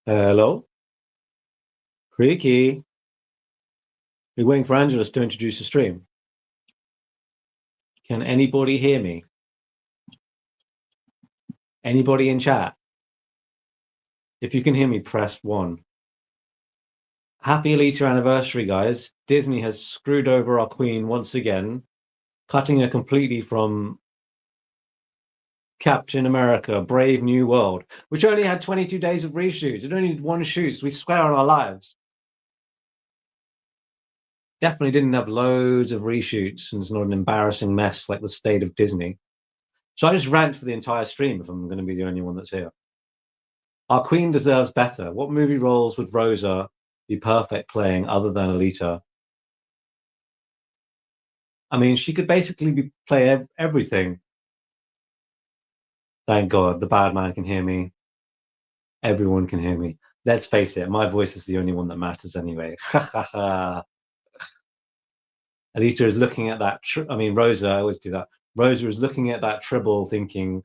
Hello? Creaky. We're waiting for Angelus to introduce the stream. Can anybody hear me? Anybody in chat? If you can hear me, press 1. Happy Alita anniversary, guys. Disney has screwed over our queen once again, cutting her completely from Captain America, Brave New World, which only had 22 days of reshoots. It only did one shoot, so we swear on our lives. Definitely didn't have loads of reshoots, and it's not an embarrassing mess like the state of Disney. So I just rant for the entire stream if I'm going to be the only one that's here. Our queen deserves better. What movie roles would Rosa be perfect playing other than Alita? I mean, she could basically play everything. Thank God, the bad man can hear me. Everyone can hear me. Let's face it, my voice is the only one that matters anyway. Alita is looking at that. Rosa, I always do that. Rosa is looking at that tribble thinking,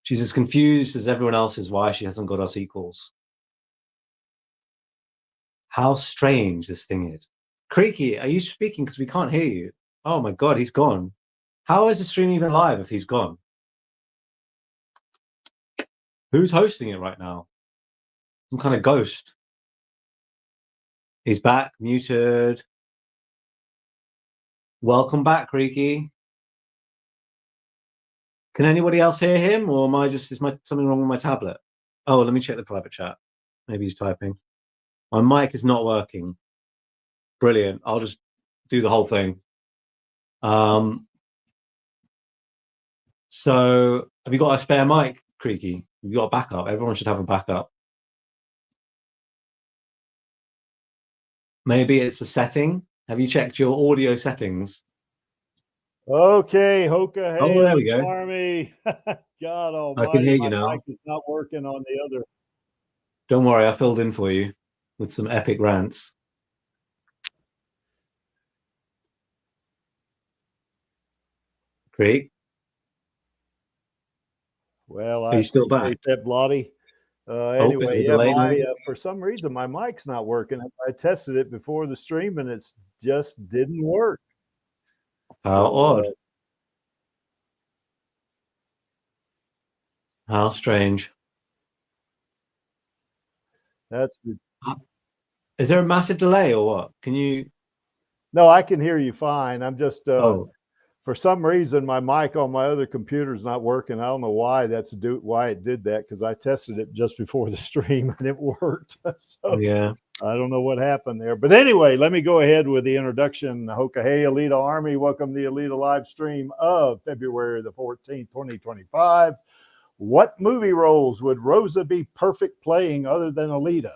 she's as confused as everyone else is why she hasn't got us equals. How strange this thing is. Creaky, are you speaking? Because we can't hear you. Oh my God, he's gone. How is the stream even live if he's gone? Who's hosting it right now? Some kind of ghost. He's back, muted. Welcome back, Creaky. Can anybody else hear him, or am I just something wrong with my tablet? Oh, let me check the private chat. Maybe he's typing. My mic is not working. Brilliant. I'll just do the whole thing. So have you got a spare mic, Creaky? Have you got a backup? Everyone should have a backup. Maybe it's a setting. Have you checked your audio settings? Okay, Hoka. Hey, there we go. Army. God almighty, I can hear you now. Mic is not working on the other. Don't worry, I filled in for you with some epic rants. Creek? Well, Are you still back? That Blotty. Anyway, for some reason my mic's not working. I tested it before the stream and it just didn't work. How odd. How strange. Is there a massive delay or what? Can you? No, I can hear you fine. I'm just for some reason my mic on my other computer is not working. I don't know why why it did that, because I tested it just before the stream and it worked. So yeah, I don't know what happened there. But anyway, let me go ahead with the introduction. Hoka, hey, Alita Army. Welcome to the Alita live stream of February the 14th, 2025. What movie roles would Rosa be perfect playing other than Alita?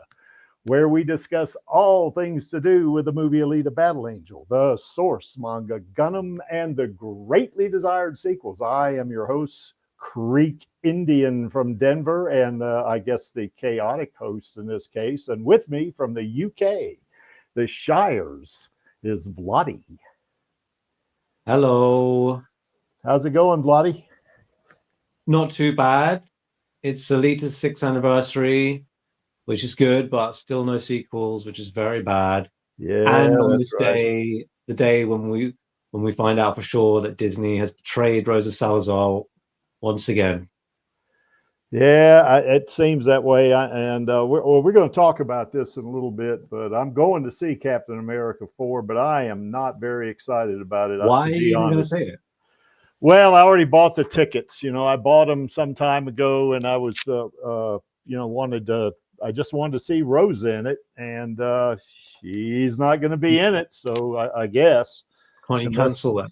Where we discuss all things to do with the movie Alita Battle Angel, the source manga Gundam, and the greatly desired sequels. I am your host, Creek Indian from Denver, and I guess the chaotic host in this case. And with me from the UK, the Shires, is Blotty. Hello. How's it going, Blotty? Not too bad. It's Alita's 6th anniversary, which is good, but still no sequels, which is very bad. Yeah, and on this day, the day when we find out for sure that Disney has betrayed Rosa Salazar once again. Yeah, it seems that way. We're going to talk about this in a little bit, but I'm going to see Captain America 4, but I am not very excited about it. Why are you even going to say it? Well, I already bought the tickets. I bought them some time ago, and I was, I just wanted to see Rosa in it, and she's not going to be in it, so I guess. Can't you cancel that?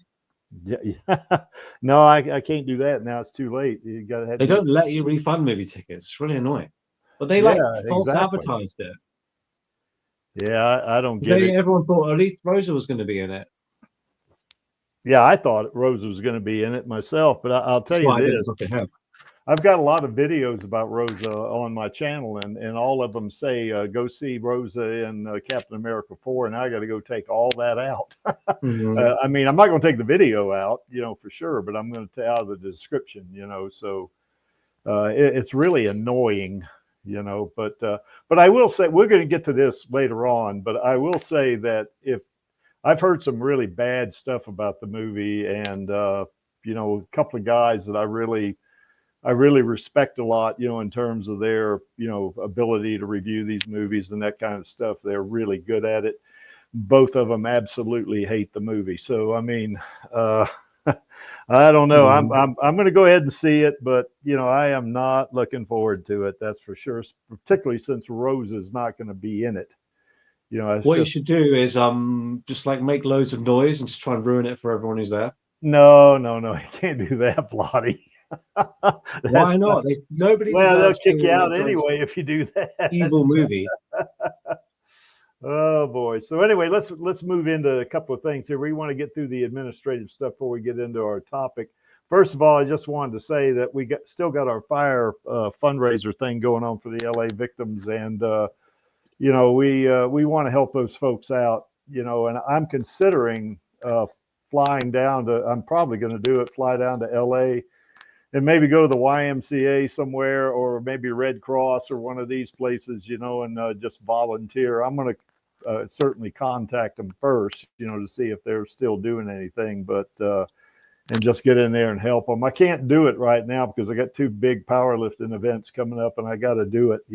Yeah. No, I can't do that now. It's too late. You got. They don't let you refund movie tickets. It's really annoying. But they false advertised it. Yeah, I don't get it. Everyone thought at least Rosa was going to be in it. Yeah, I thought Rosa was going to be in it myself, but I'll tell you this. I've got a lot of videos about Rosa on my channel, and all of them say, go see Rosa in Captain America 4, and I got to go take all that out. I mean, I'm not going to take the video out, for sure, but I'm going to take out of the description, so it's really annoying, But I will say, we're going to get to this later on, but I will say that if I've heard some really bad stuff about the movie, and a couple of guys that I really respect a lot, in terms of their, ability to review these movies and that kind of stuff. They're really good at it. Both of them absolutely hate the movie. So, I mean, I don't know. I'm going to go ahead and see it, but I am not looking forward to it. That's for sure. Particularly since Rosa's not going to be in it. What you should do is just like make loads of noise and just try and ruin it for everyone who's there. No, you can't do that, Blotty. Why not? Nobody. Well, they'll kick you out anyway if you do that. Evil movie. Oh boy. So anyway, let's move into a couple of things here. We want to get through the administrative stuff before we get into our topic. First of all, I just wanted to say that we still got our fire fundraiser thing going on for the LA victims, and we want to help those folks out. And I'm considering flying down to. I'm probably going to do it. Fly down to LA. And maybe go to the YMCA somewhere, or maybe Red Cross or one of these places, and just volunteer. I'm going to certainly contact them first, to see if they're still doing anything, but and just get in there and help them. I can't do it right now because I got 2 big powerlifting events coming up, and I got to do it.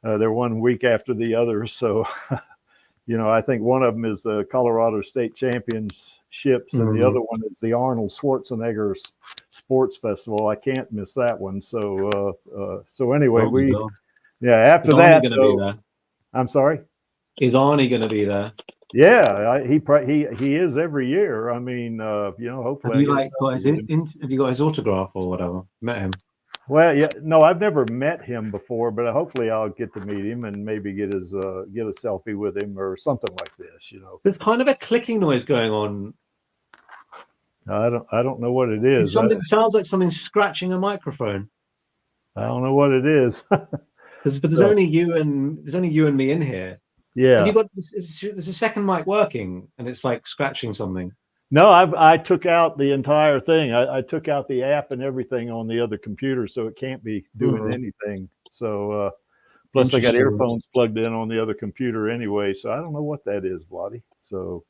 They're 1 week after the other, so I think one of them is the Colorado State Championships, and the other one is the Arnold Schwarzenegger Sports Festival. I can't miss that one. So anyway, after that, going to be there? I'm sorry. Is Arnie going to be there? Yeah, he is every year. I mean, hopefully. Have you got his autograph or whatever? Met him? Well, yeah, no, I've never met him before, but hopefully I'll get to meet him and maybe get a selfie with him or something like this. There's kind of a clicking noise going on. I don't know what it is. Sounds like something scratching a microphone. I don't know what it is. There's only you and me in here. Yeah. Have you got there's a second mic working and it's like scratching something? No, I took out the entire thing. I took out the app and everything on the other computer, so it can't be doing anything. So plus I got earphones plugged in on the other computer anyway, so I don't know what that is, Bloody. So.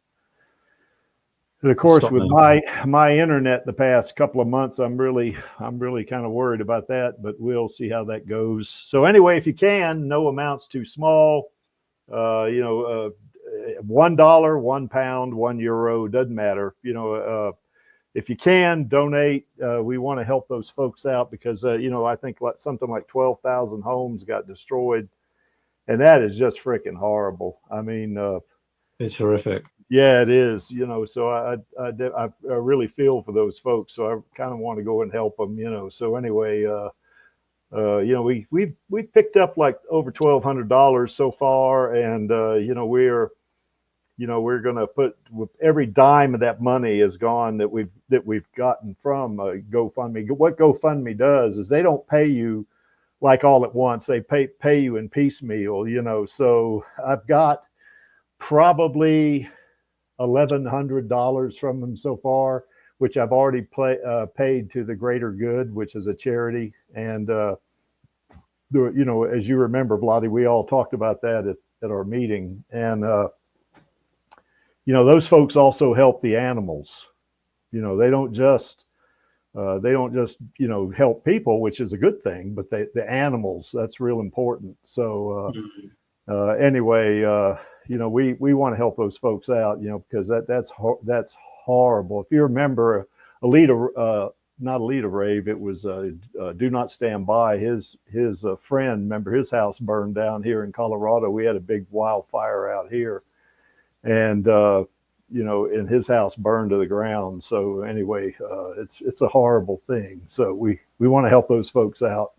And of course, with my internet the past couple of months, I'm really kind of worried about that, but we'll see how that goes. So anyway, if you can, no amount's too small. $1, £1, €1, doesn't matter. If you can donate, we want to help those folks out because I think something like 12,000 homes got destroyed, and that is just freaking horrible. I mean, it's horrific. Yeah, it is. So I really feel for those folks. So I kind of want to go and help them. So anyway, we've picked up like over $1,200 so far, and we're going to put with every dime of that money is gone that we've gotten from GoFundMe. What GoFundMe does is they don't pay you like all at once. They pay you in piecemeal. So I've got probably $1,100 from them so far, which I've already paid to the Greater Good, which is a charity. And as you remember, Bloody, we all talked about that at our meeting. And those folks also help the animals. They don't just help people, which is a good thing, but the animals, that's real important. So anyway, we want to help those folks out, because that's horrible. If you remember, not Alita Rave, it was Do Not Stand By. His friend, remember, his house burned down here in Colorado. We had a big wildfire out here, and and his house burned to the ground. So anyway, it's a horrible thing. So we want to help those folks out.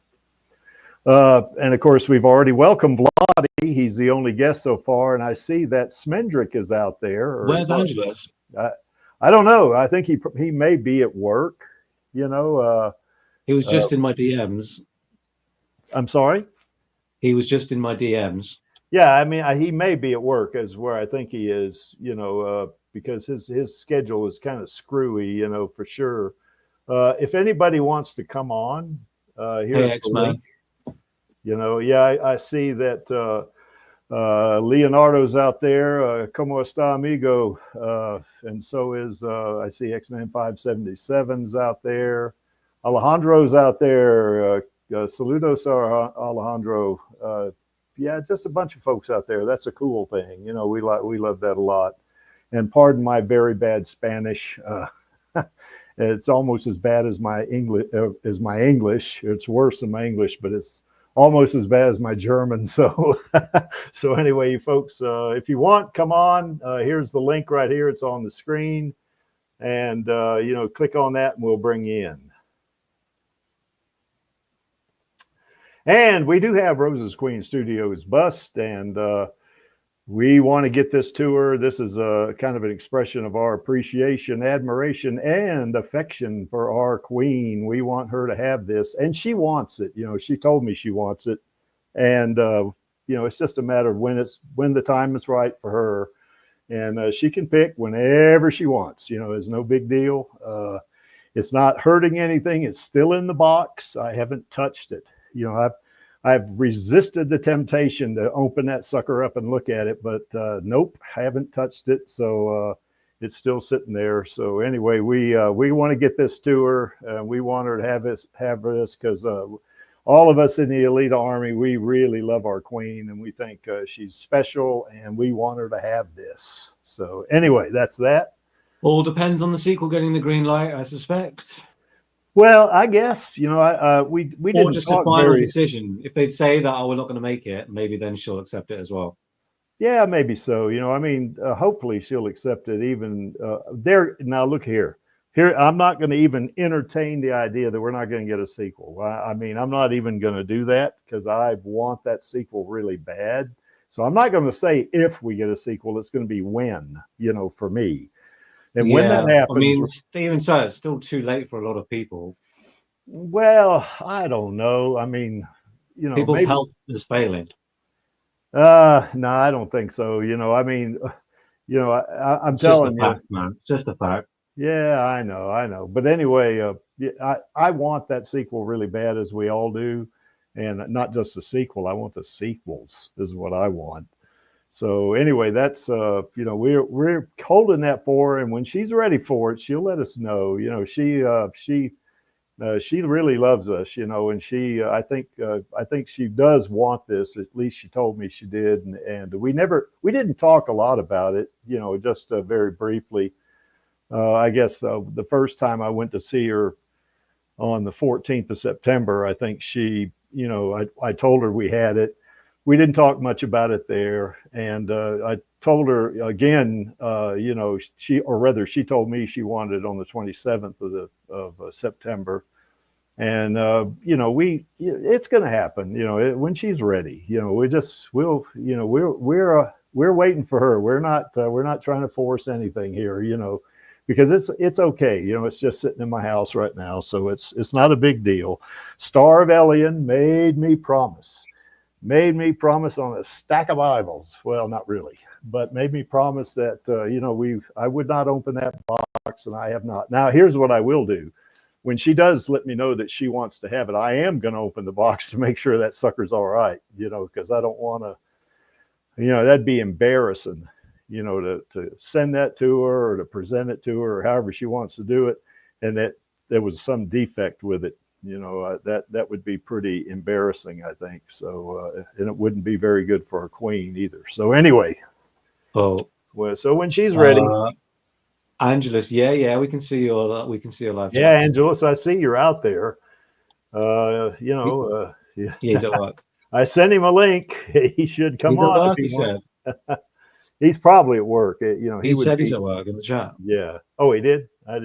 And of course, we've already welcomed Lottie. He's the only guest so far, and I see that Smendrick is out there. Where's Angelus? I don't know. I think he may be at work. He was just in my DMs. I'm sorry? He was just in my DMs. Yeah, I mean, he may be at work, is where I think he is. Because his schedule is kind of screwy. For sure. If anybody wants to come on, here's the link. Yeah, I see that Leonardo's out there. Como está, amigo? And so is, I see X9577's out there. Alejandro's out there. Saludos, Alejandro. Yeah, just a bunch of folks out there. That's a cool thing. We love that a lot. And pardon my very bad Spanish. It's almost as bad as my English. It's worse than my English, but it's almost as bad as my German. So, so anyway, you folks, if you want, come on. Here's the link right here. It's on the screen, and click on that, and we'll bring you in. And we do have Rosa's Queen Studios bust, and we want to get this to her. This is a kind of an expression of our appreciation, admiration, and affection for our queen. We want her to have this, and she wants it. She told me she wants it, and it's just a matter of when the time is right for her, and she can pick whenever she wants. It's no big deal. It's not hurting anything. It's still in the box. I haven't touched it. I've resisted the temptation to open that sucker up and look at it, but nope, haven't touched it. So it's still sitting there. So anyway, we want to get this to her. We want her to have this because all of us in the Alita Army, we really love our queen, and we think she's special, and we want her to have this. So anyway, that's that. All depends on the sequel getting the green light, I suspect. Well, I guess, we didn't just talk a final very... decision. If they say that, we're not going to make it, maybe then she'll accept it as well. Yeah, maybe so. Hopefully she'll accept it even there. Now, look here. I'm not going to even entertain the idea that we're not going to get a sequel. I'm not even going to do that because I want that sequel really bad. So I'm not going to say if we get a sequel, it's going to be when, for me. And when that happens, even so, it's still too late for a lot of people. Well, I don't know. People's health is failing. No, I don't think so. I'm telling you, man. It's just a fact. Yeah, I know. But anyway, I want that sequel really bad, as we all do, and not just the sequel. I want the sequels. Is what I want. So anyway, that's we're holding that for her, and when she's ready for it, she'll let us know. She really loves us, and I think she does want this. At least she told me she did, and we didn't talk a lot about it, just very briefly. I guess the first time I went to see her on the 14th of September, I think she, I told her we had it. We didn't talk much about it there. And I told her again, she told me she wanted it on the 27th of September. And, it's going to happen, when she's ready, we're waiting for her. We're not trying to force anything here, because it's okay. It's just sitting in my house right now. So it's not a big deal. Star of Elion made me promise on a stack of Bibles. Well, not really, but made me promise that, I would not open that box, and I have not. Now, here's what I will do. When she does let me know that she wants to have it, I am going to open the box to make sure that sucker's all right, because I don't want to, that'd be embarrassing, to send that to her or to present it to her or however she wants to do it, and that there was some defect with it. That would be pretty embarrassing, I think. So, and it wouldn't be very good for our queen either. So anyway, so when she's ready, Angelus, yeah, we can see your live chat. Yeah, Angelus, I see you're out there. He's at work. I sent him a link. He should come on. He said. He's probably at work. He said he's at work in the chat. Yeah. Oh, he did? I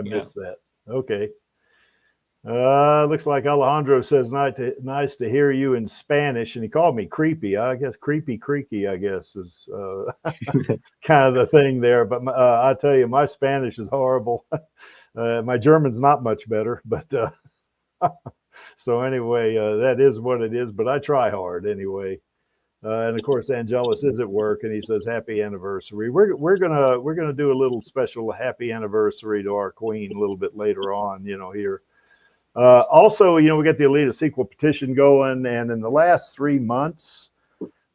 missed that. Okay. Looks like Alejandro says nice to hear you in Spanish, and he called me creepy. I guess creaky, I guess, is kind of the thing there. But I tell you, my Spanish is horrible. My German's not much better, but so anyway, that is what it is. But I try hard anyway. And of course, Angelus is at work, and he says happy anniversary. We're gonna do a little special happy anniversary to our queen a little bit later on, here. Also, you know, we got the Alita sequel petition going, and in the last 3 months,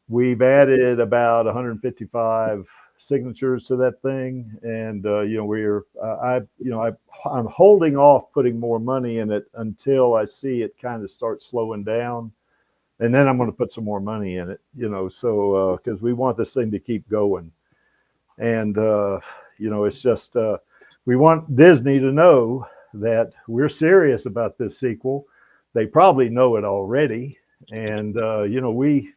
we've added about 155 signatures to that thing, and you know, I'm holding off putting more money in it until I see it kind of start slowing down, and then I'm going to put some more money in it. You know, so because we want this thing to keep going, and you know, it's just we want Disney to know that we're serious about this sequel. They probably know it already. And you know, we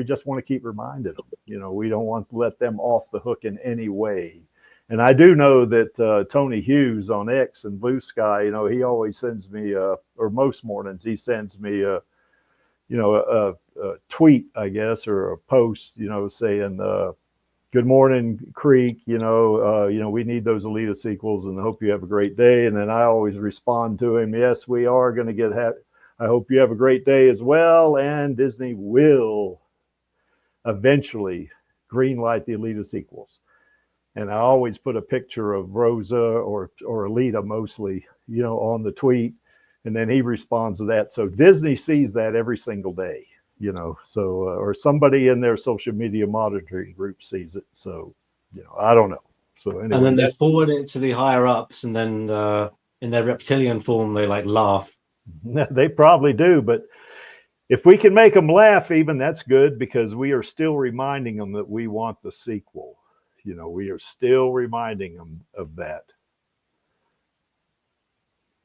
just want to keep reminding them. You know, we don't want to let them off the hook in any way. And I do know that Tony Hughes on X and Blue Sky, you know, he always sends me, or most mornings he sends me, you know, a tweet, I guess, or a post, you know, saying, "Good morning, Creek. You know, we need those Alita sequels, and I hope you have a great day." And then I always respond to him, "Yes, we are going to get happy. I hope you have a great day as well, and Disney will eventually greenlight the Alita sequels." And I always put a picture of Rosa or Alita mostly, you know, on the tweet, and then he responds to that. So Disney sees that every single day, you know. So or somebody in their social media monitoring group sees it. So, you know, I don't know. So anyway, and then they forward it to the higher ups, and then in their reptilian form, they like laugh. They probably do, but if we can make them laugh, even that's good, because we are still reminding them that we want the sequel. You know, we are still reminding them of that.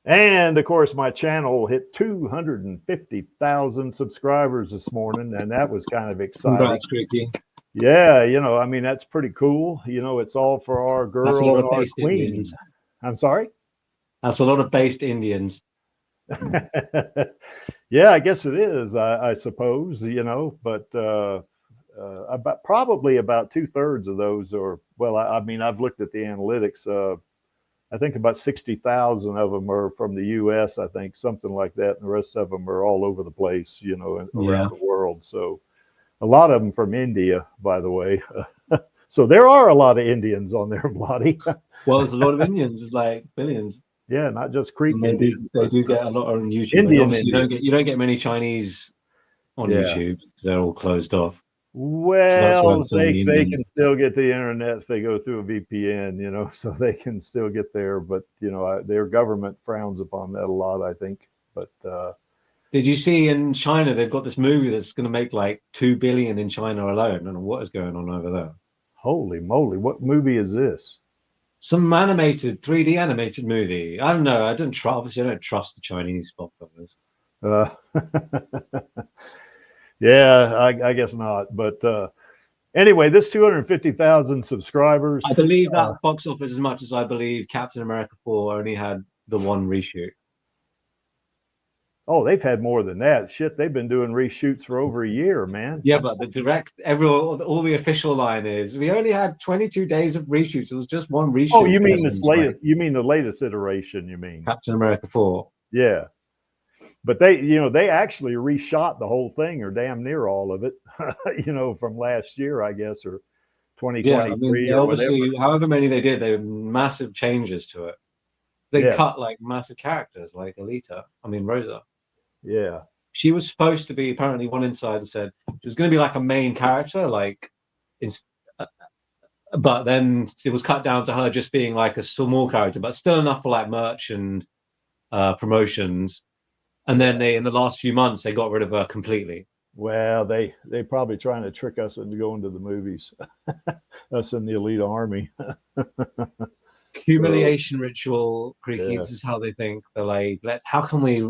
And of course, my channel hit 250,000 subscribers this morning, and that was kind of exciting. Congrats, Creaky. Yeah, you know, I mean, that's pretty cool. You know, it's all for our girl That's a lot and of our based queen. Indians. I'm sorry? That's a lot of based Indians. Yeah, I guess it is, I suppose, you know, but probably about 2/3 of those are, well, I mean, I've looked at the analytics. I think about 60,000 of them are from the US, I think, something like that. And the rest of them are all over the place, you know, around the world. So a lot of them from India, by the way. So there are a lot of Indians on there, Bloody. Well, there's a lot of Indians. It's like billions. Yeah, not just Creek And they Indians. do get a lot on YouTube. Indian Obviously, Indians. you don't get many Chinese on YouTube because they're all closed off. So that's where Well, so many they Indians. can still get the internet if they go through a VPN, you know, so they can still get there. But, you know, their government frowns upon that a lot, I think. But did you see in China they've got this movie that's going to make like 2 billion in China alone? I don't know what is going on over there. Holy moly, what movie is this? Some animated 3D animated movie. I don't know. Obviously I don't trust the Chinese box office. Yeah, I guess not. But anyway, this 250,000 subscribers. I believe that box office as much as I believe Captain America 4 only had the one reshoot. Oh, they've had more than that. Shit, they've been doing reshoots for over a year, man. Yeah, but all the official line is we only had 22 days of reshoots. It was just one reshoot. Oh, you mean this latest? You mean the latest iteration? You mean Captain America 4? Yeah, but they actually reshot the whole thing, or damn near all of it. You know, from last year, I guess, or 2023. Yeah, I mean, or obviously, whatever. however many they did, they were massive changes to it. They cut like massive characters, like Alita. I mean, Rosa. Yeah. She was supposed to be, apparently one insider said she was going to be like a main character, but then it was cut down to her just being like a small character, but still enough for like merch and promotions. And then in the last few months, they got rid of her completely. Well, they probably trying to trick us into going to the movies, us in the Elite Army. Humiliation ritual, Creaky. This is how they think. They're like, how can we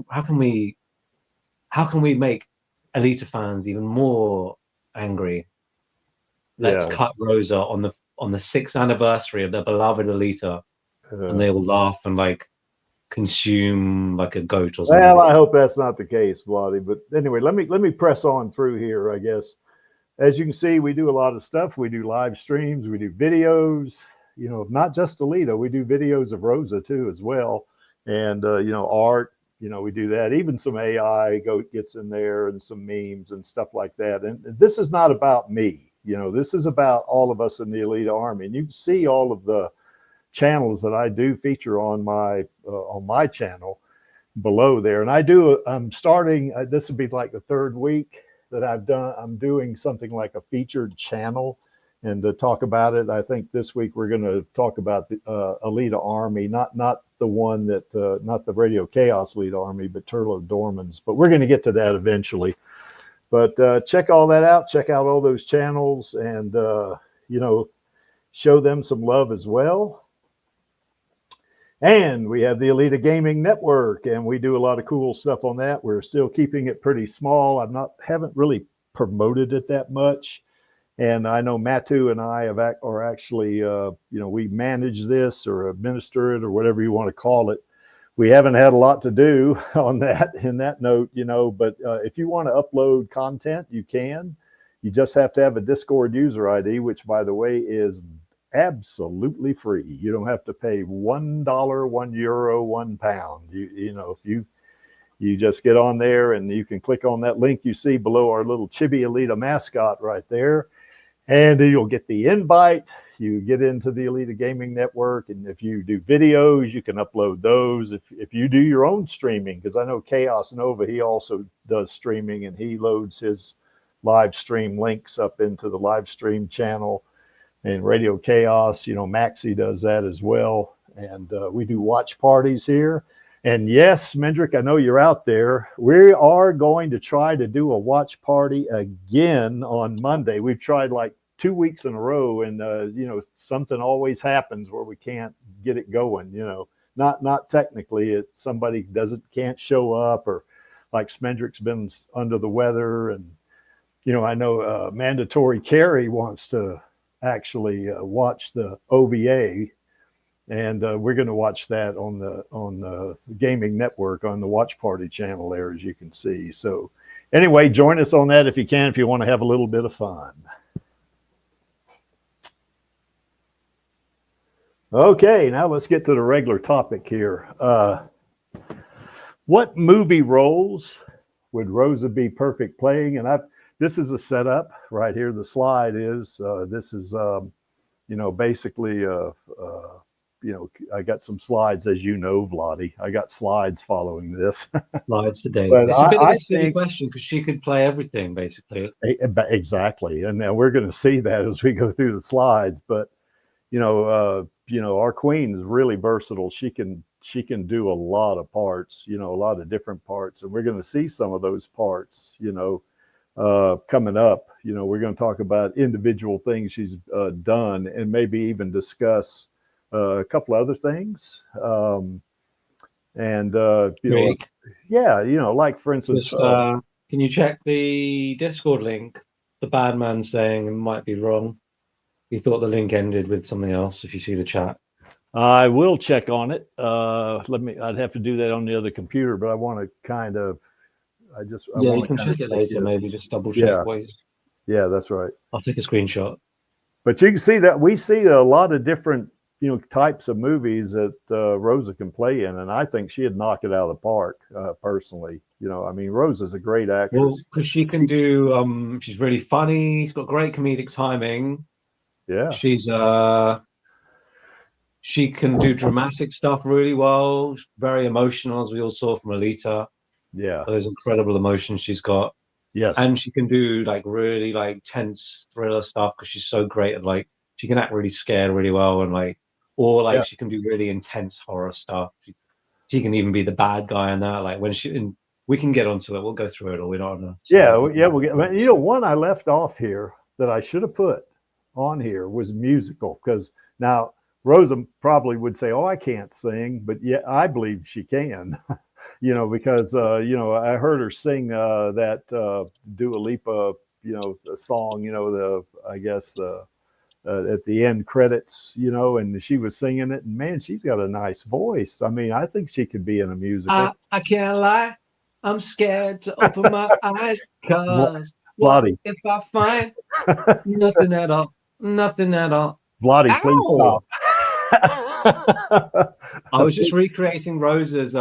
make Alita fans even more angry? Let's cut Rosa on the 6th anniversary of their beloved Alita, and they will laugh and like consume like a goat or something. Well, I hope that's not the case, Bloody. But anyway, let me press on through here, I guess. As you can see, we do a lot of stuff. We do live streams, we do videos, you know, not just Alita, we do videos of Rosa too as well. And you know, art, you know, we do that. Even some AI gets in there, and some memes and stuff like that. And this is not about me, you know, this is about all of us in the Alita Army. And you can see all of the channels that I do feature on my channel. below there. And I'm starting, this would be like the third week that I'm doing something like a featured channel. And to talk about it, I think this week we're going to talk about the Alita Army, not the one that, not the Radio Chaos Alita Army, but Turlo Dorman's. But we're going to get to that eventually. But check all that out. Check out all those channels and, you know, show them some love as well. And we have the Alita Gaming Network, and we do a lot of cool stuff on that. We're still keeping it pretty small. Haven't really promoted it that much. And I know Matu and I are actually, you know, we manage this or administer it or whatever you want to call it. We haven't had a lot to do on that in that note, you know, but if you want to upload content, you can. You just have to have a Discord user ID, which, by the way, is absolutely free. You don't have to pay $1, €1, £1. You know, if you just get on there and you can click on that link you see below our little Chibi Alita mascot right there, and you'll get the invite. You get into the Alita Gaming Network, and if you do videos, you can upload those. If you do your own streaming, because I know Chaos Nova, he also does streaming, and he loads his live stream links up into the live stream channel. And Radio Chaos, you know, Maxie does that as well. And we do watch parties here. And yes, Mendrick, I know you're out there. We are going to try to do a watch party again on Monday. We've tried like 2 weeks in a row, and you know, something always happens where we can't get it going. You know, not technically, somebody can't show up, or like Smendrick's been under the weather, and you know, I know Mandatory Carry wants to actually watch the OVA, and we're going to watch that on the Gaming Network on the Watch Party channel there, as you can see. So anyway, join us on that if you can, if you want to have a little bit of fun. Okay, now let's get to the regular topic here. What movie roles would Rosa be perfect playing? And this is a setup right here. The slide is, this is, you know, basically, you know, I got some slides, as you know, Vladi. I got slides following this. Slides today. But it's a bit of a silly think, question, because she could play everything, basically. Exactly. And now we're going to see that as we go through the slides. But, you know, our queen is really versatile. She can do a lot of parts, you know, a lot of different parts. And we're going to see some of those parts, you know, coming up. You know, we're going to talk about individual things she's done, and maybe even discuss a couple other things. And, you know, yeah, you know, like for instance, just, can you check the Discord link? The bad man saying it might be wrong. He thought the link ended with something else. If you see the chat, I will check on it. I'd have to do that on the other computer, but I want to kind of, yeah, you can check it later. Maybe just double check. Yeah, that's right. I'll take a screenshot. But you can see that we see a lot of different, you know, types of movies that Rosa can play in, and I think she'd knock it out of the park. Personally, you know, I mean, Rosa's a great actress. Well, because she can do. She's really funny. She's got great comedic timing. Yeah, she can do dramatic stuff really well. Very emotional, as we all saw from Alita. Yeah, those incredible emotions she's got. Yes, and she can do like really like tense thriller stuff, because she's so great at, like, she can act really scared really well, and like, or like, she can do really intense horror stuff. She can even be the bad guy in that. Like when we can get onto it. We'll go through it, or we're not on we'll get. You know, one I left off here that I should have put on here was musical, because now Rosa probably would say, "Oh, I can't sing," but yeah, I believe she can. You know, because you know, I heard her sing that Dua Lipa, you know, the song, you know, I guess at the end credits, you know, and she was singing it, and man, she's got a nice voice. I mean, I think she could be in a musical. I can't lie, I'm scared to open my eyes, cause what if I find nothing at all, nothing at all. Vladi, please stop. I was just recreating Rosa's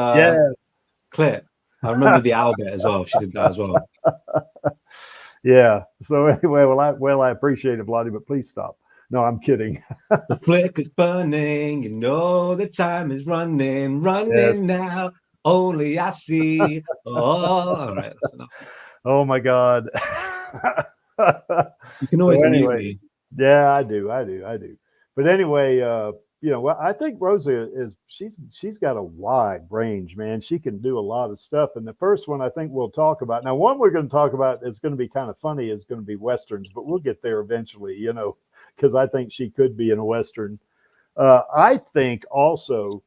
clip. I remember the owl bit as well. She did that as well. Yeah. So anyway, I appreciate it, Vladi, but please stop. No, I'm kidding. The flick is burning. You know the time is running now. Only I see. Oh, all right, that's enough. Oh my God. You can So always unmute anyway, me. yeah, I do. But anyway, well, I think Rosa is she's got a wide range, man. She can do a lot of stuff. And the first one I think we'll talk about. Now, one we're going to talk about is going to be kind of funny is going to be Westerns, but we'll get there eventually, because I think she could be in a Western. I think also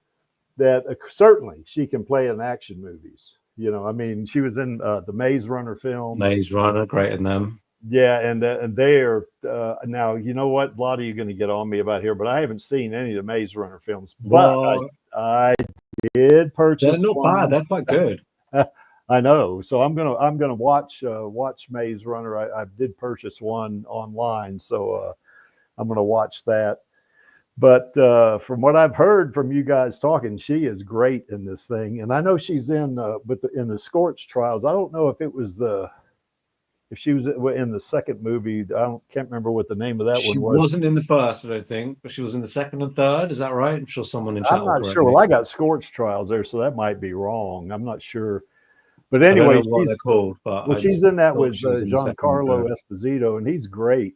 that certainly she can play in action movies. I mean, she was in the Maze Runner films. Maze Runner, great in them. Yeah, and they are now. You know what? A lot of you are going to get on me about here, but I haven't seen any of the Maze Runner films. But What? I did They're purchase not bad. one. They're quite good. I know, so I'm gonna watch Maze Runner. I did purchase one online, so I'm gonna watch that. But from what I've heard from you guys talking, she is great in this thing, and I know she's in in the Scorch Trials. I don't know if she was in the second movie. Can't remember what the name of that She one was. wasn't in the first, I don't think, but she was in the second and third. Is that right? I'm sure someone in chat I'm will not correct sure. me. Well, I got Scorch Trials there, so that might be wrong. I'm not sure. But I don't anyway, know what they're called, but I she's just in that thought with she was in the second and Giancarlo third. Esposito, and he's great.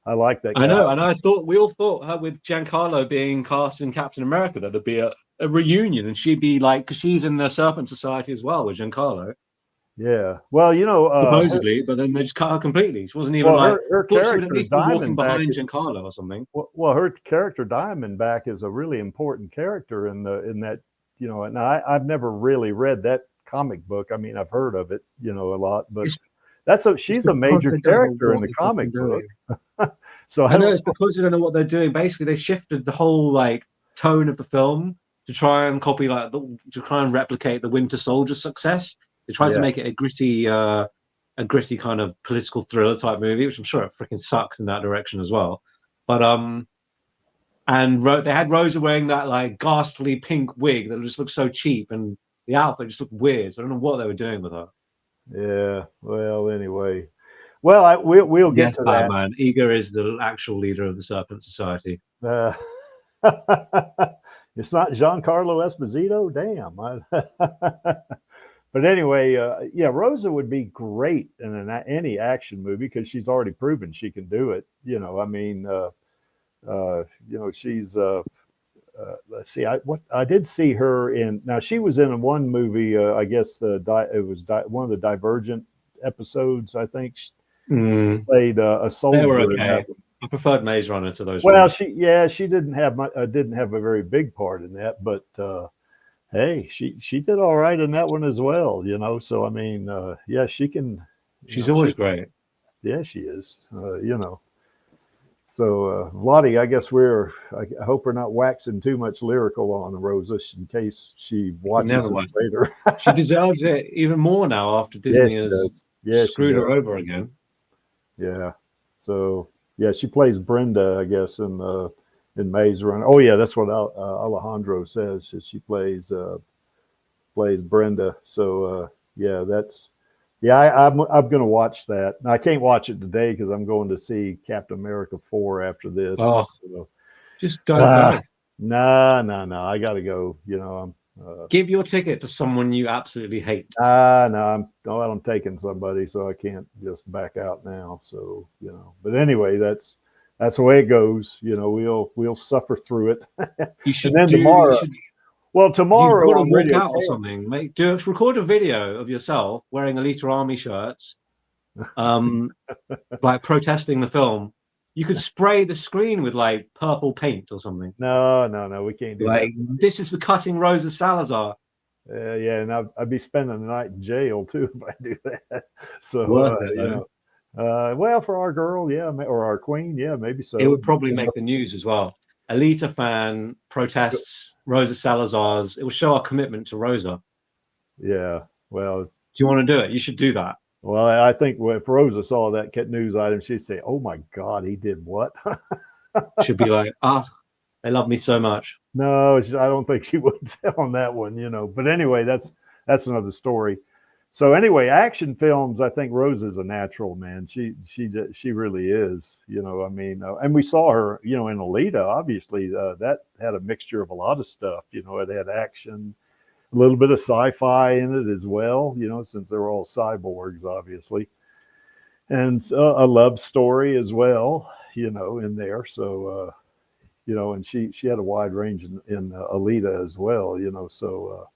I like that I guy. know, and I thought we all thought her with Giancarlo being cast in Captain America that there'd be a reunion, and she'd be like, because she's in the Serpent Society as well with Giancarlo, Yeah. Well, supposedly, but then they just cut her completely. She wasn't even like. her I thought she would at character least be walking Diamondback. behind Giancarlo or something. Well, her character Diamondback is a really important character in that. And I've never really read that comic book. I mean, I've heard of it, a lot, but she's a Because major they don't know character in what the they're fucking comic book. doing. So I I know don't. it's because they don't know what they're doing. Basically, they shifted the whole like tone of the film to try and copy to try and replicate the Winter Soldier success. They tried to Yeah. make it a gritty kind of political thriller type movie, which I'm sure it freaking sucks in that direction as well. But they had Rosa wearing that like ghastly pink wig that just looked so cheap, and the outfit just looked weird. So I don't know what they were doing with her. Yeah. Well, anyway. Well, we'll get Yes, to that. Batman. Eager is the actual leader of the Serpent Society. It's not Giancarlo Esposito. Damn. But anyway, yeah, Rosa would be great in any action movie because she's already proven she can do it. I mean, she's. Let's see. I did see her in. Now she was in one movie. I guess it was one of the Divergent episodes. I think she played a soldier. They were in that okay. one. I preferred Maze Runner to those. Well, ones. she didn't have a very big part in that, but hey, she did all right in that one as well. So I mean, yeah, she can. She's always great. Yeah, she is. So Lottie, I guess I hope we're not waxing too much lyrical on Rosa in case she watches this later. She deserves it even more now after Disney has screwed her over again. Yeah. So yeah, she plays Brenda, I guess, in Maze Runner. Oh yeah, that's what Alejandro says. She plays Brenda. So yeah, I'm going to watch that. Now, I can't watch it today because I'm going to see Captain America 4 after this. Oh, so, just don't go. No. I got to go. Give your ticket to someone you absolutely hate. No, I'm taking somebody, so I can't just back out now. So but anyway, that's the way it goes. We'll suffer through it. You should and then tomorrow. Well, tomorrow you've got to walk out or something. Record a video of yourself wearing Alita Army shirts, like protesting the film. You could spray the screen with like purple paint or something. No, we can't do like, that. This is for cutting Rosa Salazar. Yeah, and I'd be spending the night in jail too if I do that. So well, for our girl, yeah, or our queen, yeah, maybe so. It would probably make the news as well. Alita fan protests Rosa Salazar's. It will show our commitment to Rosa. Yeah. Well, do you want to do it? You should do that. Well, I think if Rosa saw that news item, she'd say, "Oh my God, he did what?" She'd be like, they love me so much. No, I don't think she would on that one, But anyway, that's another story. So anyway, action films, I think Rosa's a natural, man. She really is, I mean, and we saw her, in Alita, obviously, that had a mixture of a lot of stuff, it had action. A little bit of sci-fi in it as well, you know, since they're all cyborgs, obviously, and a love story as well, you know, in there. So, you know, and she had a wide range in Alita as well, you know. So,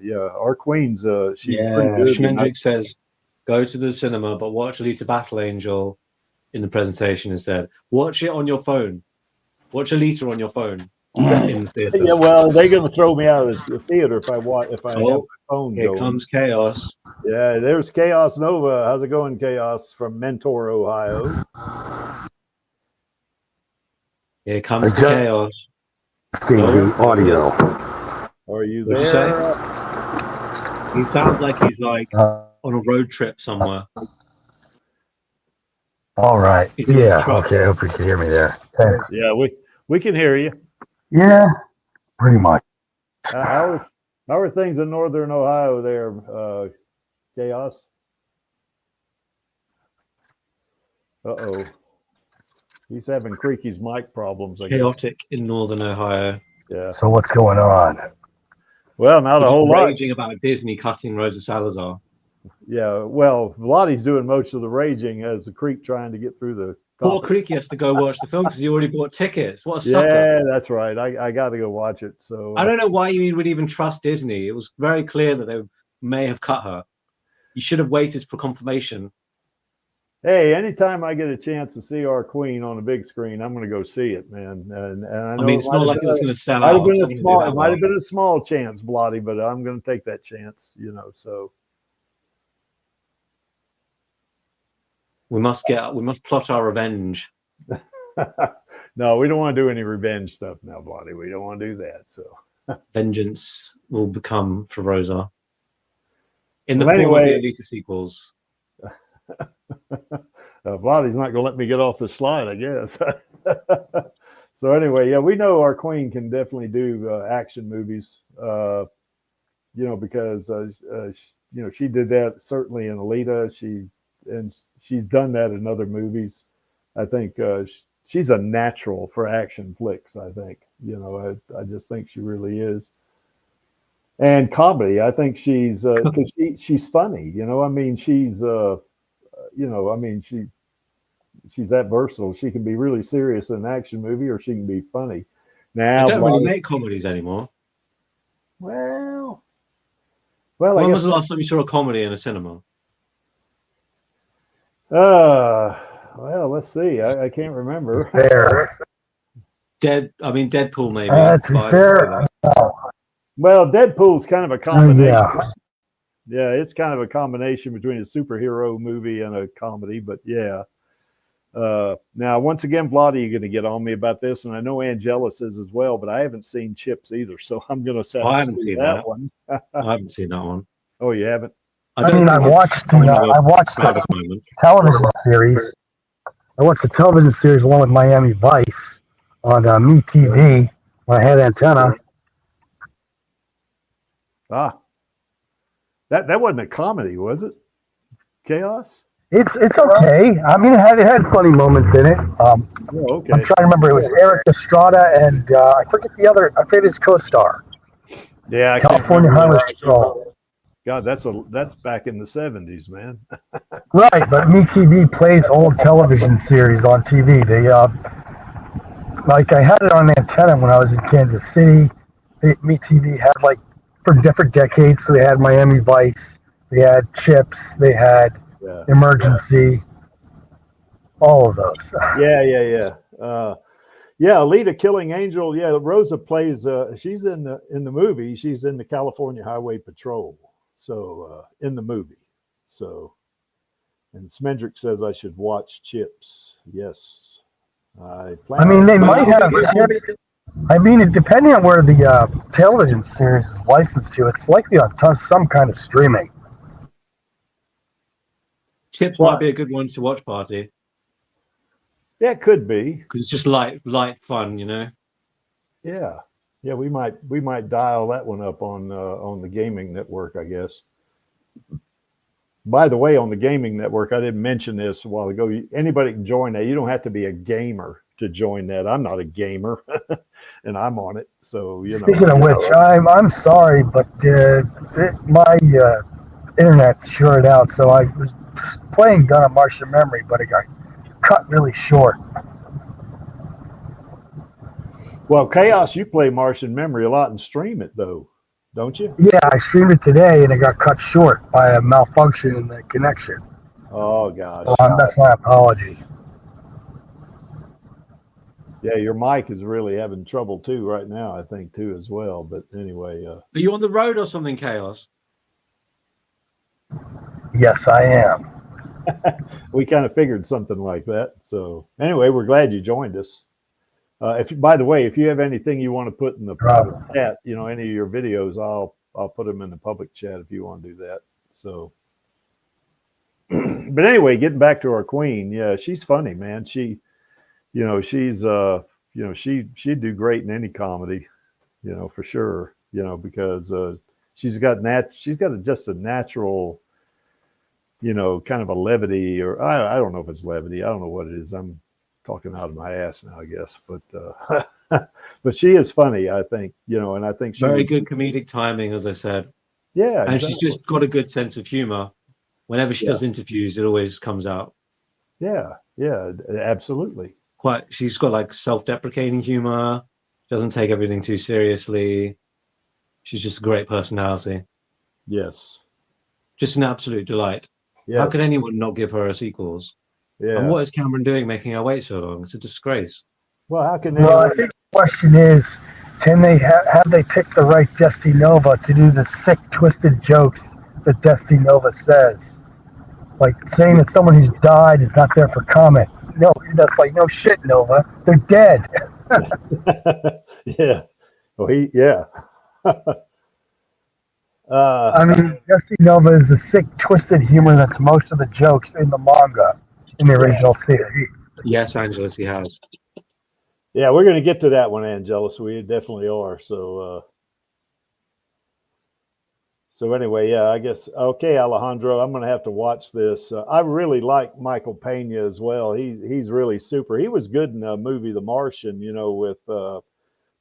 yeah, our queen's she's pretty good. Schmendrick says, go to the cinema, but watch Alita Battle Angel in the presentation instead. Watch it on your phone. Watch Alita on your phone in the theater. Yeah, well, they're going to throw me out of the theater if I have my phone here going. Comes Chaos. Yeah, there's Chaos Nova. How's it going, Chaos, from Mentor, Ohio? Here comes the Chaos. The audio. Are you What'd there? you say? He sounds like he's like on a road trip somewhere. All right. He's in his Yeah. truck. Okay. I hope you can hear me there. Okay. Yeah, we can hear you. Yeah. Pretty much. How are things in Northern Ohio there, Chaos? Uh-oh. He's having Creaky's mic problems, I guess. Chaotic in Northern Ohio. Yeah. So what's going on? Well, not a whole lot. Raging about Disney cutting Rosa Salazar. Yeah, well, Lottie's doing most of the raging as the Creek trying to get through the. Poor Creaky has to go watch the film because he already bought tickets. What a sucker. Yeah, that's right. I got to go watch it. So I don't know why you would even trust Disney. It was very clear that they may have cut her. You should have waited for confirmation. Hey, anytime I get a chance to see our queen on a big screen, I'm going to go see it, man. And I know it's not like it was going to sell out. out. It might have been a small chance, Blotty, but I'm going to take that chance, you know. So we must plot our revenge. No, we don't want to do any revenge stuff now, Blotty. We don't want to do that. So vengeance will become for Rosa in the form of the Alita sequels. Blotty's not going to let me get off the slide, I guess. So anyway, yeah, we know our queen can definitely do action movies, you know, because you know, she did that certainly in Alita. She's done that in other movies. I think she's a natural for action flicks. I think, you know, I just think she really is. And comedy, I think she's because she's funny. You know, I mean, she's you know, I mean, she's that versatile. She can be really serious in an action movie, or she can be funny. Now, they don't really make comedies anymore. Well, when was the last time you saw a comedy in a cinema? Well, let's see. I can't remember. Deadpool maybe. Well, Deadpool's kind of a combination. Yeah, it's kind of a combination between a superhero movie and a comedy, but yeah. Now, once again, Blotty, you're going to get on me about this, and I know Angelus is as well, but I haven't seen Chips either, so I'm going to say I haven't seen that one. I haven't seen that one. Oh, you haven't? I watched the television series. I watched the television series along with Miami Vice on MeTV when I had antenna. That wasn't a comedy, was it? Chaos? It's okay. I mean, it had funny moments in it. Okay. I'm trying to remember. It was Eric Estrada and I forget his co-star. Yeah, California Highway Patrol. God, that's back in the 70s, man. Right, but MeTV plays old television series on TV. They like I had it on an antenna when I was in Kansas City. MeTV had like for different decades. So they had Miami Vice, they had Chips, they had Emergency, all of those. Yeah. Alita Killing Angel. Yeah, Rosa plays. She's in the movie. She's in the California Highway Patrol. So in the movie. So, and Smendrick says I should watch Chips. Yes, I mean, they might have. I mean, depending on where the television series is licensed to, it's likely on some kind of streaming. Chips might be a good one to watch, Party. Yeah, it could be because it's just light fun, you know. Yeah, we might dial that one up on the gaming network, I guess. By the way, on the gaming network, I didn't mention this a while ago. Anybody can join that. You don't have to be a gamer to join that. I'm not a gamer, and I'm on it. So Speaking of which, I'm sorry, but my internet's shorted out. So I was playing Gun of Martian Memory, but it got cut really short. Well, Chaos, you play Martian Memory a lot and stream it though, don't you? Yeah, I streamed it today, and it got cut short by a malfunction in the connection. Oh gosh. So that's my apology. Yeah, your mic is really having trouble too right now, I think too as well. But anyway, Are you on the road or something, Chaos? Yes, I am. we kind of figured something like that. So anyway, we're glad you joined us. By the way, if you have anything you want to put in the private chat, any of your videos, I'll put them in the public chat if you want to do that. So, but anyway, getting back to our queen, yeah, she's funny, man. She'd do great in any comedy, for sure, because she's got just a natural, kind of a levity, or I don't know if it's levity. I don't know what it is. I'm talking out of my ass now, I guess, but but she is funny, I think, and I think very good comedic timing, as I said. Yeah, and she's just got a good sense of humor. Whenever she does interviews, it always comes out. Yeah, absolutely. She's got like self-deprecating humor. Doesn't take everything too seriously. She's just a great personality. Yes, just an absolute delight. Yes. How could anyone not give her a sequels? Yeah. And what is Cameron doing making her wait so long? It's a disgrace. Well, how can I think the question is, can they have they picked the right Destiny Nova to do the sick, twisted jokes that Destiny Nova says? Like saying that someone who's died is not there for comment. No, that's like, no shit, Nova. They're dead. Yeah. Well, yeah. I mean, Destiny Nova is the sick, twisted humor that's most of the jokes in the manga, in the original series. Yes, Angelus, he has. Yeah, we're going to get to that one, Angelus. We definitely are. So anyway, yeah, I guess, okay, Alejandro, I'm going to have to watch this. I really like Michael Pena as well. He's really super. He was good in the movie The Martian, with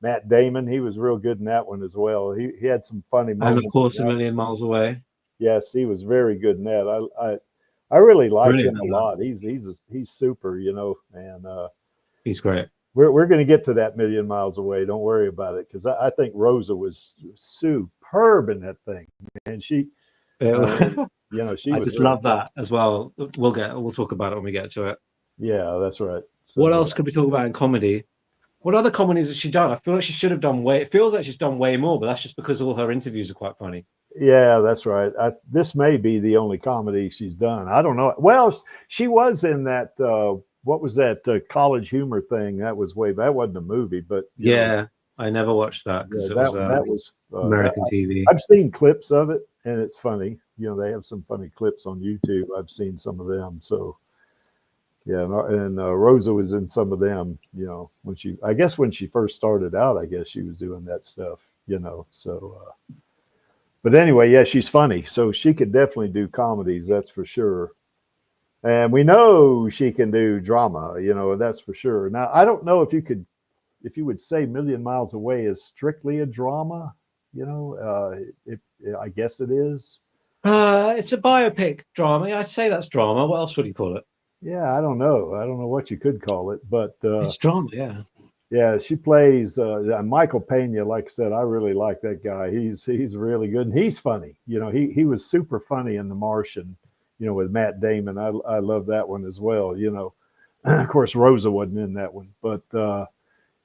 Matt Damon. He was real good in that one as well. He had some funny moments. And of course, A Million Miles Away. Yes, he was very good in that. I really like him a lot. He's super, and he's great. We're going to get to that Million Miles Away. Don't worry about it, because I think Rosa was superb in that thing, and she, she. I just love that as well. We'll talk about it when we get to it. Yeah, that's right. So, what else could we talk about in comedy? What other comedies has she done? I feel like she should have done way. It feels like she's done way more, but that's just because all her interviews are quite funny. Yeah, that's right. This may be the only comedy she's done. I don't know. Well, she was in that. What was that college humor thing? That was that wasn't a movie, but yeah, I never watched that because that was American TV. I've seen clips of it, and it's funny. They have some funny clips on YouTube. I've seen some of them. So yeah, and Rosa was in some of them. When she first started out, I guess she was doing that stuff. So. But anyway, yeah, she's funny, so she could definitely do comedies. That's for sure. And we know she can do drama, that's for sure. Now, I don't know if you would say Million Miles Away is strictly a drama, I guess it is. It's a biopic drama. I'd say that's drama. What else would you call it? Yeah, I don't know. I don't know what you could call it, but it's drama, yeah. Yeah, she plays Michael Pena. Like I said, I really like that guy. He's really good, and he's funny. He was super funny in The Martian. With Matt Damon. I love that one as well. Of course, Rosa wasn't in that one, but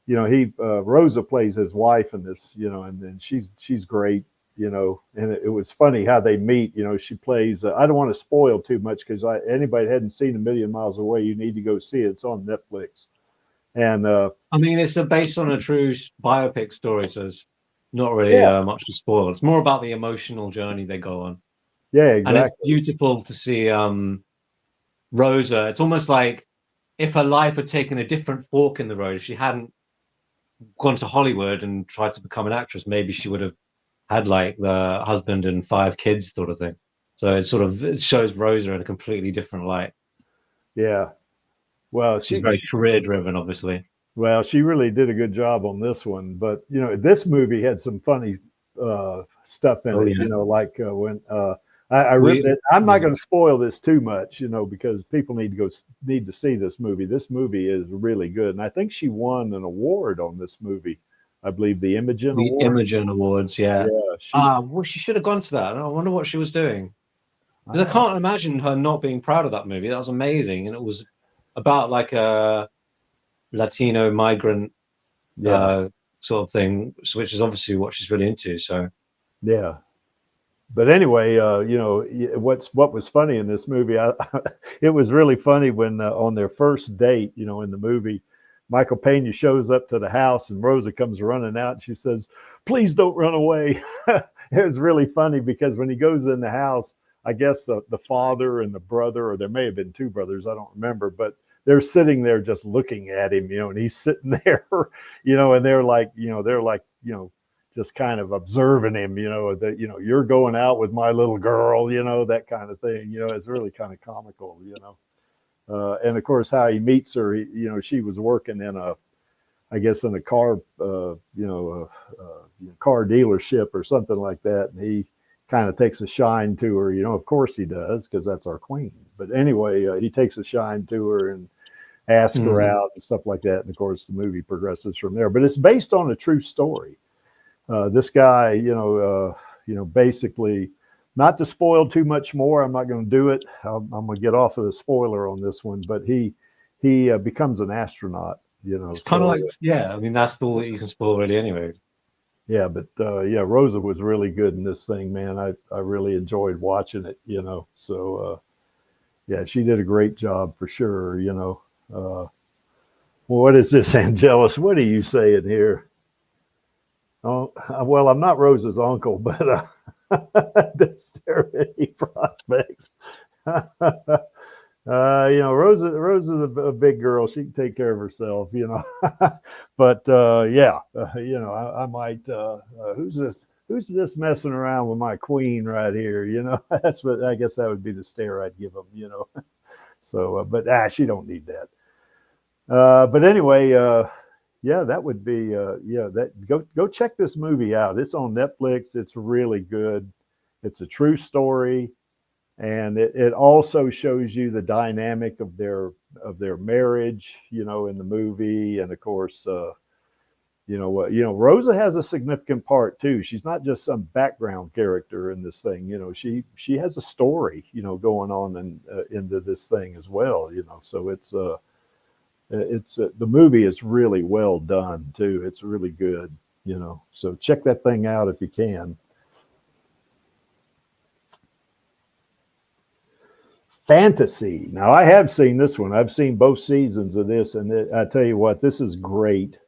Rosa plays his wife in this. And then she's great. And it was funny how they meet. She plays. I don't want to spoil too much because anybody that hadn't seen A Million Miles Away, you need to go see it. It's on Netflix. And I mean, it's based on a true biopic story, so it's not really much to spoil. It's more about the emotional journey they go on. Yeah, exactly. And it's beautiful to see Rosa. It's almost like if her life had taken a different fork in the road, if she hadn't gone to Hollywood and tried to become an actress, maybe she would have had like the husband and 5 kids sort of thing. So it shows Rosa in a completely different light. Yeah. Well, She's very career driven, obviously. Well, she really did a good job on this one, but this movie had some funny stuff in it. Yeah. Like when I'm not going to spoil this too much, because people need to see this movie. This movie is really good, and I think she won an award on this movie. I believe the Imogen Award. Imogen Awards, yeah. Well, she should have gone to that. I wonder what she was doing. Because I can't imagine her not being proud of that movie. That was amazing, and it was about like a Latino migrant sort of thing, which is obviously what she's really into. So yeah. But anyway, what was funny in this movie, it was really funny when on their first date, in the movie, Michael Pena shows up to the house and Rosa comes running out and she says, "Please don't run away." It was really funny because when he goes in the house, I guess the father and the brother, or there may have been two brothers, I don't remember, but they're sitting there just looking at him, and he's sitting there, and they're like, just kind of observing him, that, you're going out with my little girl, that kind of thing. It's really kind of comical, and of course how he meets her, she was working in a car, car dealership or something like that. And he kind of takes a shine to her, of course he does, because that's our queen. But anyway, he takes a shine to her and asks her out and stuff like that. And of course the movie progresses from there, but it's based on a true story. This guy, basically, not to spoil too much more, I'm not going to do it. I'm going to get off of the spoiler on this one, but he becomes an astronaut, It's kind of like, I mean, that's all that you can spoil really anyway. Yeah, but Rosa was really good in this thing, man. I really enjoyed watching it, so she did a great job for sure, well, what is this, Angelus? What are you saying here? Oh, well, I'm not Rosa's uncle, but is there any prospects? Rosa's a big girl. She can take care of herself, but I might, who's this messing around with my queen right here? That's what, I guess that would be the stare I'd give them, so, but she don't need that. But anyway, that would be go check this movie out. It's on Netflix. It's really good. It's a true story, and it also shows you the dynamic of their marriage, in the movie. And of course, Rosa has a significant part too. She's not just some background character in this thing. She has a story, going on into this thing as well. So it's the movie is really well done too. It's really good, so check that thing out if you can. Fantasy. Now I have seen this one. I've seen both seasons of this, and I tell you what, this is great.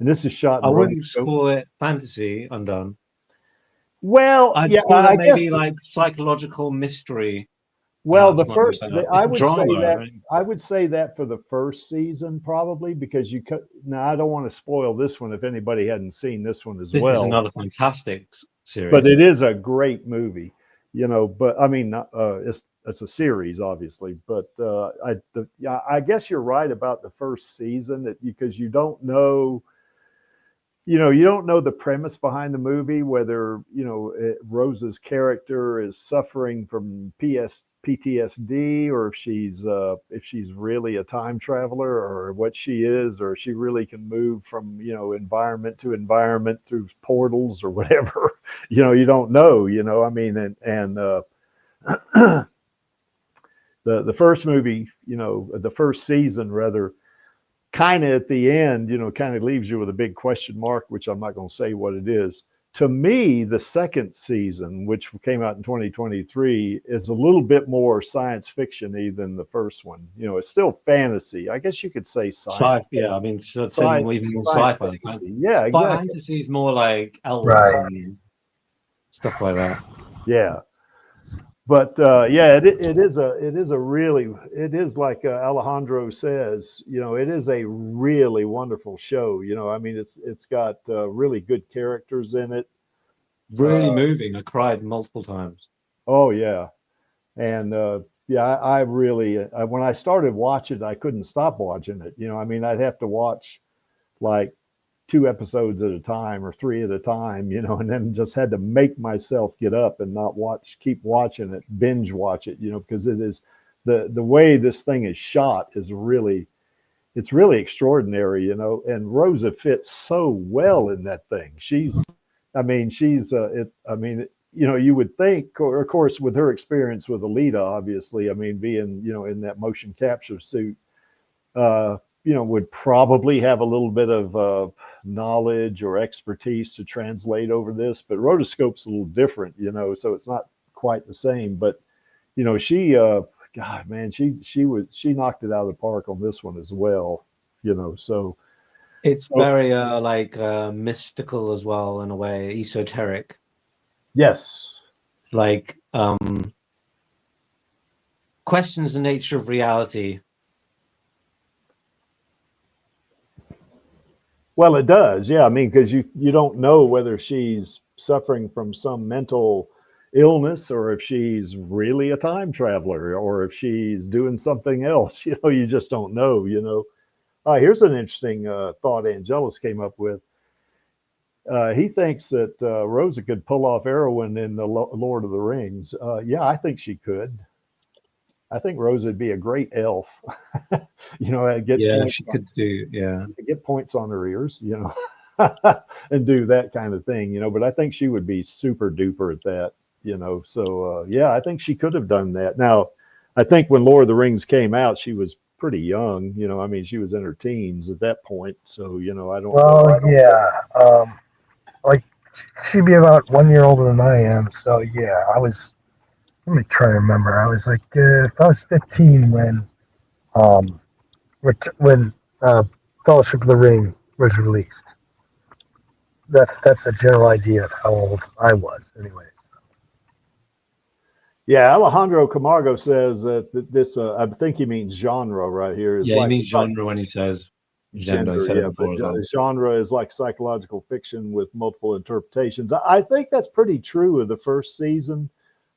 And this is shot. I wouldn't call it fantasy undone. Well, I'd call it maybe like psychological mystery. Well, I would say that for the first season, probably, because now I don't want to spoil this one if anybody hadn't seen this one as well. This is another fantastic series. But it is a great movie, but I mean, it's a series, obviously, but I guess you're right about the first season, because you don't know, you don't know the premise behind the movie, whether, Rosa's character is suffering from PTSD, or if she's really a time traveler, or what she is, or she really can move from, environment to environment through portals or whatever. You don't know, I mean, and the first movie, the first season rather, kind of at the end, kind of leaves you with a big question mark, which I'm not going to say what it is. To me, the second season, which came out in 2023, is a little bit more science fiction-y than the first one. It's still fantasy. I guess you could say science. Yeah, I mean, even more sci-fi. Yeah, exactly. Fantasy is more like elves and stuff like that. Yeah. But it is like Alejandro says, it is a really wonderful show. I mean, it's got really good characters in it. Really moving. I cried multiple times. Oh yeah, and yeah, I really, when I started watching, I couldn't stop watching it. You know, I mean, I'd have to watch like 2 episodes at a time or 3 at a time, you know, and then just had to make myself get up and not keep watching it, binge watch it, you know, because it is the way this thing is shot is really, it's really extraordinary, you know, and Rosa fits so well in that thing. I mean, you know, you would think, of course, with her experience with Alita, obviously, I mean, being, you know, in that motion capture suit, you know, would probably have a little bit of knowledge or expertise to translate over this, but rotoscope's a little different, you know, so it's not quite the same. But you know, God, man, she knocked it out of the park on this one as well, you know. So it's very like mystical as well in a way, esoteric. Yes, it's like questions the nature of reality. Well, it does. Yeah. I mean, because you don't know whether she's suffering from some mental illness or if she's really a time traveler or if she's doing something else. You know, you just don't know, you know. Here's an interesting thought Angelus came up with. He thinks that Rosa could pull off heroin in the Lord of the Rings. Yeah, I think she could. I think Rosa would be a great elf. You know, She could do, get points on her ears, you know, and do that kind of thing, you know. But I think she would be super duper at that, you know. So yeah, I think she could have done that. Now, I think when Lord of the Rings came out, she was pretty young, you know. I mean, she was in her teens at that point. So, you know, I don't know. Yeah. Like she'd be about 1 year older than I am. So yeah, let me try to remember. I was like, if I was 15 um, when Fellowship of the Ring was released. That's a general idea of how old I was, anyway. Yeah, Alejandro Camargo says that this, I think he means genre right here. Is he like means genre when he says gender. He said it before as well. Genre is like psychological fiction with multiple interpretations. I think that's pretty true of the first season.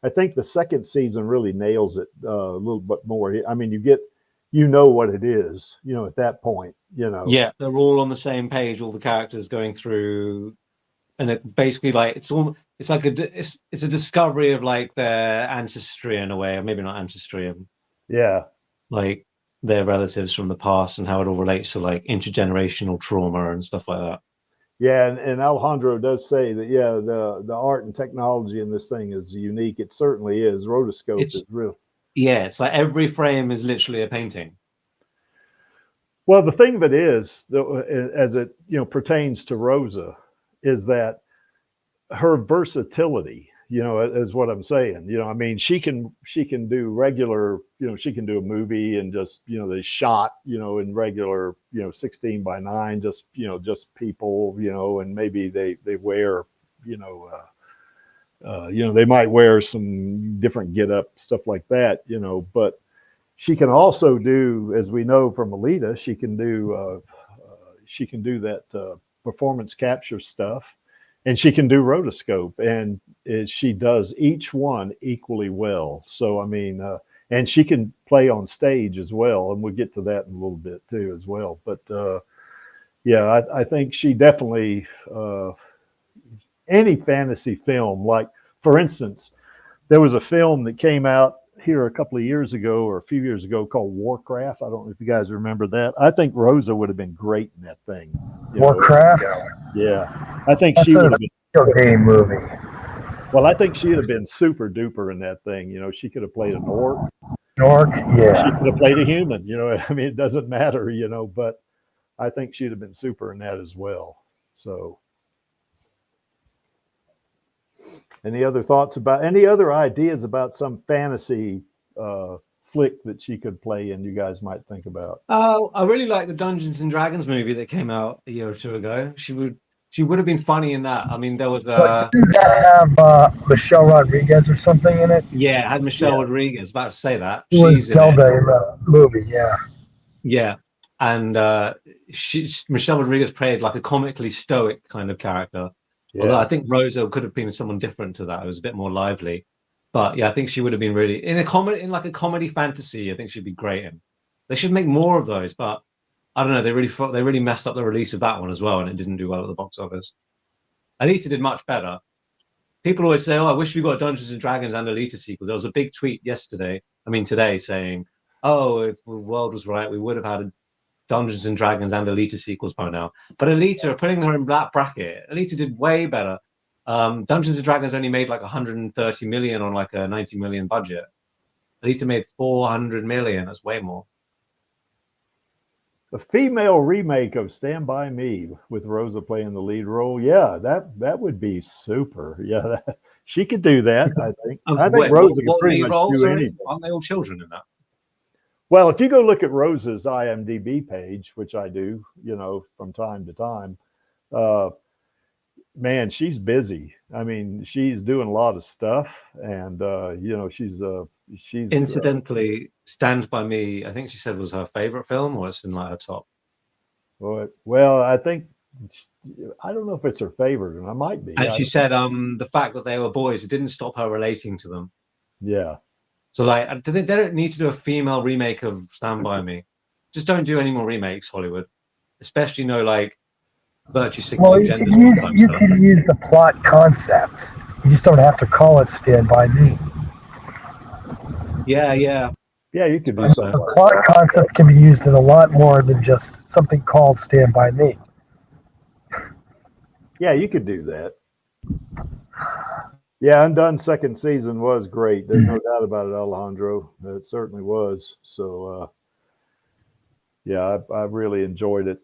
I think the second season really nails it a little bit more. I mean, you know what it is, you know, at that point, you know. Yeah, they're all on the same page, all the characters going through, and it basically like it's like it's a discovery of like their ancestry in a way, or maybe not ancestry, yeah, like their relatives from the past and how it all relates to like intergenerational trauma and stuff like that. Yeah, and Alejandro does say that, yeah, the art and technology in this thing is unique. It certainly is. Rotoscope is real. Yeah, it's like every frame is literally a painting. Well, the thing of it is, as it, you know, pertains to Rosa, is that her versatility, you know, is what I'm saying. You know, I mean, she can do regular, you know, she can do a movie and just, you know, they shot, you know, in regular, you know, 16:9, just, you know, just people, you know, and maybe they wear, you know, they might wear some different get up stuff like that, you know. But she can also do, as we know from Alita, she can do that performance capture stuff. And she can do rotoscope, and she does each one equally well. So, I mean, and she can play on stage as well, and we'll get to that in a little bit too as well. But yeah, I think she definitely, any fantasy film, like for instance, there was a film that came out here a couple of years ago or a few years ago called Warcraft. I don't know if you guys remember that. I think Rosa would have been great in that thing. Warcraft? Yeah. I think she would have been a game movie. Well, I think she'd have been super duper in that thing. You know, she could have played an orc. Yeah. She could have played a human, you know. I mean, it doesn't matter, you know, but I think she'd have been super in that as well. So any other ideas about some fantasy flick that she could play in you guys might think about? Oh, I really like the Dungeons and Dragons movie that came out a year or two ago. She would have been funny in that. I mean, there was didn't that have Michelle Rodriguez or something in it? Yeah, it had Michelle Rodriguez. About to say that. She's in the movie, yeah. Yeah, and Michelle Rodriguez played like a comically stoic kind of character. Yeah. Although I think Rosa could have been someone different to that. It was a bit more lively. But yeah, I think she would have been really in like a comedy fantasy. I think she'd be great in. They should make more of those, but I don't know. They really messed up the release of that one as well, and it didn't do well at the box office. Alita did much better. People always say, "Oh, I wish we got Dungeons and Dragons and Alita sequels." There was a big tweet today, saying, "Oh, if the world was right, we would have had Dungeons and Dragons and Alita sequels by now." But Alita, putting her in that bracket, Alita did way better. Dungeons and Dragons only made like 130 million on like a 90 million budget. Alita made 400 million. That's way more. A female remake of Stand By Me with Rosa playing the lead role. Yeah, that would be super. Yeah, she could do that, I think. I think Rosa could pretty much do anything. Aren't they all children in that? Well, if you go look at Rosa's IMDb page, which I do, from time to time, man, she's busy. I mean, she's doing a lot of stuff, and she's incidentally, Stand By Me, I think she said was her favorite film, or it's in like her top. Well, I think, I don't know if it's her favorite, and I might be. And she said the fact that they were boys, it didn't stop her relating to them. Yeah. So like, they don't need to do a female remake of Stand By Me. Just don't do any more remakes, Hollywood. Especially no like virtue signaling gender. You can use the plot concept. You just don't have to call it Stand By Me. Yeah, you could do something. The plot concept can be used in a lot more than just something called Stand By Me. Yeah, you could do that. Yeah, Undone second season was great. There's no doubt about it, Alejandro. It certainly was. So, yeah, I really enjoyed it.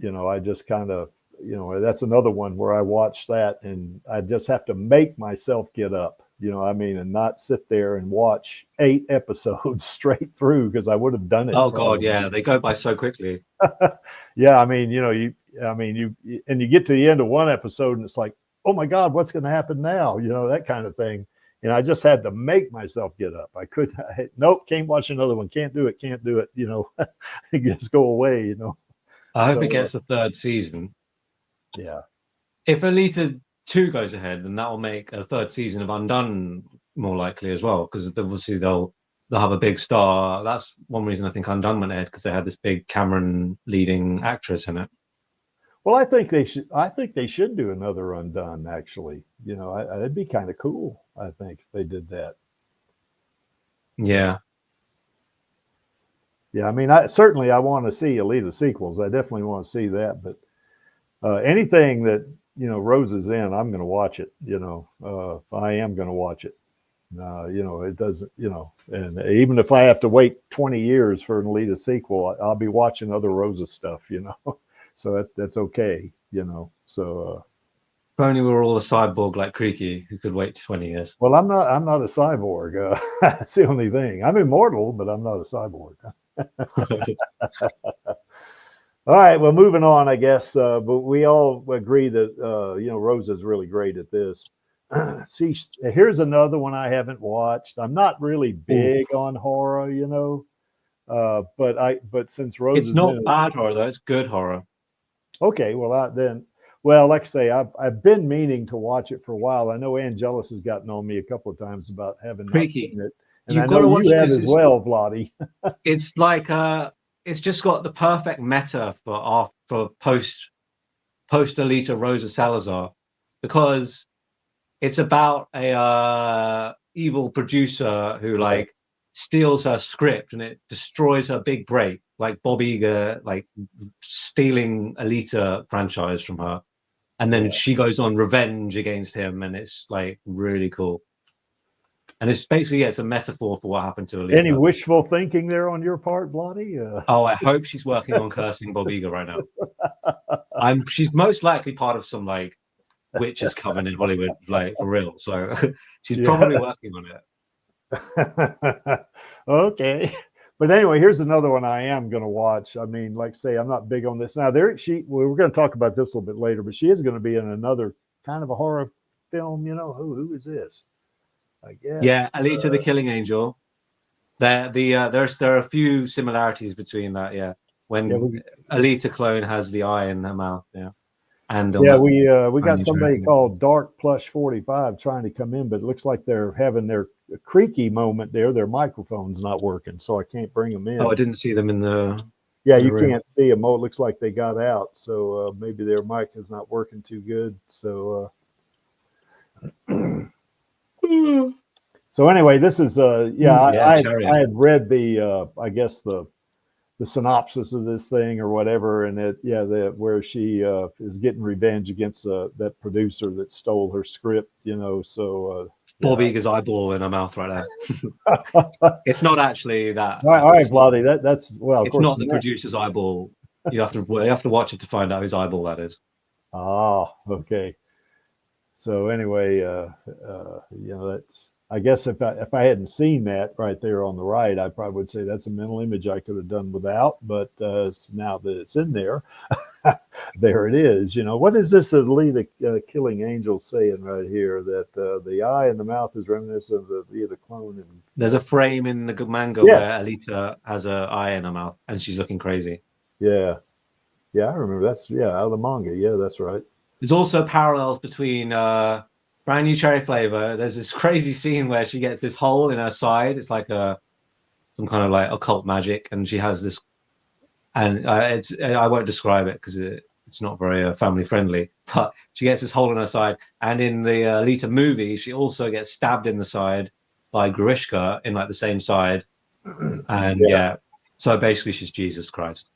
I just kind of, that's another one where I watched that and I just have to make myself get up, and not sit there and watch 8 episodes straight through, because I would have done it. Oh God, yeah, they go by so quickly. Yeah, you get to the end of one episode and it's like, oh my God, what's going to happen now? That kind of thing. And I just had to make myself get up. Nope, can't watch another one. Can't do it. Just go away, I hope it gets a third season. Yeah. If Alita 2 goes ahead, then that will make a third season of Undone more likely as well, because obviously they'll have a big star. That's one reason I think Undone went ahead, because they had this big Cameron leading actress in it. Well, I think they should do another Undone, actually. It'd be kind of cool, I think, if they did that. Yeah. Yeah, I mean, I want to see Alita sequels. I definitely want to see that. But anything that, Rosa's in, I'm going to watch it. I am going to watch it. It doesn't, and even if I have to wait 20 years for an Alita sequel, I'll be watching other Rosa stuff, So that's okay, So if only we were all a cyborg like Creaky, who could wait 20 years. Well, I'm not a cyborg. That's the only thing. I'm immortal, but I'm not a cyborg. All right, well, moving on, I guess. But we all agree that Rosa's really great at this. See, here's another one I haven't watched. I'm not really big on horror, but since Rosa's it's not bad horror though; it's good horror. Okay, well, like I say, I've been meaning to watch it for a while. I know Angelus has gotten on me a couple of times about having not seen it, and I know you have as well, Vladi. It's like it's just got the perfect meta for post Alita Rosa Salazar, because it's about a evil producer who like steals her script and it destroys her big break, like Bob Iger, like stealing Alita franchise from her. And then she goes on revenge against him, and it's like really cool. And it's basically, it's a metaphor for what happened to Alita. Any wishful thinking there on your part, Vladi? Oh, I hope she's working on cursing Bob Iger right now. She's most likely part of some like witches coven in Hollywood, like for real. So she's probably working on it. Okay. But anyway, here's another one I am going to watch. I mean, like say, I'm not big on this. Now, we're going to talk about this a little bit later, but she is going to be in another kind of a horror film. Who is this? I guess. Yeah, Alita the Killing Angel. There are a few similarities between that. Yeah, when Alita clone has the eye in her mouth. Yeah. And Yeah, we got Tiny somebody Dragon. called Dark Plush 45 trying to come in, but it looks like they're having their creaky moment there. Their microphone's not working, so I can't bring them in. Oh, I didn't see them in the. Yeah, in the you room. can't see them. Oh, it looks like they got out, so maybe their mic is not working too good. So, so anyway, this is I Chariot. had read the I guess the synopsis of this thing or whatever, and where she is getting revenge against that producer that stole her script, So Bob Eager's eyeball in her mouth right there. It's not actually that. all right, Vladdy, that's well, of It's course not the producer's eyeball. You have to watch it to find out whose eyeball that is. Ah, okay. So anyway, that's. I guess if I hadn't seen that right there on the right, I probably would say that's a mental image I could have done without. But now that it's in there, there it is. What is this Alita Killing Angel saying right here? That the eye and the mouth is reminiscent of the clone. And There's a frame in the manga Yes. where Alita has an eye in her mouth and she's looking crazy. Yeah, I remember that's out of the manga. Yeah, that's right. There's also parallels between Brand New Cherry Flavor. There's this crazy scene where she gets this hole in her side. It's like some kind of like occult magic, and she has this. And I won't describe it because it's not very family friendly. But she gets this hole in her side, and in the Alita movie, she also gets stabbed in the side by Grishka in like the same side. And so basically, she's Jesus Christ,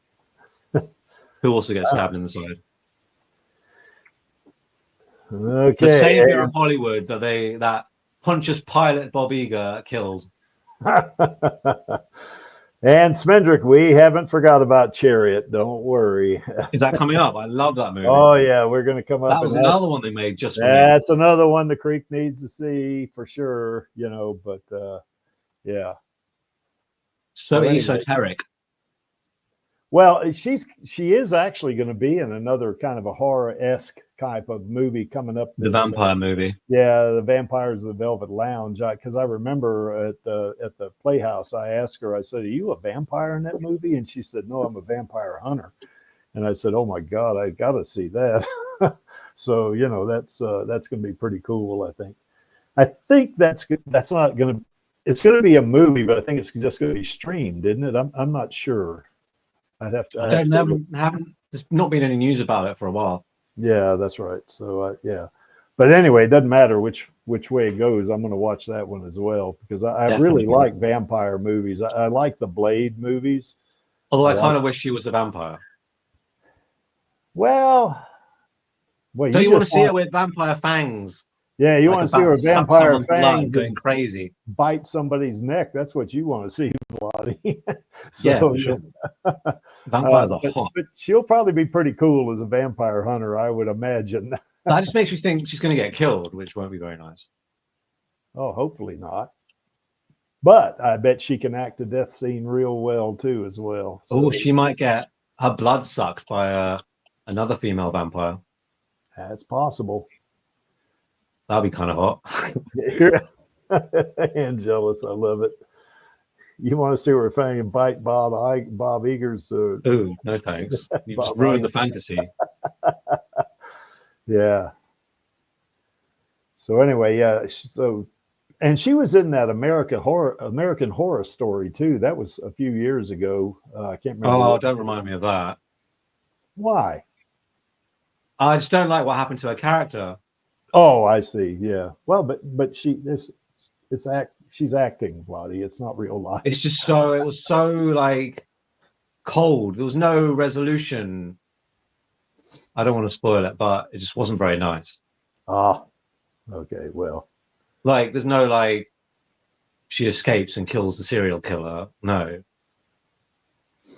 who also gets stabbed in the side. Okay. The savior of Hollywood that Pontius Pilate Bob Iger killed. And Smendrick, we haven't forgot about Chariot. Don't worry. Is that coming up? I love that movie. Oh yeah, we're going to come up. That was another one they made just for me. That's another one the Creek needs to see for sure. But yeah. So esoteric. Well, she is actually going to be in another kind of a horror-esque type of movie coming up. The vampire movie. Yeah, the Vampires of the Velvet Lounge. Because I remember at the Playhouse, I asked her. I said, "Are you a vampire in that movie?" And she said, "No, I'm a vampire hunter." And I said, "Oh my God, I got to see that." So that's going to be pretty cool. I think that's not going to. It's going to be a movie, but I think it's just going to be streamed, isn't it? I'm not sure. I'd have to. Haven't. There's not been any news about it for a while. Yeah, that's right. So yeah, but anyway, it doesn't matter which way it goes. I'm going to watch that one as well because I really like vampire movies. I like the Blade movies. Although I kind of wish she was a vampire. Well, don't you want to see her with vampire fangs? Yeah, you want to see her vampire fangs going crazy, bite somebody's neck. That's what you want to see, Lottie. So, yeah, for sure. Vampires are hot. But she'll probably be pretty cool as a vampire hunter, I would imagine. That just makes me think she's going to get killed, which won't be very nice. Oh, hopefully not. But I bet she can act a death scene real well too, as well. So, she might get her blood sucked by another female vampire. That's possible. That'd be kind of hot. And jealous. I love it. You want to see her fang and bite Bob Iger's? Ooh, no thanks. You just ruined the fantasy. Yeah. So anyway, yeah. And she was in that American Horror Story too. That was a few years ago. I can't remember. Oh, don't remind me of that. Why? I just don't like what happened to her character. Oh, I see. Yeah. Well, but she's acting, Vladdy. It's not real life. It's just it was so like cold. There was no resolution. I don't want to spoil it, but it just wasn't very nice. Ah, okay. Well, like there's no like she escapes and kills the serial killer. No.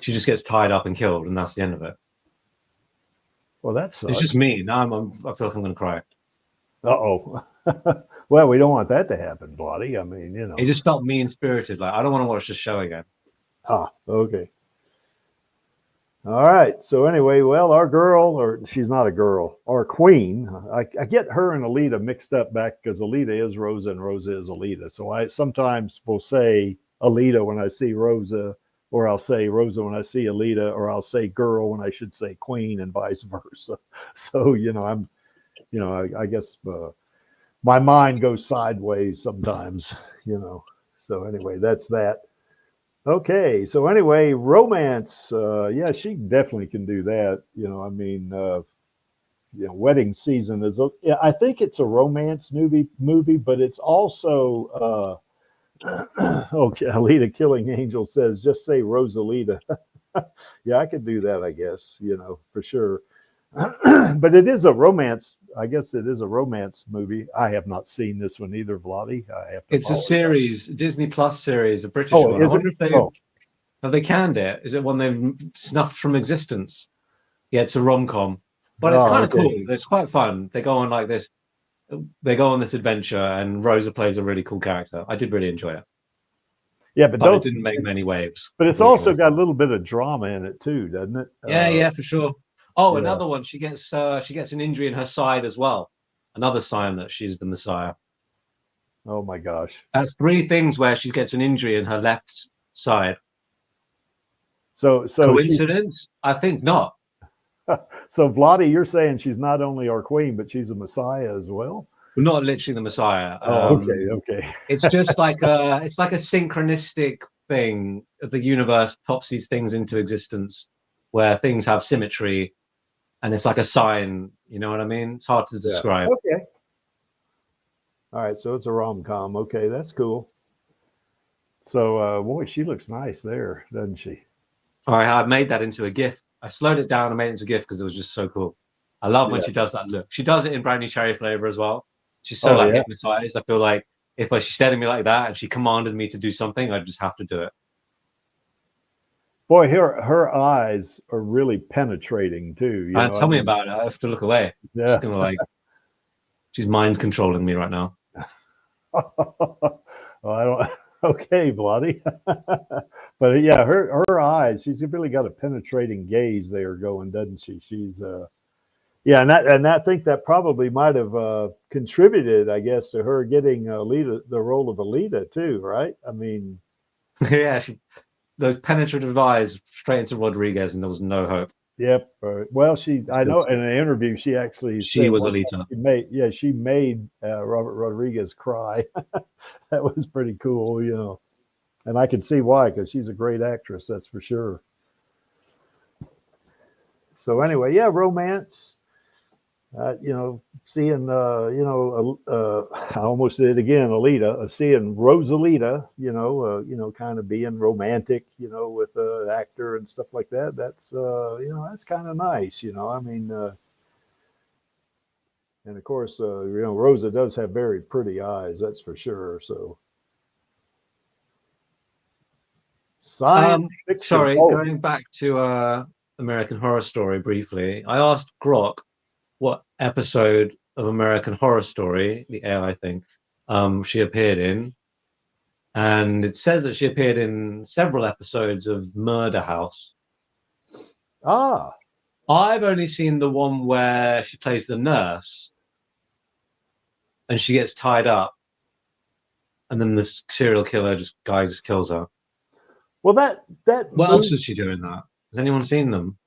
She just gets tied up and killed, and that's the end of it. Well, that's it's just me. Now I feel like I'm going to cry. Uh-oh. Well, we don't want that to happen, Bloody. I mean, It just felt mean-spirited. Like, I don't want to watch this show again. Ah, okay. All right. So anyway, well, our girl, or she's not a girl, our queen, I get her and Alita mixed up back because Alita is Rosa and Rosa is Alita. So I sometimes will say Alita when I see Rosa or I'll say Rosa when I see Alita, or I'll say girl when I should say queen, and vice versa. So, I guess my mind goes sideways sometimes, So anyway, that's that. Okay, so anyway, romance. Yeah, she definitely can do that. Wedding season is. I think it's a romance movie, but it's also. Okay, Alita Killing Angel says, just say Rosalita. Yeah, I could do that, I guess, for sure. But it is a romance. I guess it is a romance movie. I have not seen this one either, Vladi. It's a series, Disney Plus series, a British one. I wonder if have they canned it? Is it one they've snuffed from existence? Yeah, it's a rom-com, but it's kind of cool. It's quite fun. They go on like this. They go on this adventure, and Rosa plays a really cool character. I did really enjoy it. Yeah, but it didn't make many waves. But it's also got a little bit of drama in it too, doesn't it? Yeah, for sure. Oh, another one. She gets an injury in her side as well. Another sign that she's the Messiah. Oh my gosh! That's 3 things where she gets an injury in her left side. So coincidence? I think not. So Vladi, you're saying she's not only our queen, but she's a Messiah as well? Well, not literally the Messiah. Oh, okay. It's just like a synchronistic thing. The universe pops these things into existence where things have symmetry, and it's like a sign. You know what I mean? It's hard to describe. Okay. All right, so it's a rom-com. Okay, that's cool. So, boy, she looks nice there, doesn't she? All right, I made that into a GIF. I slowed it down and made it into a GIF because it was just so cool. I love when she does that look. She does it in brand new cherry flavor as well. She's so hypnotized. I feel like if she's staring at me like that and she commanded me to do something, I'd just have to do it. Boy, her eyes are really penetrating too. Tell me about it. I have to look away. Yeah. She's mind controlling me right now. Well, I don't. Okay, Vladi. But yeah, her eyes. She's really got a penetrating gaze there going, doesn't she? She's and I think that probably might have contributed, I guess, to her getting Alita, the role of Alita too, right? I mean, yeah, those penetrative eyes straight into Rodriguez, and there was no hope. Yep. Well, I know in an interview she actually she was Alita. She made Robert Rodriguez cry. That was pretty cool, and I can see why, because she's a great actress, that's for sure. So anyway, romance. Seeing I almost did it again, Alita. Seeing Rosalita, kind of being romantic, with an actor and stuff like that. That's that's kind of nice, I mean, and of course, Rosa does have very pretty eyes, that's for sure. So, science fiction. Sorry, going back to American Horror Story briefly. I asked Grok what episode of American Horror Story, the AI thing, she appeared in. And it says that she appeared in several episodes of Murder House. I've only seen the one where she plays the nurse and she gets tied up, and then the serial killer guy just kills her. Well, that what else is she doing that? Has anyone seen them?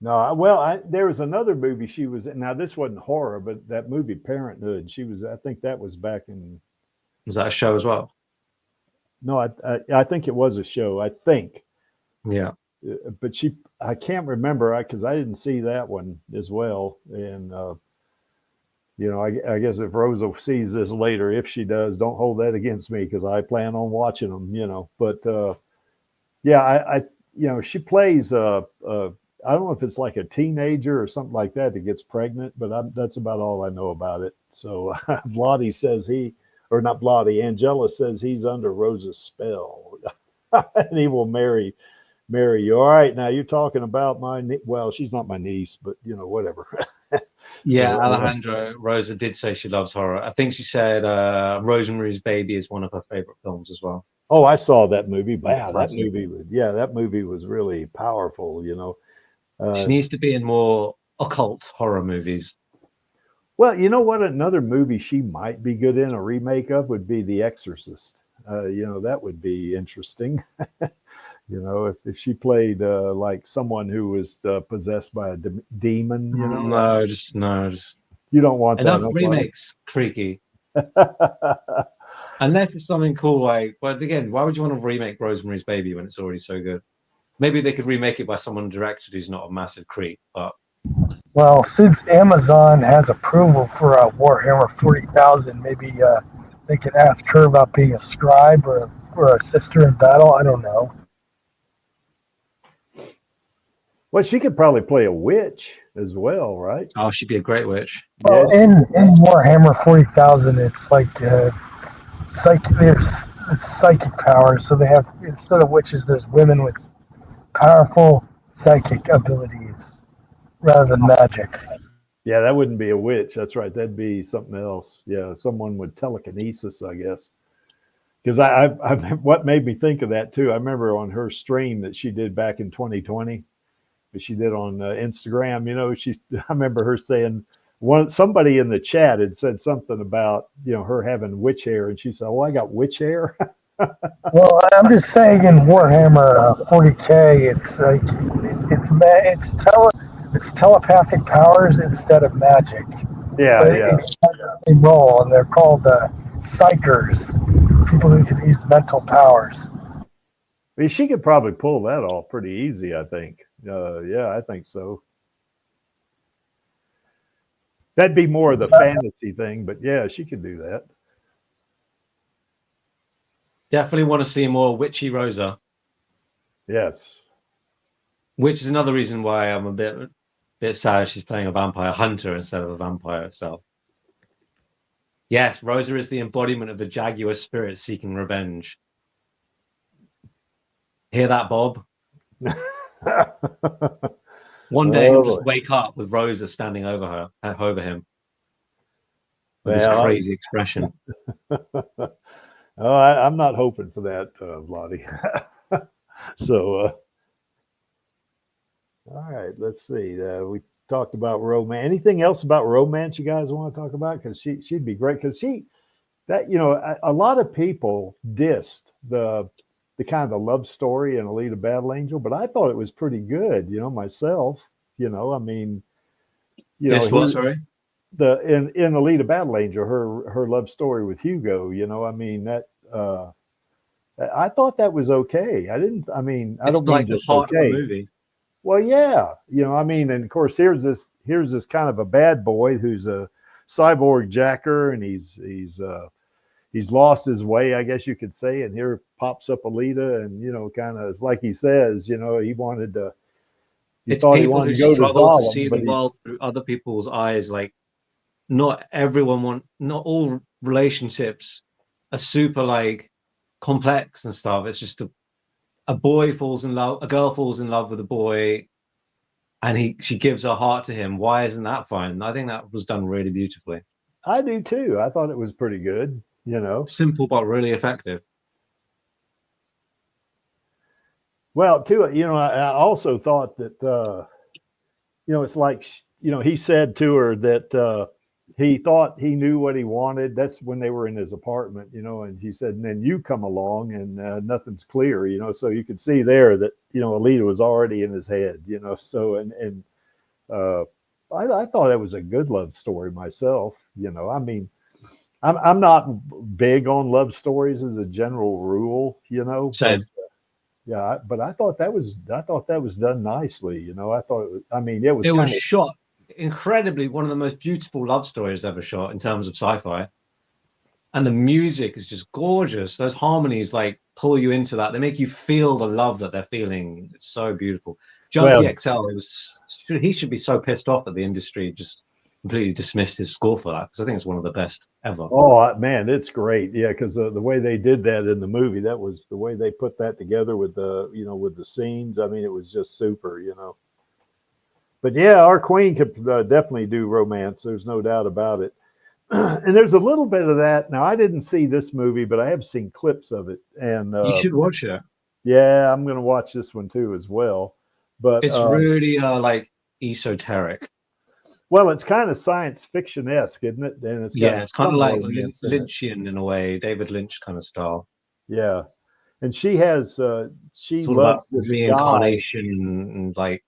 No, well, there was another movie she was in. Now, this wasn't horror, but that movie Parenthood, she was, I think that was back in. Was that a show as well? No, I think it was a show, I think. Yeah. But I can't remember, because I didn't see that one as well. And, I guess if Rosa sees this later, if she does, don't hold that against me, because I plan on watching them, But, she plays I don't know if it's like a teenager or something like that gets pregnant, but that's about all I know about it. So Vladi says Angela says he's under Rosa's spell and he will marry you. All right, now you're talking about well, she's not my niece, but whatever. Yeah, so, Alejandro, Rosa did say she loves horror. I think she said Rosemary's Baby is one of her favorite films as well. Oh, I saw that movie. Wow, that movie was really powerful, She needs to be in more occult horror movies. Well, you know what? Another movie she might be good in, a remake of, would be The Exorcist. You know, that would be interesting. You know, if she played like someone who was possessed by a demon, you know. No, just You don't want enough that. remakes, creaky. Unless it's something cool like, but again, why would you want to remake Rosemary's Baby when it's already so good? Maybe they could remake it by someone directed who's not a massive creep, but Well, since Amazon has approval for Warhammer 40,000, maybe they could ask her about being a scribe or a sister in battle. I don't know. Well, she could probably play a witch as well, right? oh, she'd be a great witch. Well, in Warhammer 40,000, it's like it's psychic powers. So they have, instead of witches, there's women with powerful psychic abilities rather than magic. Yeah, that wouldn't be a witch. That's right. That'd be something else. Yeah, someone with telekinesis, I guess. Because I what made me think of that too. I remember on her stream that she did back in 2020, that she did on Instagram. You know, I remember her saying somebody in the chat had said something about, you know, her having witch hair, and she said, "Oh, I got witch hair." Well, I'm just saying in Warhammer 40K, it's telepathic powers instead of magic. Yeah, But yeah. it's the same role, and they're called psychers, people who can use mental powers. I mean, she could probably pull that off pretty easy, I think. Yeah, I think so. That'd be more of the fantasy thing, but yeah, she could do that. Definitely want to see more witchy Rosa. Yes. Which is another reason why I'm a bit sad she's playing a vampire hunter instead of a vampire itself. Yes, Rosa is the embodiment of the jaguar spirit seeking revenge. Hear that, Bob? One day he'll just wake up with Rosa standing over him. With this crazy expression. Oh, I'm not hoping for that, Lottie. So, all right, let's see. We talked about romance. Anything else about romance you guys want to talk about? Because she'd be great. Because a lot of people dissed the kind of the love story in Alita Battle Angel, but I thought it was pretty good. You know, myself. You know, I mean, sorry. In Alita Battle Angel, her love story with Hugo. You know, I mean that. I thought that was okay. I don't mean the heart of the movie. Well, yeah, you know, I mean, and of course, here's this kind of a bad boy who's a cyborg jacker, and he's lost his way, I guess you could say. And here pops up Alita, and you know, kind of it's like he says, you know, he wanted to. It's people who struggle to see the world through other people's eyes. Like, not all relationships are super like complex and stuff. It's just a girl falls in love with a boy, and she gives her heart to him. Why isn't that fine? I think that was done really beautifully. I do too. I thought it was pretty good. You know, simple but really effective. Well, too, you know, I also thought that, you know, it's like, you know, he said to her that he thought he knew what he wanted. That's when they were in his apartment, you know, and he said, and then you come along and nothing's clear, you know. So you could see there that, you know, Alita was already in his head, you know. So, I thought that was a good love story myself, you know. I mean, I'm not big on love stories as a general rule, you know. Same. Yeah, but I thought that was done nicely. You know, it was shot incredibly, one of the most beautiful love stories ever shot in terms of sci-fi. And the music is just gorgeous. Those harmonies like pull you into that. They make you feel the love that they're feeling. It's so beautiful. Junkie XL, he should be so pissed off that the industry just completely dismissed his score for that, because I think it's one of the best ever. Oh man, it's great. Yeah, because the way they did that in the movie, that was the way they put that together with the scenes. I mean, it was just super, you know. But yeah, our queen could definitely do romance. There's no doubt about it. And there's a little bit of that. Now, I didn't see this movie, but I have seen clips of it. And you should watch it. Yeah, I'm going to watch this one too as well. But it's really like esoteric. Well, it's kind of science fiction-esque, isn't it? And it's kind of like Lynchian in a way, David Lynch kind of style. Yeah. And she has, she It's all about loves this guy. reincarnation and like,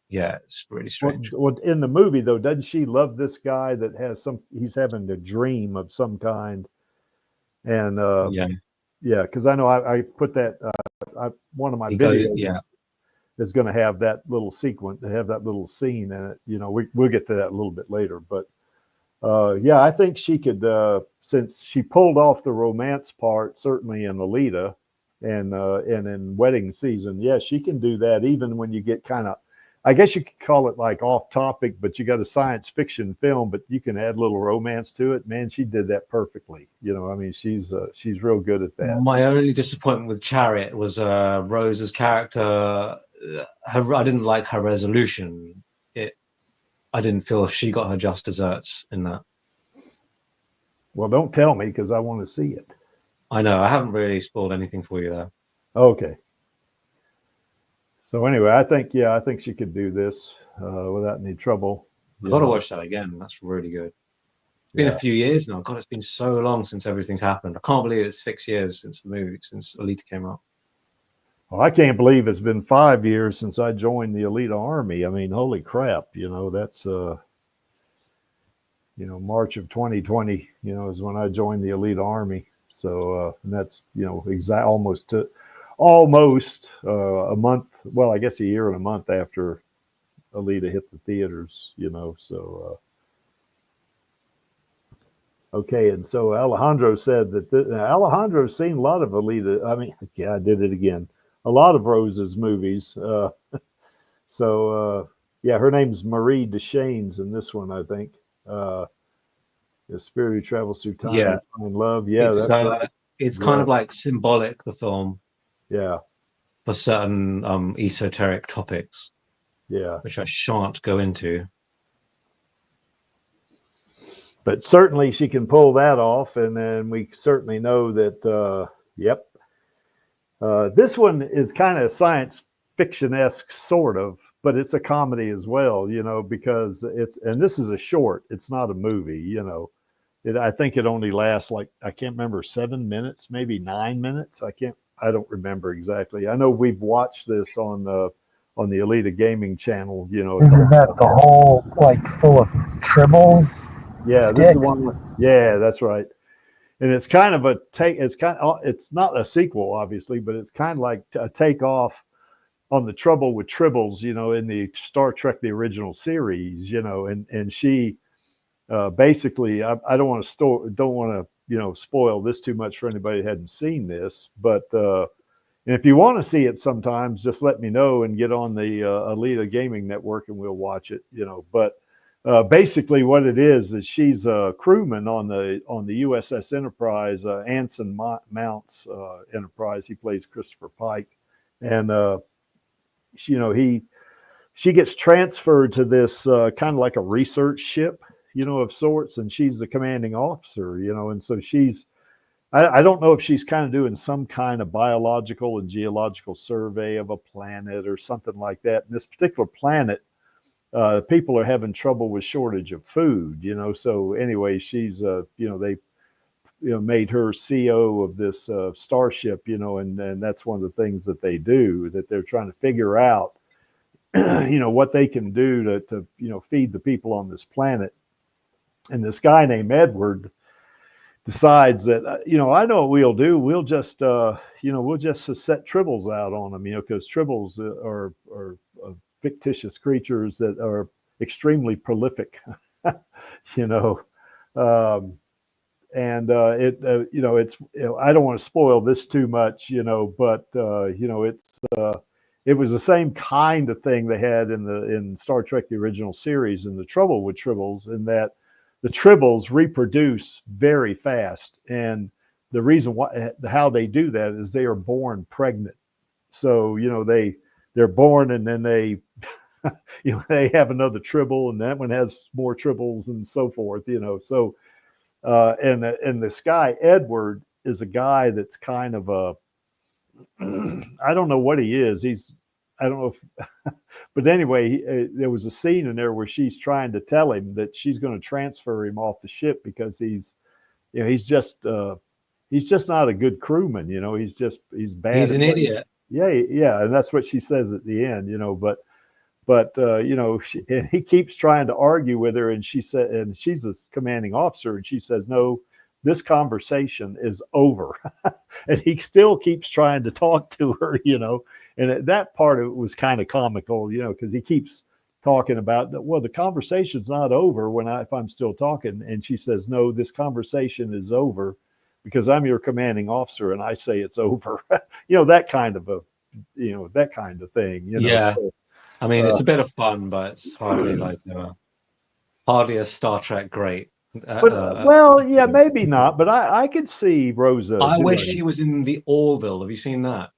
yeah, it's really strange. Well, in the movie though, doesn't she love this guy that has he's having a dream of some kind? And yeah, because I know I put that one of my videos is going to have that little sequence, have that little scene in it. You know, we'll get to that a little bit later, but yeah, I think she could, since she pulled off the romance part, certainly in Alita and in Wedding Season. Yeah, she can do that even when you get kind of, I guess you could call it like off topic, but you got a science fiction film, but you can add a little romance to it. Man, she did that perfectly. You know, I mean, she's real good at that. My only disappointment with Chariot was Rosa's character. I didn't like her resolution. I didn't feel she got her just desserts in that. Well, don't tell me because I want to see it. I know. I haven't really spoiled anything for you there. Okay. So anyway, I think she could do this without any trouble. I've got to watch that again. That's really good. It's been a few years now. God, it's been so long since everything's happened. I can't believe it's 6 years since the movie, since Alita came out. Well, I can't believe it's been 5 years since I joined the Alita Army. I mean, holy crap! You know, that's March of 2020. You know, is when I joined the Alita Army. So and that's almost a month. Well, I guess a year and a month after Alita hit the theaters. You know, so. Okay, and so Alejandro said that Alejandro's seen a lot of Alita. I mean, yeah, I did it again. A lot of Rosa's movies. So yeah, her name's Marie Deschaines in this one, I think. The spirit who travels through time and find love. Yeah, it's, that's right. It's kind of like symbolic, the film. Yeah. For certain esoteric topics. Yeah. Which I shan't go into. But certainly she can pull that off, and then we certainly know that. Yep. This one is kind of science fiction-esque, sort of, but it's a comedy as well, you know, because and this is a short. It's not a movie, you know. I think it only lasts like, I can't remember, 7 minutes, maybe 9 minutes. I don't remember exactly. I know we've watched this on the Alita Gaming channel, you know. Isn't that the whole like full of tribbles? Yeah, this is the one. Yeah, that's right. And it's kind of it's not a sequel, obviously, but it's kind of like a takeoff on the trouble with tribbles, you know, in the Star Trek, the original series, you know, and she basically, I don't want to spoil this too much for anybody who hadn't seen this, but and if you want to see it sometimes, just let me know and get on the Alita Gaming Network and we'll watch it, you know. But basically what it is she's a crewman on the USS Enterprise, Anson Mount's Enterprise. He plays Christopher Pike, and she gets transferred to this kind of like a research ship, you know, of sorts, and she's the commanding officer, you know, and so I don't know if she's kind of doing some kind of biological and geological survey of a planet or something like that. And this particular planet, people are having trouble with shortage of food, you know. So anyway, she's, they, made her CO of this starship, you know, and that's one of the things that they do, that they're trying to figure out, what they can do to feed the people on this planet. And this guy named Edward decides that, I know what we'll do. We'll just, we'll just set tribbles out on them, because tribbles are fictitious creatures that are extremely prolific, and it's, I don't want to spoil this too much, but it was the same kind of thing they had in Star Trek, the original series, and the trouble with tribbles, in that the tribbles reproduce very fast. And the reason how they do that is they are born pregnant. So, they're born and then they, they have another tribble, and that one has more tribbles and so forth, So, and this guy, Edward, is a guy that's kind of I don't know what he is. I don't know if, but anyway, there was a scene in there where she's trying to tell him that she's going to transfer him off the ship because he's just, he's just not a good crewman. He's bad. He's an idiot. Yeah, and that's what she says at the end. But and he keeps trying to argue with her, and she's a commanding officer, and she says, "No, this conversation is over." And he still keeps trying to talk to her, and that part of it was kind of comical, because he keeps talking about that. Well, the conversation's not over if I'm still talking, and she says, "No, this conversation is over because I'm your commanding officer, and I say it's over." That kind of thing. Yeah. So, I mean, it's a bit of fun, but it's hardly hardly a Star Trek great. Yeah, maybe not, but I could see Rosa. I wish she was in the Orville. Have you seen that?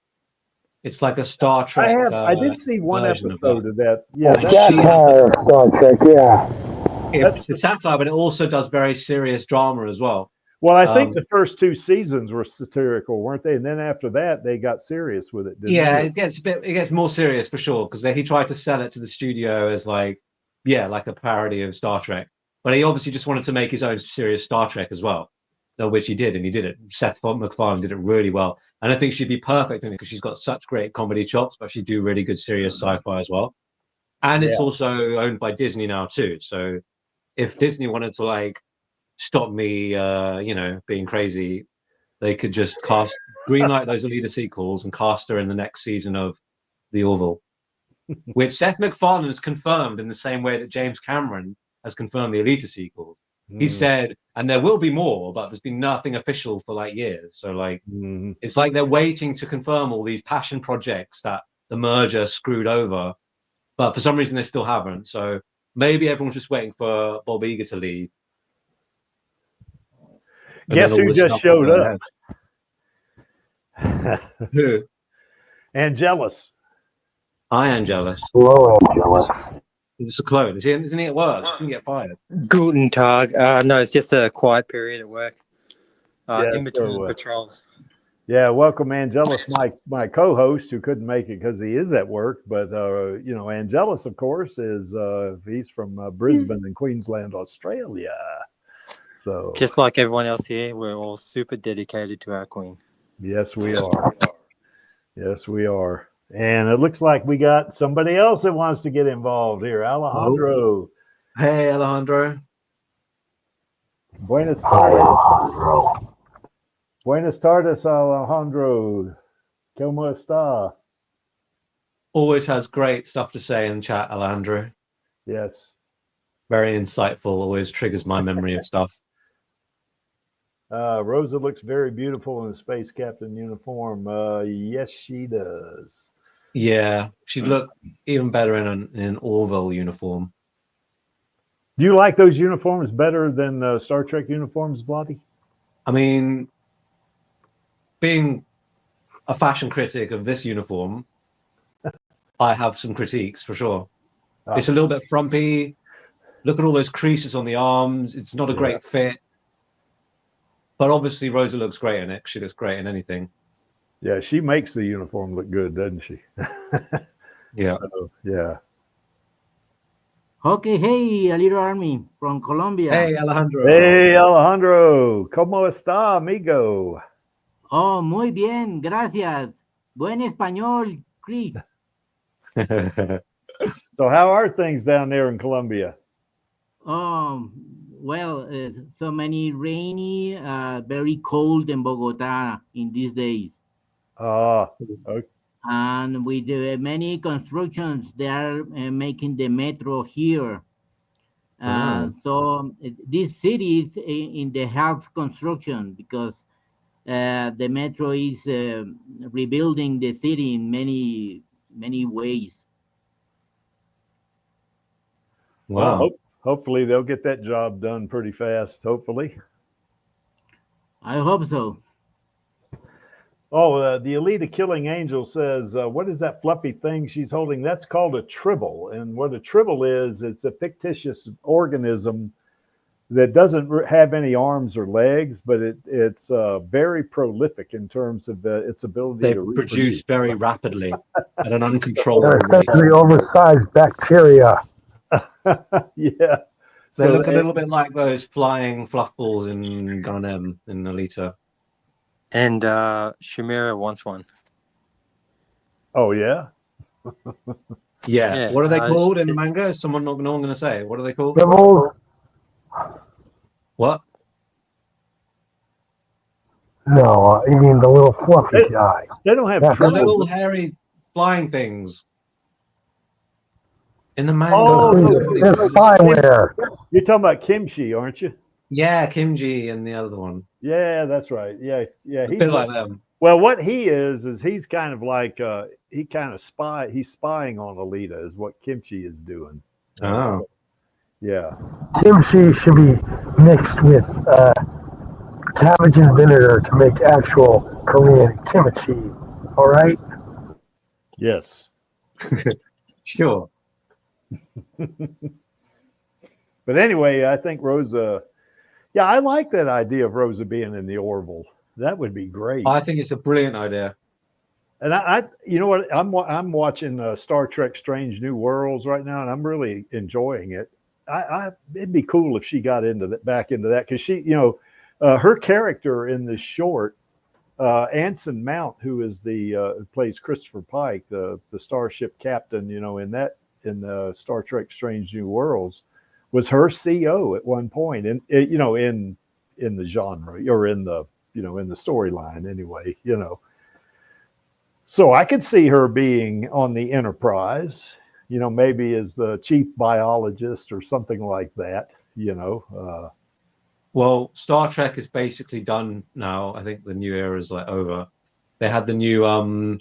It's like a Star Trek. I did see one episode of that. Yeah, satire Star Trek. Yeah, it's a satire, but it also does very serious drama as well. Well, I think the first 2 seasons were satirical, weren't they? And then after that, they got serious with it. It gets more serious for sure, because he tried to sell it to the studio as like a parody of Star Trek. But he obviously just wanted to make his own serious Star Trek as well, which he did, and he did it. Seth MacFarlane did it really well. And I think she'd be perfect in it because she's got such great comedy chops, but she'd do really good serious sci-fi as well. And it's also owned by Disney now too. So if Disney wanted to stop me, being crazy, they could just greenlight those Alita sequels and cast her in the next season of The Orville, which Seth MacFarlane has confirmed in the same way that James Cameron has confirmed the Alita sequel. He said, and there will be more, but there's been nothing official for years. So it's like they're waiting to confirm all these passion projects that the merger screwed over, but for some reason they still haven't. So maybe everyone's just waiting for Bob Iger to leave. Guess who just showed up? Who? Angelus. Hi, Angelus. hello, Angelus. Is this a clone? Isn't he at work? He's going to get fired. Guten Tag. No, it's just a quiet period at work. In between so, patrols. Yeah, welcome, Angelus, my co-host, who couldn't make it because he is at work. But Angelus, of course, is he's from Brisbane in Queensland, Australia. So Just like everyone else here, we're all super dedicated to our queen. yes, we are. Yes, we are. And it looks like we got somebody else that wants to get involved here. Alejandro. Hey, Alejandro. Buenas Hi, tardes. Alejandro. Buenas tardes, Alejandro. ¿Cómo está? Always has great stuff to say in chat, Alejandro. Yes. Very insightful. Always triggers my memory of stuff. Rosa looks very beautiful in the space captain uniform. Yes, she does. Yeah, she'd look even better in an Orville uniform. Do you like those uniforms better than Star Trek uniforms, Blotty? I mean, being a fashion critic of this uniform, I have some critiques for sure. It's a little bit frumpy. Look at all those creases on the arms. It's not a great fit. But obviously, Rosa looks great in it. She looks great in anything. Yeah, she makes the uniform look good, doesn't she? Yeah. Yeah. Okay, hey, Alita Army from Colombia. Hey, Alejandro. Hey, Alejandro. ¿Cómo está, amigo? Oh, muy bien, gracias. Buen español, Chris. So how are things down there in Colombia? Well, so many rainy, very cold in Bogota in these days. Okay. And with many constructions, they are making the metro here. So this city is in the half construction because the metro is rebuilding the city in many ways. Wow. Well, hopefully they'll get that job done pretty fast. Hopefully. I hope so. Oh, the Alita Killing Angel says, what is that fluffy thing she's holding? That's called a tribble. And what a tribble is, it's a fictitious organism that doesn't have any arms or legs, but it's very prolific in terms of its ability They to produce reproduce very rapidly at an uncontrolled They're rate. essentially oversized bacteria. Yeah. They look a little bit like those flying fluff balls in Gun M in Alita. And Shamira wants one. Oh yeah. Yeah. Yeah, What are they called in the she- manga? Is someone not going to say? What are they called? Rebels? What? No, you mean the little fluffy guy. They don't have Yeah. The trolls. little hairy flying things. In the manga. Oh, It's spyware. You're talking about Kimchi, aren't you? Yeah, Kimji and the other one. Yeah, that's right. Yeah, yeah. A bit like them. Well, what he is he's kind of like he's spying on Alita is what Kimchi is doing. Oh. So, yeah. Kimchi should be mixed with cabbage and vinegar to make actual Korean kimchi. All right? Yes. Sure. But anyway, I think Rosa. Yeah, I like that idea of Rosa being in the Orville. That would be great. I think it's a brilliant idea. And I you know what? I'm watching Star Trek: Strange New Worlds right now, and I'm really enjoying it. It'd be cool if she got back into that because she, her character in this short, Anson Mount, who is who plays Christopher Pike, the starship captain, in the Star Trek: Strange New Worlds, was her CO at one point, and in the genre or in the in the storyline anyway, So I could see her being on the Enterprise, maybe as the chief biologist or something like that, Well, Star Trek is basically done now. I think the new era is over. They had the new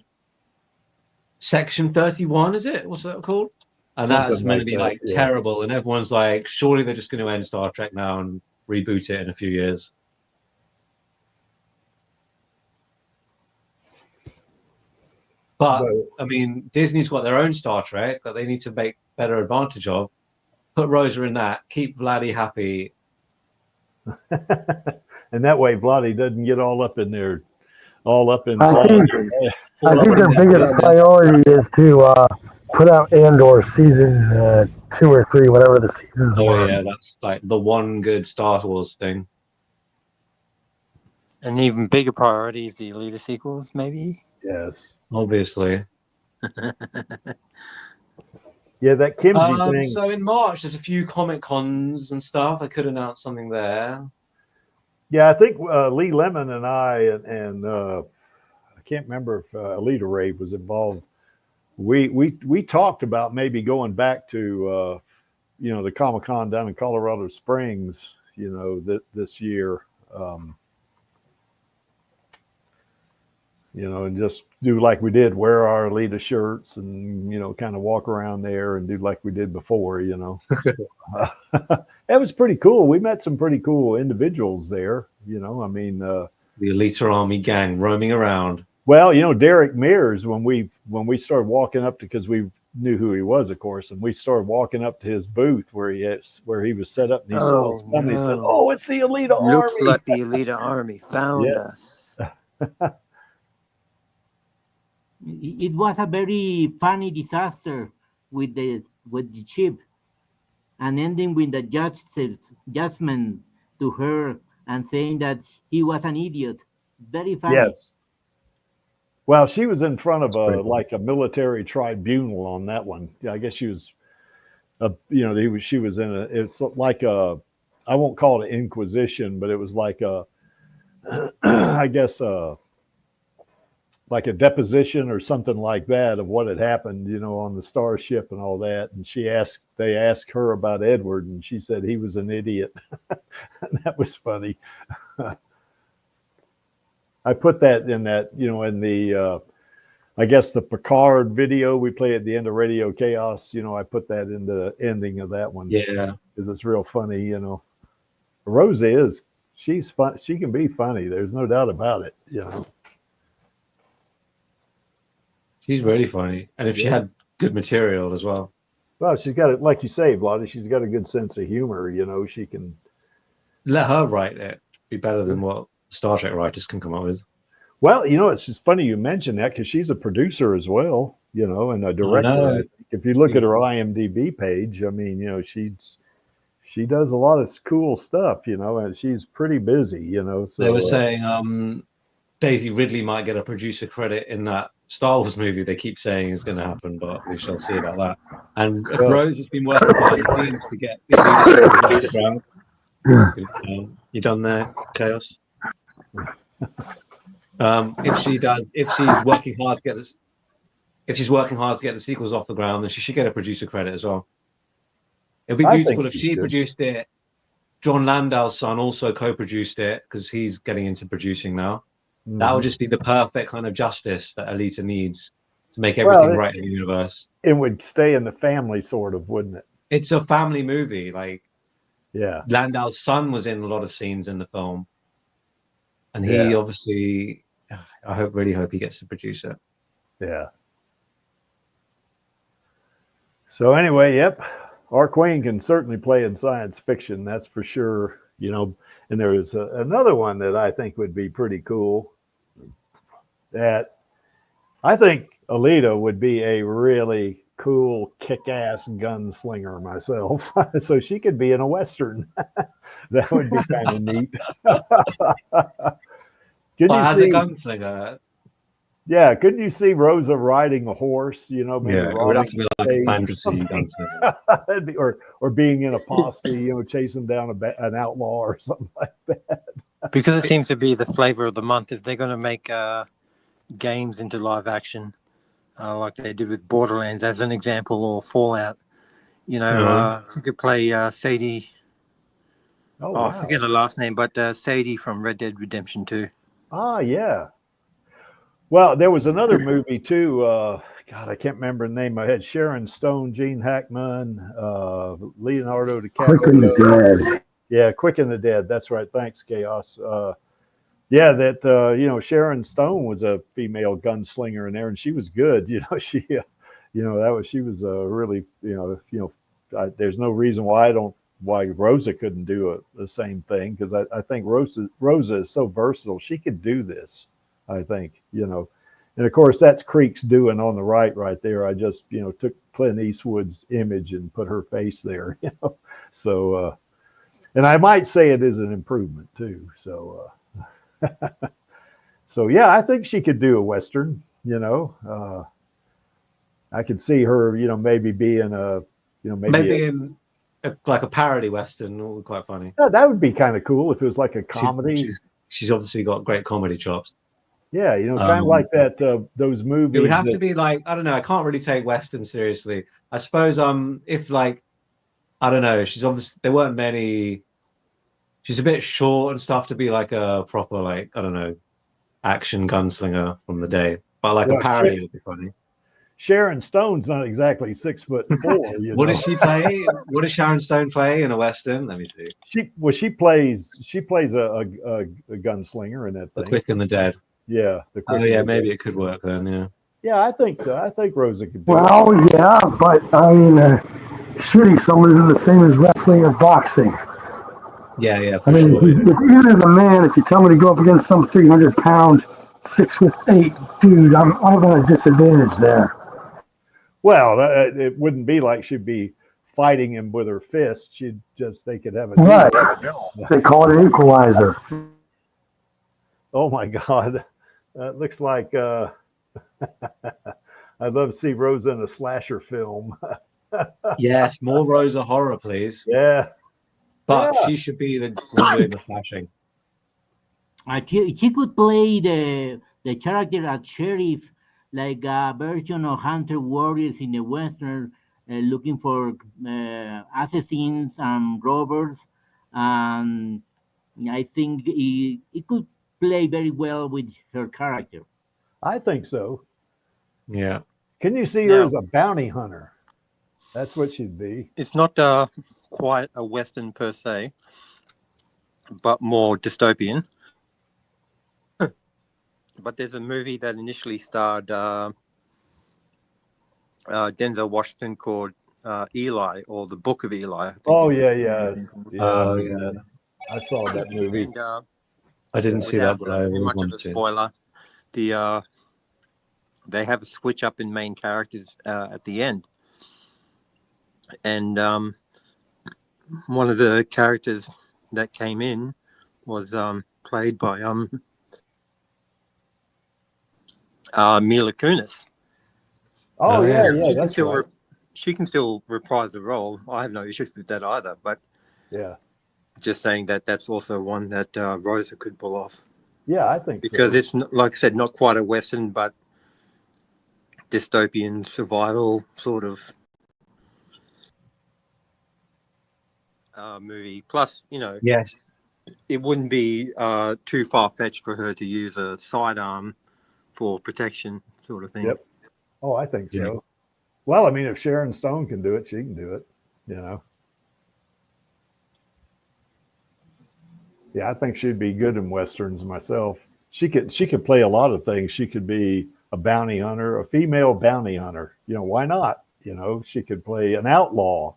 Section 31, is it? What's that called? And that's Something going to like be that, like yeah. terrible. And everyone's like, surely they're just going to end Star Trek now and reboot it in a few years. But I mean, Disney's got their own Star Trek that they need to make better advantage of. Put Rosa in that. Keep Vladdy happy. And that way Vladdy doesn't get all up in there, all up in. I think their biggest priority is to put out Andor season 2 or 3, whatever the seasons Oh were. yeah, that's like the one good Star Wars thing. An even bigger priority is the Alita sequels, maybe. Yes. Obviously. Yeah, that Kimchi thing. So in March, there's a few Comic Cons and stuff. I could announce something there. Yeah, I think Lee Lemon and I and I can't remember if Alita Rave was involved. We talked about maybe going back to the Comic Con down in Colorado Springs, this year. And just do like we did, wear our Alita shirts and, kind of walk around there and do like we did before, That was pretty cool. We met some pretty cool individuals there, the Alita Army gang roaming around. Well, Derek Mears, when we started walking up because we knew who he was, of course, and we started walking up to his booth where he was set up, and he saw us coming. He said, "Oh, it's the Alita Army." Looks like the Alita Army found us. It was a very funny disaster with the ship, and ending with the judgment to her and saying that he was an idiot. Very funny. Yes. Well, she was in front of a military tribunal on that one. Yeah, I guess she was, she was in it's like I won't call it an inquisition, but it was like I guess like a deposition or something like that of what had happened, on the starship and all that. And they asked her about Edward, and she said he was an idiot. That was funny. I put that in that, in the, I guess the Picard video we play at the end of Radio Chaos, I put that in the ending of that one. Yeah. Because it's real funny, Rosa she's fun. She can be funny. There's no doubt about it, She's really funny. And if she had good material as well. Well, she's got it, like you say, Vladdy, she's got a good sense of humor, she can. Let her write it. Be better than what Star Trek writers can come up with. Well, it's just funny you mention that because she's a producer as well, and a director. If you look at her IMDb page, she does a lot of cool stuff, and she's pretty busy, So they were saying Daisy Ridley might get a producer credit in that Star Wars movie they keep saying is going to happen, but we shall see about that. And if Rose has been working behind the scenes to get the Alita sequels off the ground, you done there, Chaos? If she's working hard to get this, if she's working hard to get the sequels off the ground, then she should get a producer credit as well. It'd be beautiful if she produced it. John Landau's son also co-produced it because he's getting into producing now. Mm-hmm. That would just be the perfect kind of justice that Alita needs to make everything right in the universe. It would stay in the family, sort of, wouldn't it? It's a family movie. Like, yeah, Landau's son was in a lot of scenes in the film, and he obviously, I really hope he gets to produce it. Yeah. So anyway, yep, our queen can certainly play in science fiction, that's for sure. You know, and there is another one that I think would be pretty cool. That I think Alita would be a really cool, kick-ass gunslinger myself. So she could be in a Western. That would be kind of neat. As a gunslinger. Yeah, couldn't you see Rosa riding a horse? You know, maybe it would have to be like a fantasy gunslinger. or being in a posse, you know, chasing down an outlaw or something like that. Because it seems to be the flavor of the month. If they're going to make games into live action, like they did with Borderlands, as an example, or Fallout, you know, you could play Sadie. Wow. I forget her last name, but Sadie from Red Dead Redemption 2. Ah, yeah. Well, there was another movie too. God, I can't remember the name. I had Sharon Stone, Gene Hackman, Leonardo DiCaprio. Quick and the Dead. Yeah, Quick and the Dead. That's right. Thanks, Chaos. Yeah, that you know, Sharon Stone was a female gunslinger in there, and she was good. You know, she was really, you know, there's no reason why Rosa couldn't do the same thing, because I think Rosa is so versatile. She could do this. I think, you know, and of course that's Creek's doing on the right there. I just, you know, took Clint Eastwood's image and put her face there, you know. So, and I might say it is an improvement too. So, so yeah, I think she could do a Western, you know. I could see her, you know, maybe being in like a parody Western. It would be quite funny. Yeah, that would be kind of cool if it was like a comedy. She's obviously got great comedy chops. Yeah, you know, kind of like that, those movies. It would have to be like, I don't know, I can't really take Western seriously. I suppose if like, I don't know, she's obviously, there weren't many, she's a bit short and stuff to be like a proper, like, I don't know, action gunslinger from the day. But like a parody would be funny. Sharon Stone's not exactly 6'4". You What know? does she play? What does Sharon Stone play in a Western? Let me see. She plays a gunslinger in that thing. The Quick and the Dead. Yeah. Maybe it could work then. Yeah. Yeah, I think so. I think Rosa could do it. Yeah, but I mean, shooting someone isn't the same as wrestling or boxing. Yeah. I mean, even as a man, if you tell me to go up against some 300-pound, 6'8" dude, I'm at a disadvantage there. Well, it wouldn't be like she'd be fighting him with her fist. They could have a right. They call it an equalizer. Oh my God, that looks like I'd love to see Rosa in a slasher film. Yes, more Rosa horror, please. Yeah, but she should be the one doing the slashing. She could play the character as sheriff, like a version of Hunter Warriors in the Western, looking for assassins and robbers. And I think it could play very well with her character. I think so. Yeah. Can you see her as a bounty hunter? That's what she'd be. It's not quite a Western per se, but more dystopian. But there's a movie that initially starred Denzel Washington called Eli, or The Book of Eli. Oh, yeah. Oh, yeah. I saw that movie. And, I didn't see that, but I too much of wanted a to. spoiler. They have a switch up in main characters at the end. And one of the characters that came in was played by Mila Kunis. Oh, yeah, yeah. She can that's still right. she can still reprise the role. I have no issues with that either. But Yeah. just saying that that's also one that Rosa could pull off. Yeah, I think Because so. it's, like I said, not quite a Western, but dystopian survival sort of movie. Plus, Yes. it wouldn't be too far-fetched for her to use a sidearm for protection sort of thing. Yep. Oh, I think Yeah. so. Well, I mean, if Sharon Stone can do it, she can do it, you know. Yeah, I think she'd be good in Westerns myself. She could play a lot of things. She could be a bounty hunter, a female bounty hunter. You know, why not? You know, she could play an outlaw.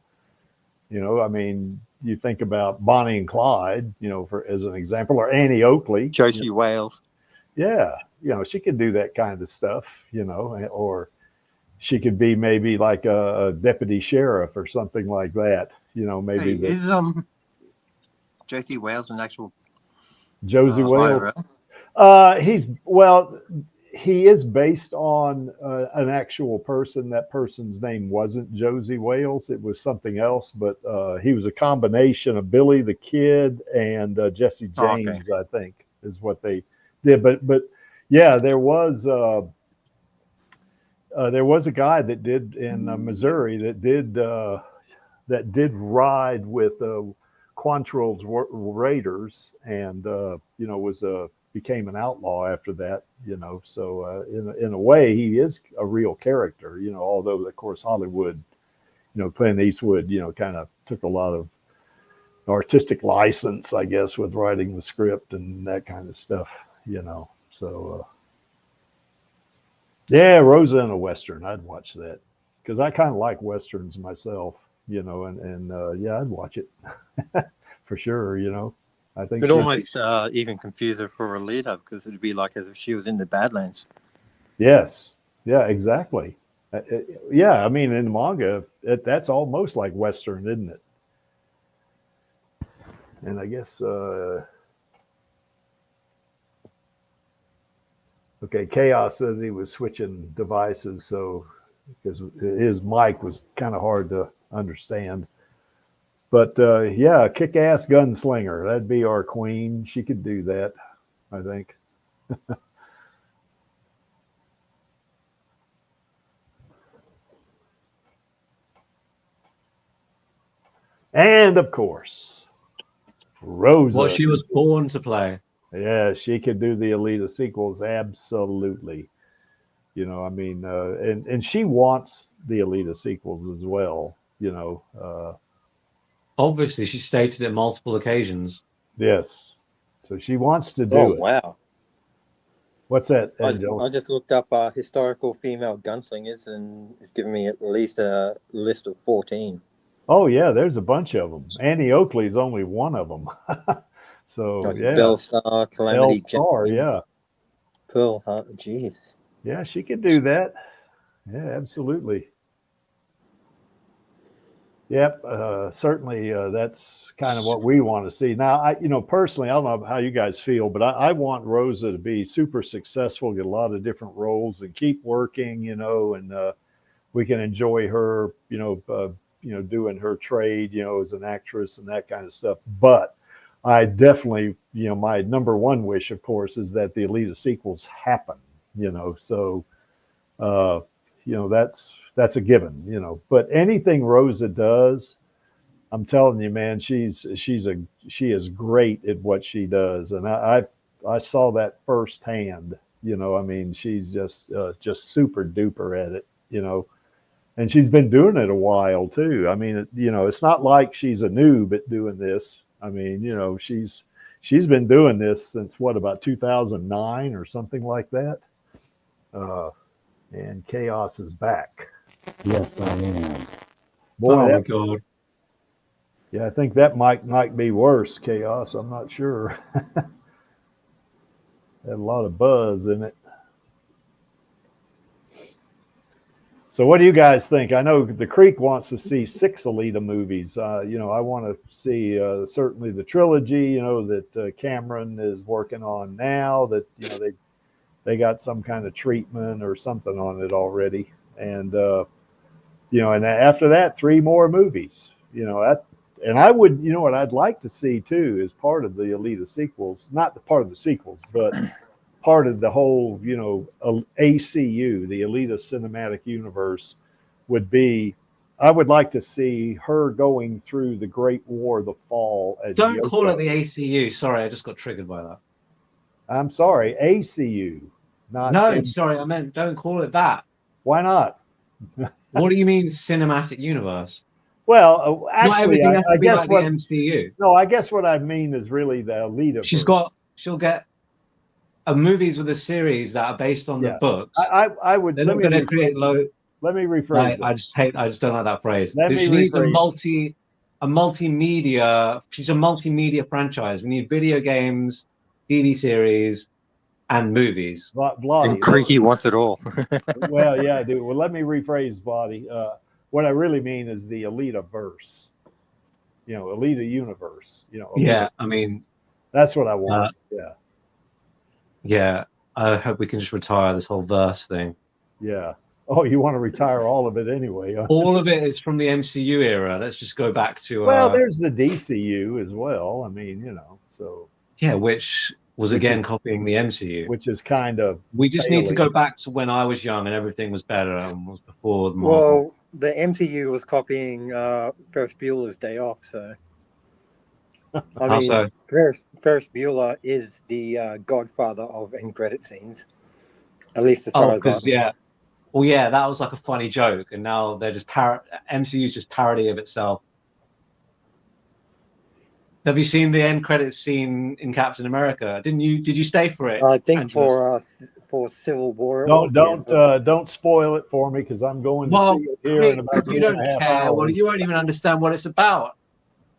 You know, I mean, you think about Bonnie and Clyde, you know, for as an example, or Annie Oakley. Josie Wales. Yeah, you know, she could do that kind of stuff, you know, or she could be maybe like a deputy sheriff or something like that. You know, maybe Hey, is Josie Wales an actual Josie Wales. IRL? He is based on an actual person. That person's name wasn't Josie Wales; it was something else. But he was a combination of Billy the Kid and Jesse James, I think, is what they did. But yeah, there was a guy that did in Missouri that did ride with Quantrill's Raiders, and you know, became an outlaw after that, you know. So in a way, he is a real character, you know. Although of course Hollywood, you know, Clint Eastwood, you know, kind of took a lot of artistic license, I guess, with writing the script and that kind of stuff, you know. So yeah, Rosa in a Western, I'd watch that because I kind of like Westerns myself, you know, and yeah, I'd watch it for sure, you know. I think Could almost even confuse her for Alita, because it'd be like as if she was in the Badlands. Yes, yeah, exactly. Yeah, I mean, in the manga, that's almost like Western, isn't it? And I guess okay, Chaos says he was switching devices, so because his mic was kind of hard to understand. But yeah, kick-ass gunslinger. That'd be our queen. She could do that, I think. And of course, Rosa. What she was born to play. Yeah, she could do the Alita sequels. Absolutely. You know, I mean, and she wants the Alita sequels as well, you know. Obviously, she stated it multiple occasions. Yes. So she wants to do it. Wow. What's that, Angel? I just looked up historical female gunslingers, and it's given me at least a list of 14. Oh, yeah, there's a bunch of them. Annie Oakley is only one of them. So, Like yeah. Belle Star, Calamity Star, Jane, yeah. Pearl Harbor. Jeez. Yeah, she could do that. Yeah, absolutely. Yep, certainly that's kind of what we want to see. Now, you know, personally, I don't know how you guys feel, but I want Rosa to be super successful, get a lot of different roles, and keep working, you know, and we can enjoy her, you know, doing her trade, you know, as an actress and that kind of stuff. But I definitely, you know, my number one wish, of course, is that the Alita sequels happen, you know. So, you know, that's a given, you know. But anything Rosa does, I'm telling you, man, she is great at what she does, and I saw that firsthand. You know, I mean, she's just super duper at it, you know, and she's been doing it a while too. I mean, you know, it's not like she's a noob at doing this. I mean, you know, she's been doing this since what, about 2009 or something like that. And Chaos is back. Yes, I am. Boy, Oh my god. Yeah, I think that might be worse, Chaos. I'm not sure. Had a lot of buzz in it. So what do you guys think? I know the Creek wants to see 6 Alita movies. You know, I want to see certainly the trilogy, you know, that Cameron is working on now, that, you know, they got some kind of treatment or something on it already. And you know, and after that, 3 more movies. You know, that, and I would, you know, what I'd like to see too is part of the Alita sequels, not the part of the sequels, but part of the whole, you know, ACU, the Alita Cinematic Universe, would be. I would like to see her going through the Great War of the Fall as Don't Yoko. call it the ACU. Sorry, I just got triggered by that. I'm sorry, ACU, not No, sorry, I meant don't call it that. Why not? What do you mean cinematic universe? Well, Not actually, everything has I to be guess like what the MCU. no, I guess what I mean is really the Alita. She'll get movies with a series that are based on the Yeah. books. I would. They're not going to create low. Let me rephrase. I just don't like that phrase. Let me She needs rephrase. a multimedia. She's a multimedia franchise. We need video games, TV series, and movies. Vladi, And Creaky wants it all. well, yeah, dude. Well, let me rephrase, Vladi. What I really mean is the Alita verse. You know, Alita universe. You know. Alita Yeah, verse. I mean, that's what I want. Yeah. I hope we can just retire this whole verse thing. Yeah. Oh, you want to retire all of it anyway? Huh? All of it is from the MCU era. Let's just go back to. Well, there's the DCU as well. I mean, you know, so. Yeah, which was again copying the MCU. Which is kind of. We just need to go back to when I was young and everything was better and was before the Marvel. Well, the MCU was copying Ferris Bueller's Day Off, so. I mean, so? Ferris Bueller is the godfather of end credit scenes, at least as far as I know. Yeah. Well, yeah, that was like a funny joke, and now they're just MCU's just parody of itself. Have you seen the end credits scene in Captain America? Didn't you? Did you stay for it? I think for Civil War. Don't spoil it for me because I'm going to see it here in about 2.5 hours. Well, you won't even understand what it's about.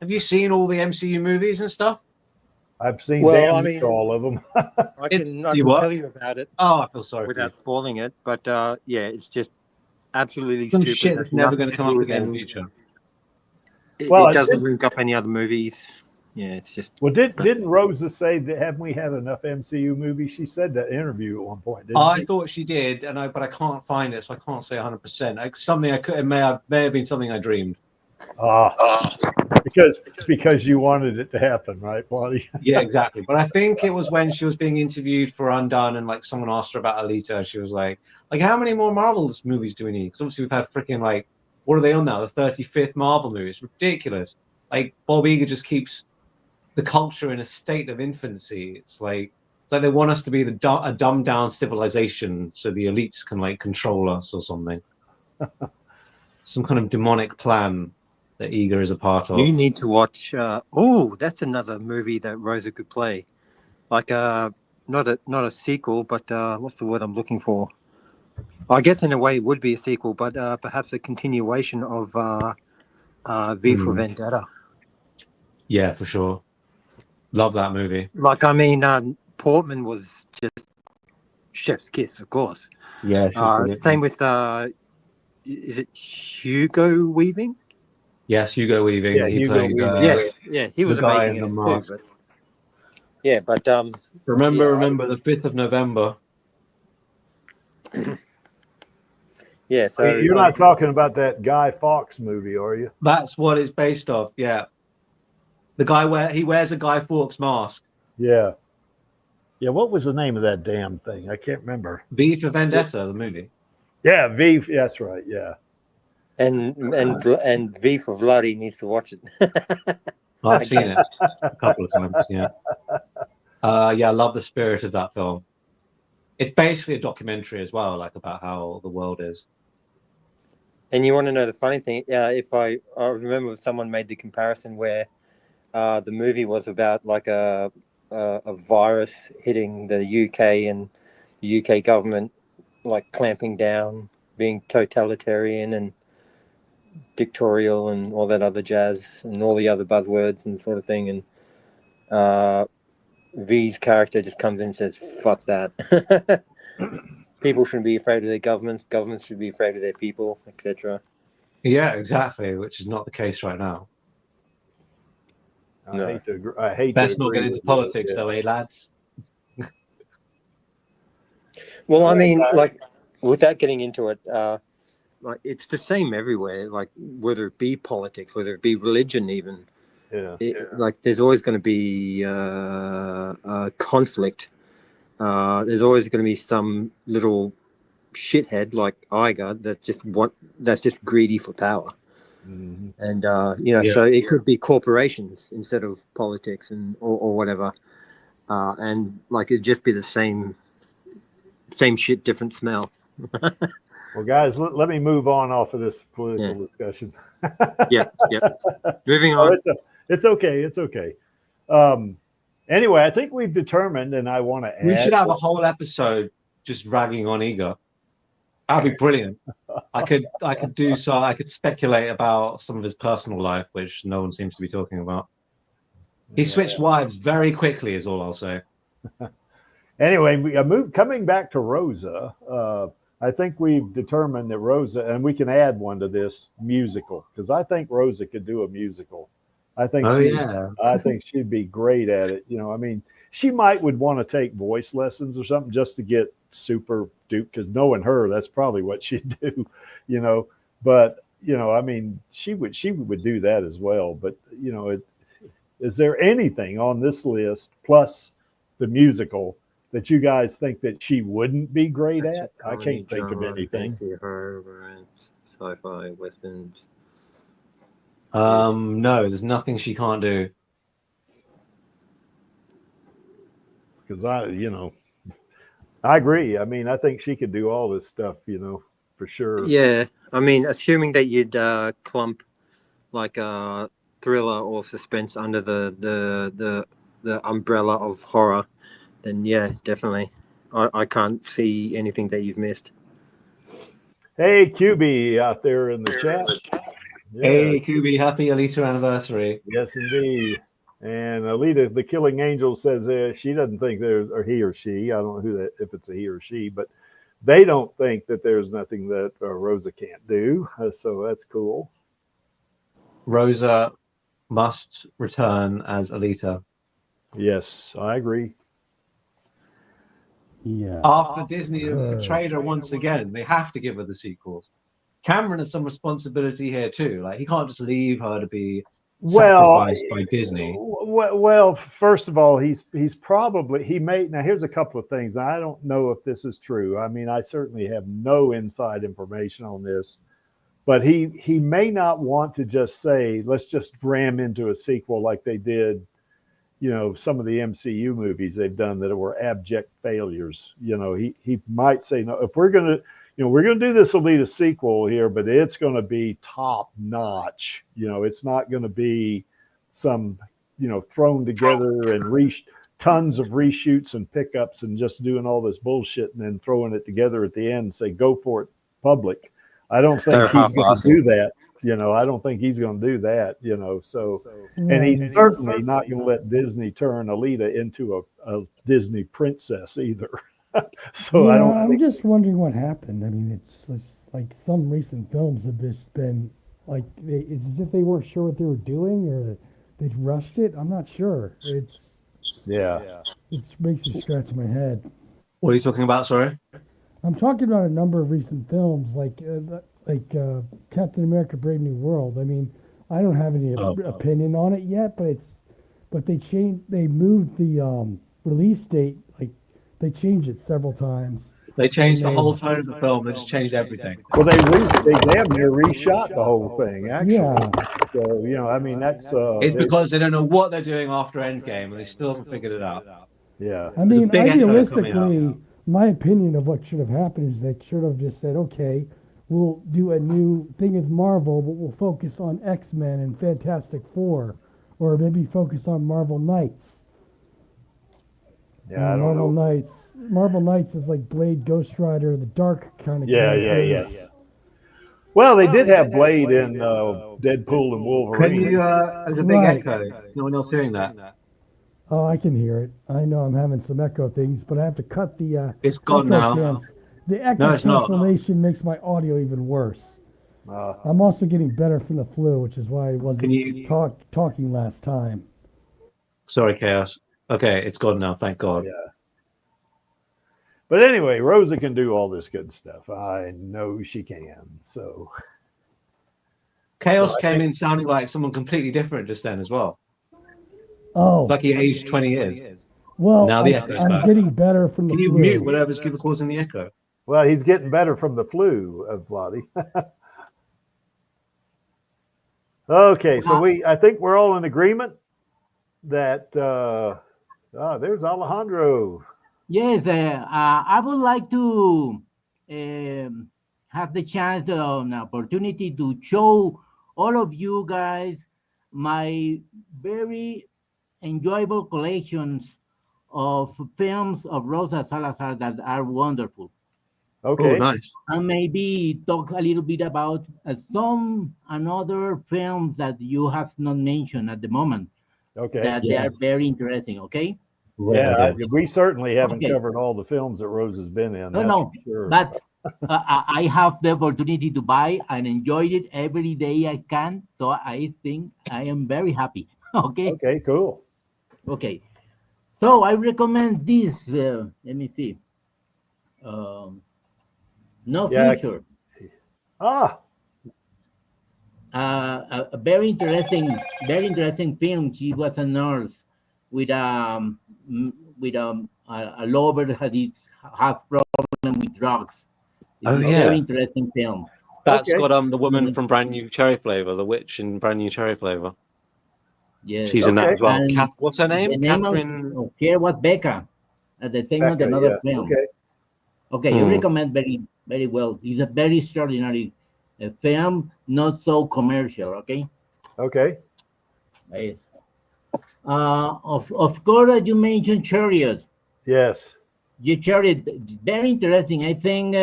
Have you seen all the MCU movies and stuff? I've seen all of them. I can tell you about it. Oh, I feel sorry without spoiling it, but yeah, it's just absolutely some stupid. shit that's never going to come up again in the future. It doesn't link up any other movies. Yeah, it's just. Well, didn't Rosa say that haven't we had enough MCU movies? She said that in an interview at one point. Didn't she? Thought she did, but I can't find it, so I can't say 100%. Something I could. It may have been something I dreamed. Because you wanted it to happen, right, Bloody? Yeah, exactly. But I think it was when she was being interviewed for Undone, and like someone asked her about Alita. She was like, how many more Marvel's movies do we need? Because obviously we've had freaking what are they on now? The 35th Marvel movie. It's ridiculous. Like Bob Iger just keeps the culture in a state of infancy. It's like they want us to be a dumbed down civilization, so the elites can control us or something. Some kind of demonic plan that Iger is a part of. You need to watch. That's another movie that Rosa could play, not a sequel, but what's the word I'm looking for? I guess in a way it would be a sequel, but perhaps a continuation of V for Vendetta. Yeah, for sure. Love that movie. Portman was just chef's kiss, of course. Yeah. Same with is it Hugo Weaving? Yes, Hugo Weaving. Yeah, he played. He was amazing in it too. Remember the 5th of November. Yeah, so you're not talking about that Guy Fawkes movie, are you? That's what it's based off. Yeah, the guy he wears a Guy Fawkes mask. Yeah. What was the name of that damn thing? I can't remember. V for Vendetta, the movie. Yeah, V. That's right. Yeah. And V for Vladi needs to watch it. I've seen it a couple of times. Yeah. I love the spirit of that film. It's basically a documentary as well, about how the world is. And you want to know the funny thing? If I remember, someone made the comparison where the movie was about a virus hitting the UK and the UK government clamping down, being totalitarian and dictatorial and all that other jazz and all the other buzzwords and sort of thing. And V's character just comes in and says, fuck that. People shouldn't be afraid of their governments. Governments should be afraid of their people, etc. Yeah, exactly, which is not the case right now. I hate Best not get into politics, though, lads? Well, I mean, like, without getting into it, like it's the same everywhere. Like whether it be politics, whether it be religion, even. Like there's always going to be conflict. There's always going to be some little shithead like Iger that's just greedy for power. Mm-hmm. And so it could be corporations instead of politics or whatever, and like it'd just be the same shit, different smell. Well, guys, let me move on off of this political discussion. Yeah. Moving on. It's okay. Anyway, I think we've determined, and I want to add. We should have a whole episode just ragging on Igor. That'd be brilliant. I could speculate about some of his personal life, which no one seems to be talking about. He switched wives very quickly, is all I'll say. Anyway, coming back to Rosa. I think we've determined that Rosa, and we can add one to this musical, because I think Rosa could do a musical. I think I think she'd be great at it. You know, I mean, she would want to take voice lessons or something just to get super dupe, because knowing her, that's probably what she'd do, you know. But, you know, I mean, she would do that as well. But, you know, is there anything on this list plus the musical that you guys think that she wouldn't be great at? I can't think of anything. Sci-fi, westerns. No, there's nothing she can't do. Because I agree. I mean, I think she could do all this stuff, you know, for sure. Yeah, I mean, assuming that you'd clump like a thriller or suspense under the umbrella of horror, then yeah, definitely. I can't see anything that you've missed. Hey, QB out there in the chat. Yeah. Hey, QB, happy Alita anniversary. Yes, indeed. And Alita, the Killing Angel, says she doesn't think there's, or he or she, I don't know if it's a he or she, but they don't think that there's nothing that Rosa can't do. So that's cool. Rosa must return as Alita. Yes, I agree. Yeah. After Disney have betrayed her once again, they have to give her the sequels. Cameron has some responsibility here too. Like, he can't just leave her to be sacrificed by Disney. Well, first of all, he's probably, now here's a couple of things. I don't know if this is true. I mean, I certainly have no inside information on this, but he may not want to just say, let's just ram into a sequel like they did, you know, some of the MCU movies they've done that were abject failures. You know, he might say, no, if we're going to, you know, we're going to do this Alita sequel here, but it's going to be top notch. You know, it's not going to be some, you know, thrown together and tons of reshoots and pickups and just doing all this bullshit and then throwing it together at the end and say, go for it, public. I don't think he's going to do that. You know, I don't think he's going to do that, you know, and he's certainly not going to let Disney turn Alita into a Disney princess either. So I'm just wondering what happened. I mean, it's like some recent films have just been like, it's as if they weren't sure what they were doing or they rushed it. I'm not sure. It makes me scratch my head. What are you talking about? Sorry, I'm talking about a number of recent films like Captain America: Brave New World. I mean, I don't have any opinion on it yet, but they moved the release date. Like, they changed it several times. They changed the whole tone of the film. They just changed everything. Well, they damn near reshot the whole thing, actually. Yeah. So, you know, I mean, that's it's because they don't know what they're doing after Endgame, and they still haven't figured it out. Yeah. I mean, idealistically, my opinion of what should have happened is they should have just said, okay, we'll do a new thing with Marvel, but we'll focus on X-Men and Fantastic Four, or maybe focus on Marvel Knights. Yeah, I don't know. Marvel Knights is like Blade, Ghost Rider, the dark kind of characters. Yeah. Well, they did have Blade in Deadpool and Wolverine. Can you, there's a big echo. No one else hearing that? Oh, I can hear it. I know I'm having some echo things, but I have to cut the it's gone now. The echo cancellation makes my audio even worse. I'm also getting better from the flu, which is why I wasn't talking last time. Sorry, Chaos. Okay, it's gone now. Thank God. Yeah. But anyway, Rosa can do all this good stuff. I know she can. So Chaos So I came think- in sounding like someone completely different just then as well. Oh, It's like he aged 20 years. well, Now the echo's I'm back. getting better from the Can you flu. mute whatever's causing the echo? well, he's getting better from the flu of Vladdy. Okay, so I think we're all in agreement that there's Alejandro. Yes, I would like to have the chance, an opportunity to show all of you guys my very enjoyable collections of films of Rosa Salazar that are wonderful. Okay. Oh, nice. And maybe talk a little bit about some another films that you have not mentioned at the moment Okay. that they are very interesting. Okay. Yeah, we certainly haven't Okay. covered all the films that Rose has been in. No, that's no, for sure. but I have the opportunity to buy and enjoy it every day I can. So I think I am very happy. Okay. Okay, cool. Okay. So I recommend this. Let me see. No Yeah. Future. Ah, A very interesting film. She was a nurse with a lover that has problem with drugs. It's Oh, a yeah. very interesting film. That's Okay. got the woman from Brand New Cherry Flavor, the witch in Brand New Cherry Flavor. Yes. She's in that Okay. as well. And What's her name? the name Catherine. of her was Becca. At the same of Becca, another yeah. film. Okay. Okay, I recommend very well. It's a very extraordinary film, not so commercial. Okay. Okay. Yes. Of course, you mentioned Chariot. Yes. You Chariot, very interesting. I think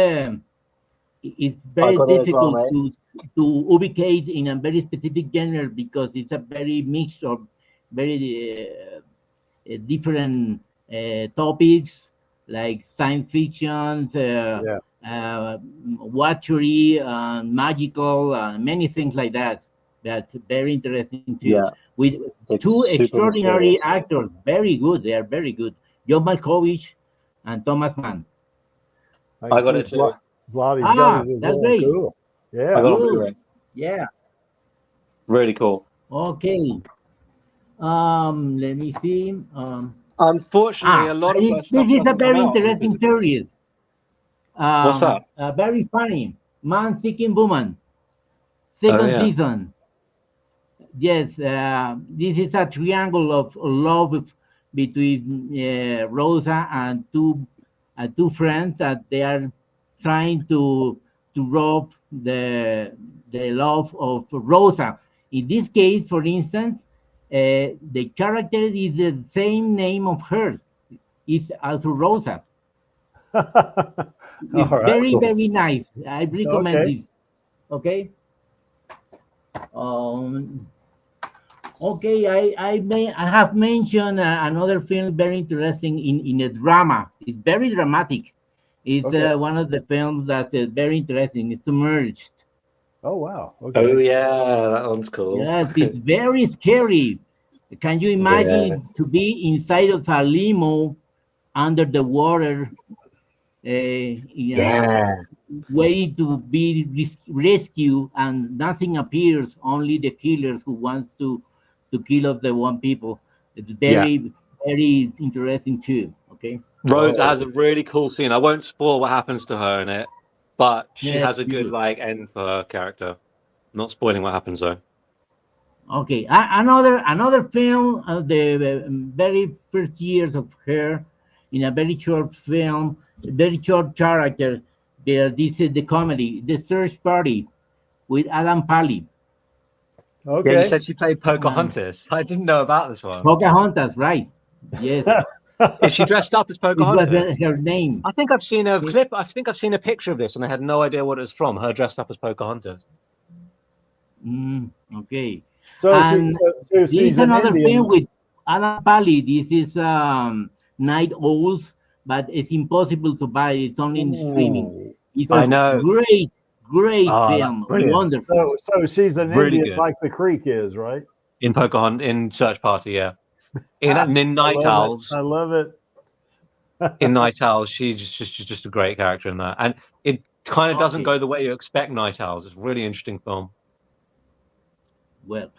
it's very got it as well, difficult to ubicate in a very specific genre because it's a very mixed of very different topics like science fiction, witchery, magical, magical, many things like that. That's very interesting too. Yeah. With It's two super extraordinary mysterious. actors, very good. They are very good. John Malkovich and Thomas Mann. I got it too. Vladdy's Ah, got it as that's well. great. Cool. Yeah. I got it on Good. Blu-ray. Yeah. Really cool. Okay. Let me see. Unfortunately, a lot of her this stuff is a doesn't very come out interesting physically. series. What's that? Very funny. Man Seeking Woman. Second yeah. season. Yes, this is a triangle of love between Rosa and two friends that they are trying to rob the love of Rosa. In this case, for instance, the character is the same name of hers. It's also Rosa. All It's right. very, Cool. very nice. I recommend Okay. this. Okay. Okay, I have mentioned another film very interesting in a drama. It's very dramatic. It's Okay. one of the films that is very interesting. It's Submerged. Oh wow. Oh Okay. yeah, that one's cool. Yes, it's very scary. Can you imagine to be inside of a limo under the water, waiting to be rescued, and nothing appears, only the killers who wants to kill of the one people. It's very interesting too. Okay. Rosa has a really cool scene. I won't spoil what happens to her in it, but she Yes, has a good end for her character. Not spoiling what happens though. Okay, another film of the very first years of her, in a very short film, very short character. This is the comedy, The Search Party, with Adam Pally. Okay. Yeah, you said she played Pocahontas. I didn't know about this one. Pocahontas, right? Yes. Is she dressed up as It was Pocahontas? her name. I think I've seen a clip. I think I've seen a picture of this, and I had no idea what it was from. Her dressed up as Pocahontas. Okay. So And she's There's an another Indian. film with Adam Pally. This is Night Owls, but it's impossible to buy. It's only in streaming. It's I a know. great Oh, that's film. brilliant. Wonderful. So she's an Really Indian good. like the Creek is, right? In Pocahontas, in Search Party, yeah. In Night Owls. I love it. in Night Owls. She's just a great character in that, and it kind of doesn't Okay. go the way you expect Night Owls. It's a really interesting film. Well,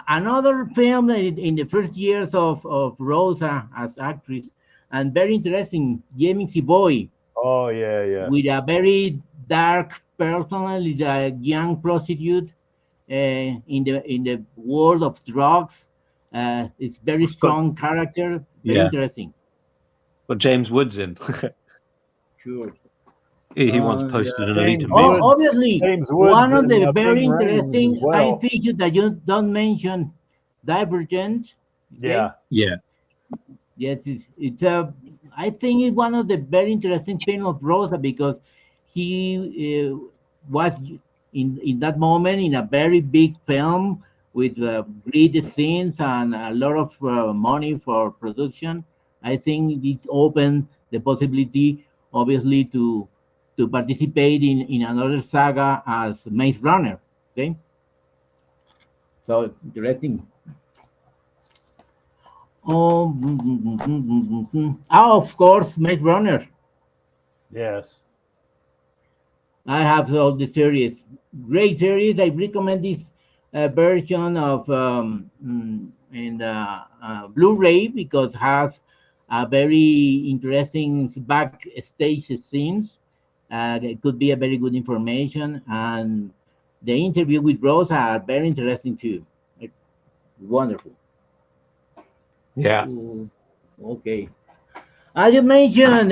another film in the first years of Rosa as actress, and very interesting, Jamie Boy, Oh yeah. with a very dark personality, a young prostitute in the world of drugs. It's very strong character, very interesting. But James Woods in. Sure. He once posted an James Alita Woods. meme. Obviously, James Woods one of in, the very Big Rings interesting as well. science fiction that you don't mention, Divergent. Okay? Yeah. Yes, it's a. I think it's one of the very interesting films of Rosa because he was in that moment in a very big film with great scenes and a lot of money for production. I think it opened the possibility, obviously, to participate in another saga as Maze Runner. Okay, so interesting. Oh, of course, Maze Runner. Yes. I have all the series. Great series. I recommend this version of in Blu-ray because has a very interesting backstage scenes. It could be a very good information, and the interview with Rosa are very interesting too. It's wonderful. Yeah. Okay. As you mentioned,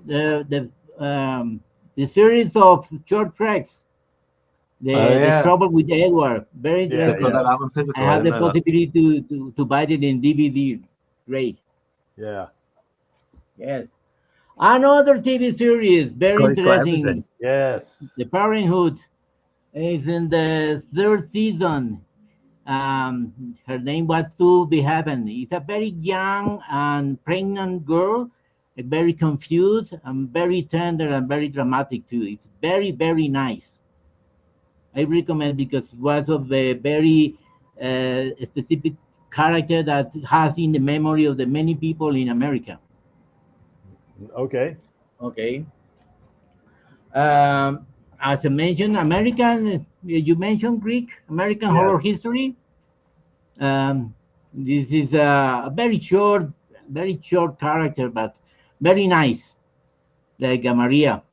the series of short tracks, the Trouble with Edward, very interesting. I have the possibility to buy it in DVD. Great. Yeah. Yes. Another TV series, very interesting. Yes. The Parenthood is in the third season. Her name was To Be Heaven. It's a very young and pregnant girl, very confused and very tender and very dramatic too. It's very, very nice. I recommend because it was of a very specific character that has in the memory of the many people in America. Okay. Okay. As I mentioned, American, you mentioned Greek, American Horror History. This is a very short character, but very nice, like Maria.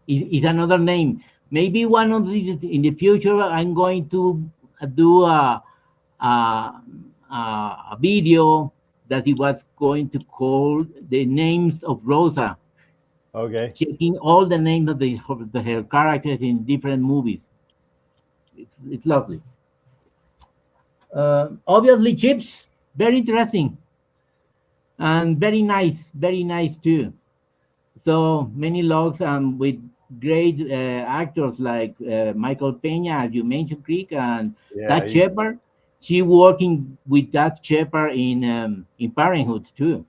Is another name. Maybe one of these in the future. I'm going to do a video that he was going to call the names of Rosa. Okay. Checking all the names of her characters in different movies. It's lovely. Obviously, Chips, very interesting and very nice too. So many logs with great actors like Michael Peña, as you mentioned, Creek, and that Shepard. She working with that Shepard in Parenthood too.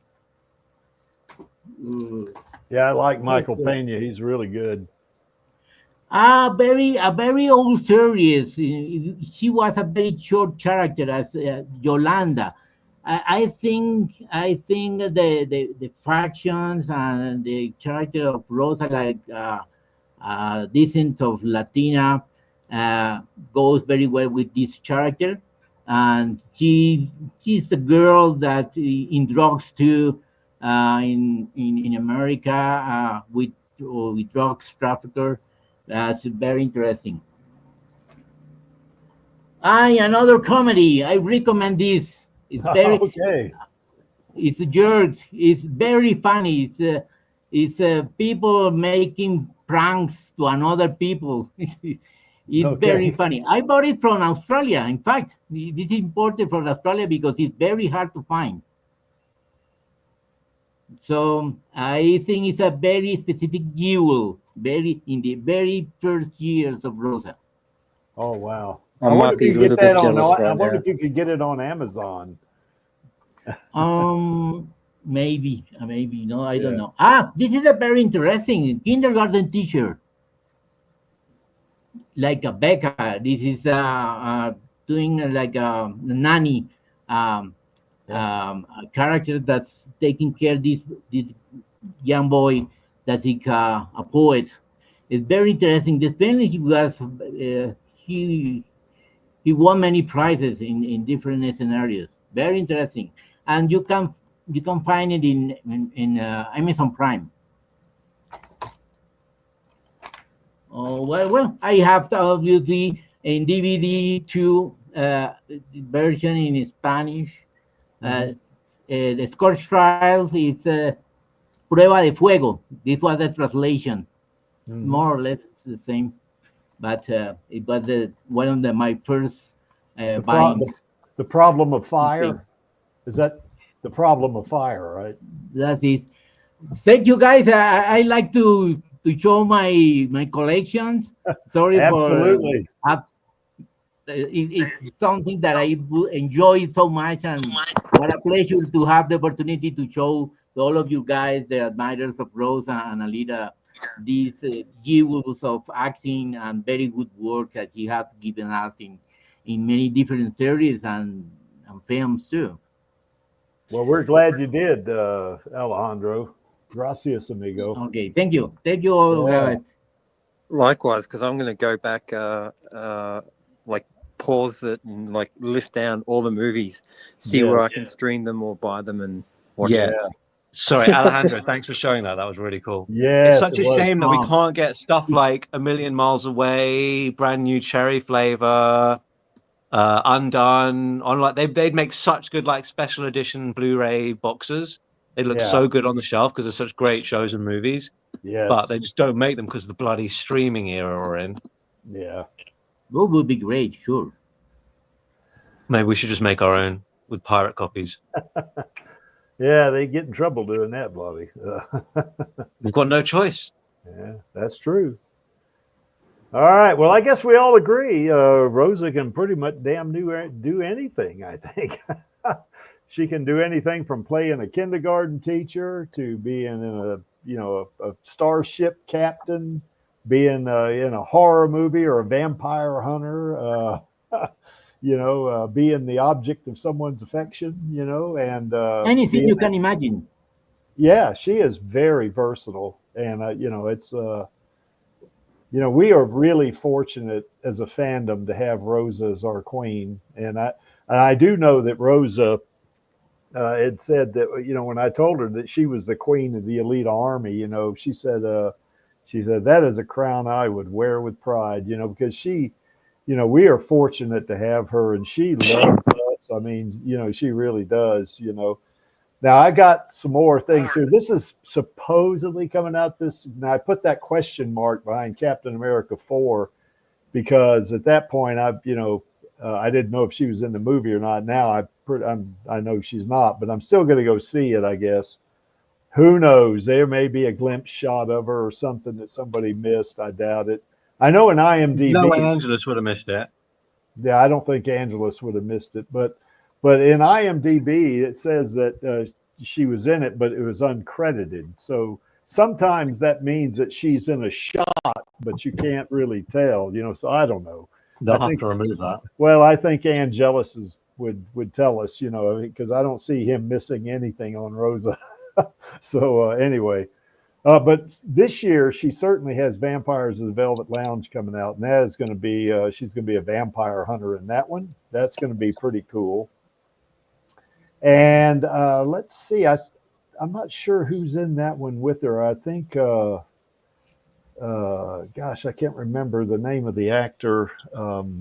Yeah, I like Michael Peña. He's really good. A very old series. She was a very short character as Yolanda. I think the factions and the character of Rosa, like descent of Latina, goes very well with this character, and she's the girl that in drugs too, in America with drugs trafficker. That's very interesting. Another comedy. I recommend this. It's very okay. It's jerks. It's very funny. It's people making pranks to another people. It's very funny. I bought it from Australia. In fact, it is imported from Australia because it's very hard to find. So I think it's a very specific jewel, very in the very first years of Rosa. Oh wow! I might be a little bit jealous right I wonder now. if you could get it on Amazon. Maybe no, I don't know. This is a very interesting kindergarten teacher, like a Becca. This is doing like a nanny, a character that's taking care of this young boy that is a poet. It's very interesting. The thing he was he won many prizes in different scenarios. Very interesting, and you can find it in Amazon Prime. Oh well, I have obviously in DVD two version in Spanish. The Scorch Trials is Prueba de Fuego. This was the translation, more or less the same, but it was one of my first buying. The Problem of Fire. Is that the Problem of Fire, right? That is. Thank you, guys. I like to show my collections. Sorry Absolutely. for it's something that I enjoy so much, and what a pleasure to have the opportunity to show to all of you guys, the admirers of Rosa and Alita, these years of acting and very good work that she has given us in many different series and films too. Well, we're glad you did, Alejandro. Gracias, amigo. Okay, thank you all guys. Likewise, because I'm going to go back, like pause it and like list down all the movies, see where I can stream them or buy them and watch them. Sorry, Alejandro, thanks for showing that. That was really cool. Yeah, it's such a shame that we can't get stuff like A Million Miles Away, brand new cherry flavor, Undone. On like they'd make such good like special edition Blu-ray boxes. They look so good on the shelf because they're such great shows and movies. Yes. But they just don't make them because of the bloody streaming era we're in. Yeah. That would be great, sure. Maybe we should just make our own with pirate copies. Yeah, they get in trouble doing that, bloody. We've got no choice. Yeah, that's true. All right. Well, I guess we all agree. Rosa can pretty much do anything, I think. She can do anything from playing a kindergarten teacher to being in a starship captain, being in a horror movie or a vampire hunter, being the object of someone's affection, and anything you can imagine. Yeah, she is very versatile, and it's we are really fortunate as a fandom to have Rosa as our queen, and I do know that Rosa had said that when I told her that she was the queen of the Alita Army, she said that is a crown I would wear with pride, because she, we are fortunate to have her, and she loves us. I mean, she really does. Now I got some more things here. This is supposedly coming out now I put that question mark behind Captain America 4 because at that point I didn't know if she was in the movie or not. Now I know she's not, but I'm still going to go see it, I guess. Who knows? There may be a glimpse shot of her or something that somebody missed. I doubt it. I know in IMDb. No way Angelus would have missed it. Yeah, I don't think Angelus would have missed it, but in IMDb it says that she was in it, but it was uncredited. So sometimes that means that she's in a shot, but you can't really tell. So I don't know. They'll have to remove that. Well, I think Angelus would tell us, because I don't see him missing anything on Rosa. So anyway, but this year she certainly has Vampires of the Velvet Lounge coming out, and that is going to be she's going to be a vampire hunter in that one. That's going to be pretty cool. And let's see, I'm not sure who's in that one with her. I think gosh, I can't remember the name of the actor. Well,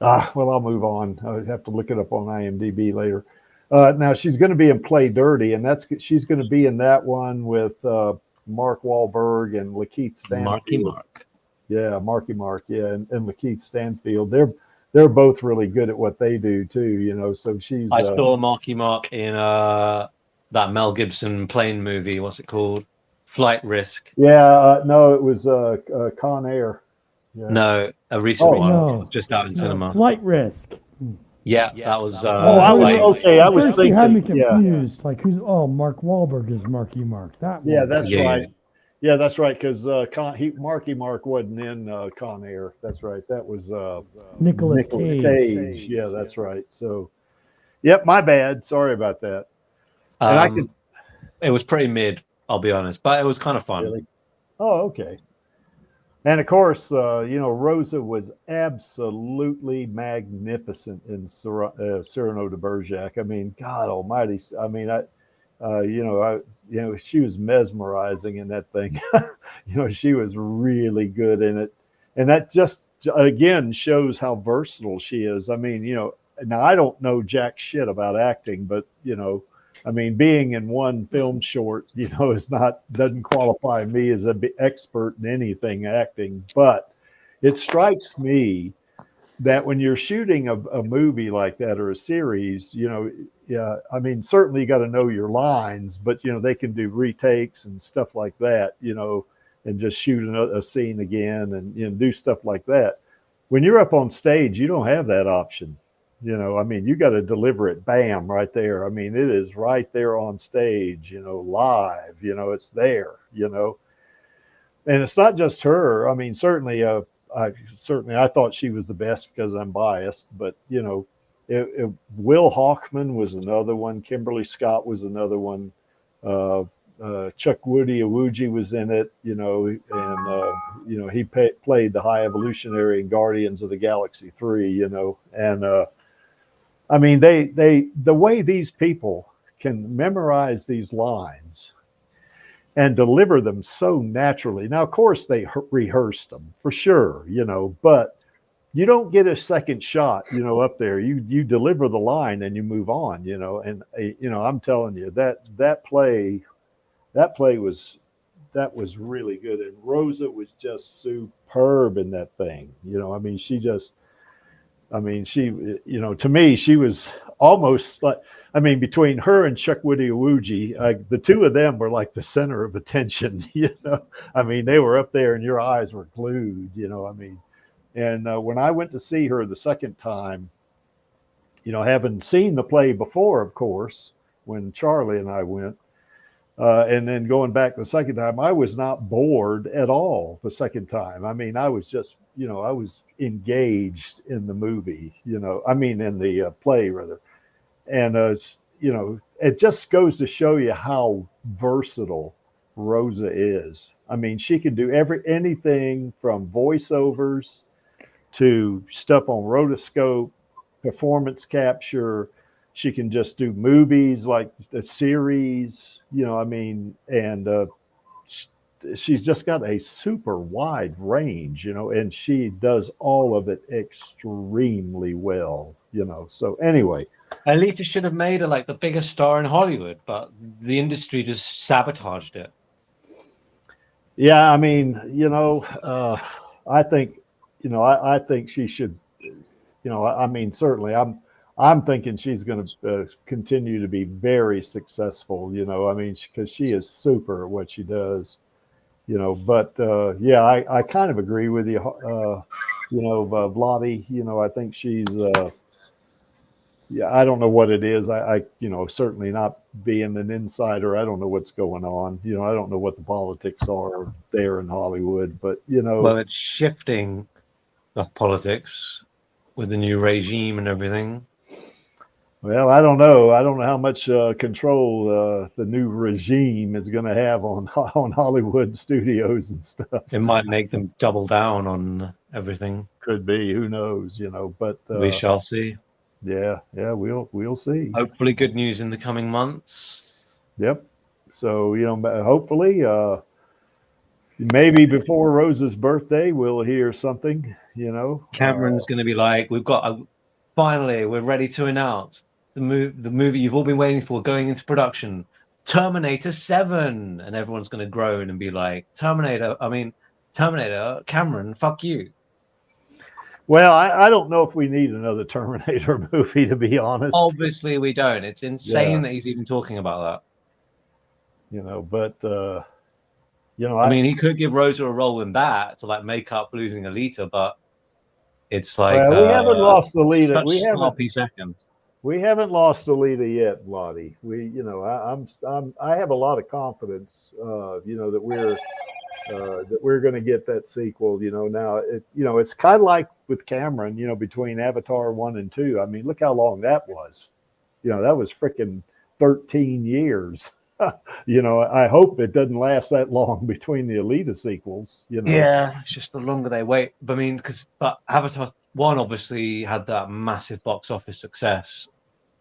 I'll move on. I would have to look it up on IMDb later. Now she's going to be in Play Dirty, and she's going to be in that one with Mark Wahlberg and Lakeith Stanfield. Marky Mark. Yeah, Marky Mark. Yeah, and Lakeith Stanfield. They're both really good at what they do too. So she's. I saw Marky Mark in that Mel Gibson plane movie. What's it called? Flight Risk. Yeah, no, it was Con Air. Yeah. No, a recent one. No. It was just out in cinema. Flight Risk. Yeah, that was. I was okay. I was First thinking. you had me confused. Like who's? Oh, Mark Wahlberg is Marky Mark. That. Yeah, one. that's right. Yeah, that's right. Because Marky Mark wasn't in Con Air. That's right. That was Nicolas Cage. Yeah, that's right. So, yep, my bad. Sorry about that. And I can. It was pretty mid, I'll be honest, but it was kind of fun. Really? Oh, okay. And of course, Rosa was absolutely magnificent in Cyrano de Bergerac. I mean, God Almighty! I mean, she was mesmerizing in that thing. She was really good in it, and that just again shows how versatile she is. I mean, now I don't know jack shit about acting, but I mean, being in one film short, doesn't qualify me as an expert in anything acting. But it strikes me that when you're shooting a movie like that or a series, yeah, I mean, certainly you got to know your lines, but they can do retakes and stuff like that, and just shoot a scene again and do stuff like that. When you're up on stage, you don't have that option. I mean, you got to deliver it, bam, right there. I mean, it is right there on stage, live, it's there, and it's not just her. I mean, certainly, I thought she was the best because I'm biased, but Will Hoffman was another one. Kimberly Scott was another one. Chuck Woody Awuji was in it, and he played the High Evolutionary in Guardians of the Galaxy 3, and I mean, the way these people can memorize these lines and deliver them so naturally. Now, of course, they rehearsed them for sure, but you don't get a second shot, up there. You deliver the line and you move on, and I'm telling you that play was really good, and Rosa was just superb in that thing. I mean, to me, she was almost like, I mean, between her and Chuck Woody Awuji, the two of them were like the center of attention, I mean, they were up there and your eyes were glued, I mean, and when I went to see her the second time, having seen the play before, of course, when Charlie and I went, and then going back the second time, I was not bored at all the second time. I mean, I was just, I was engaged in the movie, I mean, in the play rather. And, it just goes to show you how versatile Rosa is. I mean, she can do anything from voiceovers to stuff on rotoscope, performance capture. She can just do movies like the series, I mean, and she's just got a super wide range, and she does all of it extremely well, So anyway, Alita should have made her like the biggest star in Hollywood, but the industry just sabotaged it. Yeah, I mean, I think, I think she should, I mean, certainly I'm thinking she's going to continue to be very successful, I mean, because she is super at what she does, but yeah, I kind of agree with you, Vladi, I think she's, yeah, I don't know what it is. I certainly not being an insider, I don't know what's going on. I don't know what the politics are there in Hollywood, but well, it's shifting the politics with the new regime and everything. Well, I don't know. I don't know how much control the new regime is going to have on Hollywood studios and stuff. It might make them double down on everything. Could be. Who knows? But we shall see. Yeah, we'll see. Hopefully, good news in the coming months. Yep. So hopefully, maybe before Rosa's birthday, we'll hear something. Cameron's going to be like, "We've got finally, we're ready to announce the movie you've all been waiting for going into production, Terminator 7," and everyone's going to groan and be like, Terminator, Cameron, fuck you. Well, I don't know if we need another Terminator movie, to be honest. Obviously, we don't. It's insane that he's even talking about that. But I mean, he could give Rosa a role in that to like make up losing Alita, but it's like we haven't lost Alita. Such we sloppy seconds. We haven't lost Alita yet, Lottie. I have a lot of confidence, that we're going to get that sequel. Now it's kind of like with Cameron, between Avatar 1 and 2. I mean, look how long that was. That was freaking 13 years. You know, I hope it doesn't last that long between the Alita sequels. You know, Yeah, it's just the longer they wait. But I mean, but Avatar 1 obviously had that massive box office success,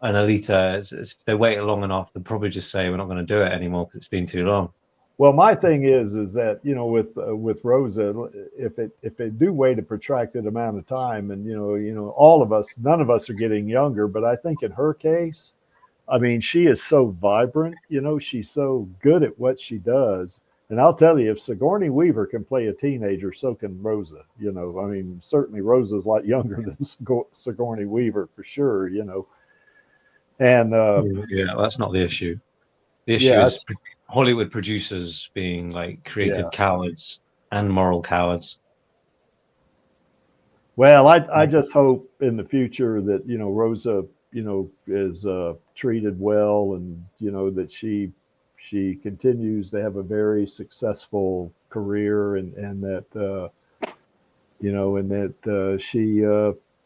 and Alita, if they wait long enough, they'll probably just say we're not going to do it anymore because it's been too long. well, my thing is that, you know, with Rosa, if they do wait a protracted amount of time, and you know, all of us, none of us are getting younger, but I think in her case, I mean, she is so vibrant. You know, she's so good at what she does. And I'll tell you, if Sigourney Weaver can play a teenager, so can Rosa. You know, I mean, certainly Rosa's a lot younger than Sigourney Weaver for sure. You know, and Yeah, that's not the issue. The issue yeah, is Hollywood producers being like creative Yeah. cowards and moral cowards. well, I just hope in the future that, you know, Rosa, you know, is treated well, and you know that she continues to have a very successful career, and that you know, and that she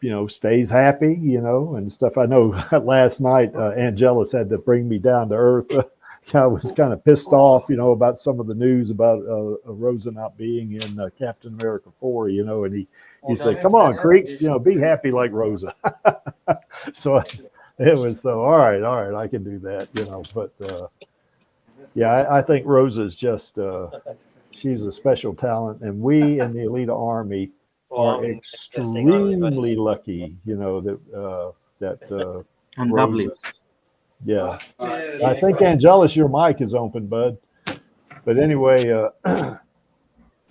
you know, stays happy, you know, and stuff. I know last night Angelus had to bring me down to earth. I was kind of pissed off, you know, about some of the news about Rosa not being in Captain America 4, you know, and he said, "Come on, Creek, you know, be happy like Rosa." So it was so, all right, I can do that, you know. But yeah, I think Rosa's just she's a special talent, and we in the Alita Army are extremely lucky, you know, that And Rosa. lovely. Yeah, I think Angelus, your mic is open, bud. But anyway,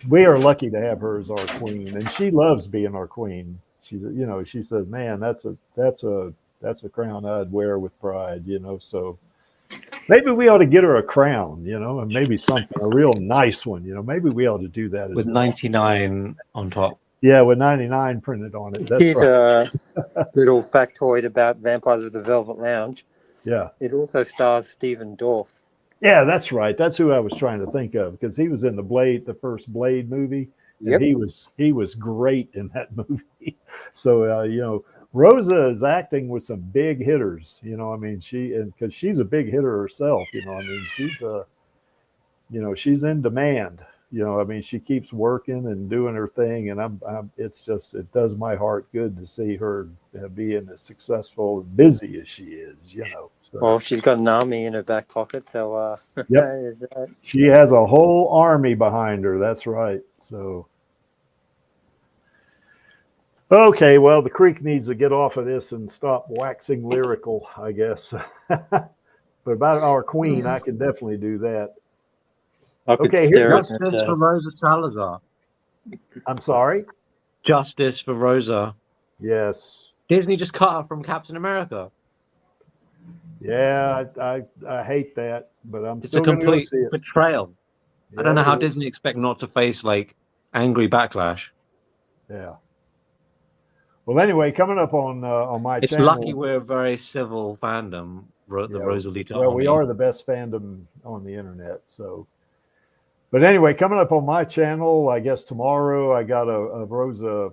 we are lucky to have her as our queen, and she loves being our queen. She's, you know, she says, "Man, that's a crown I'd wear with pride," you know. So maybe we ought to get her a crown, you know, and maybe a real nice one, you know. Maybe we ought to do that With well. 99 on top. Yeah, with 99 printed on it. That's Here's right. a little factoid about Vampires of the Velvet Lounge. Yeah. It also stars Stephen Dorff. Yeah, that's right. That's who I was trying to think of, because he was in the first Blade movie, and Yep. he was great in that movie. So you know, Rosa is acting with some big hitters. You know, I mean, because she's a big hitter herself. You know, I mean, you know, she's in demand. You know, I mean, she keeps working and doing her thing, and it's just, it does my heart good to see her being as successful and busy as she is. You know, so. Well, she's got an army in her back pocket, so Yep. She has a whole army behind her. That's right. So, okay, well, the Creek needs to get off of this and stop waxing lyrical, I guess. But about our queen, I can definitely do that. I could Okay, stare here's at Justice for Rosa Salazar. I'm sorry. Justice for Rosa. Yes. Disney just cut her from Captain America. Yeah, I hate that, but I'm It's still a going to go complete see it. betrayal. I don't know Yeah, how it is. Disney expect not to face like angry backlash. Yeah. Well, anyway, coming up on my It's channel. lucky we're a very civil fandom, the Yeah, Rosa Salazar well, we army. are the best fandom on the internet. So, but anyway, coming up on my channel, I guess tomorrow I got a Rosa.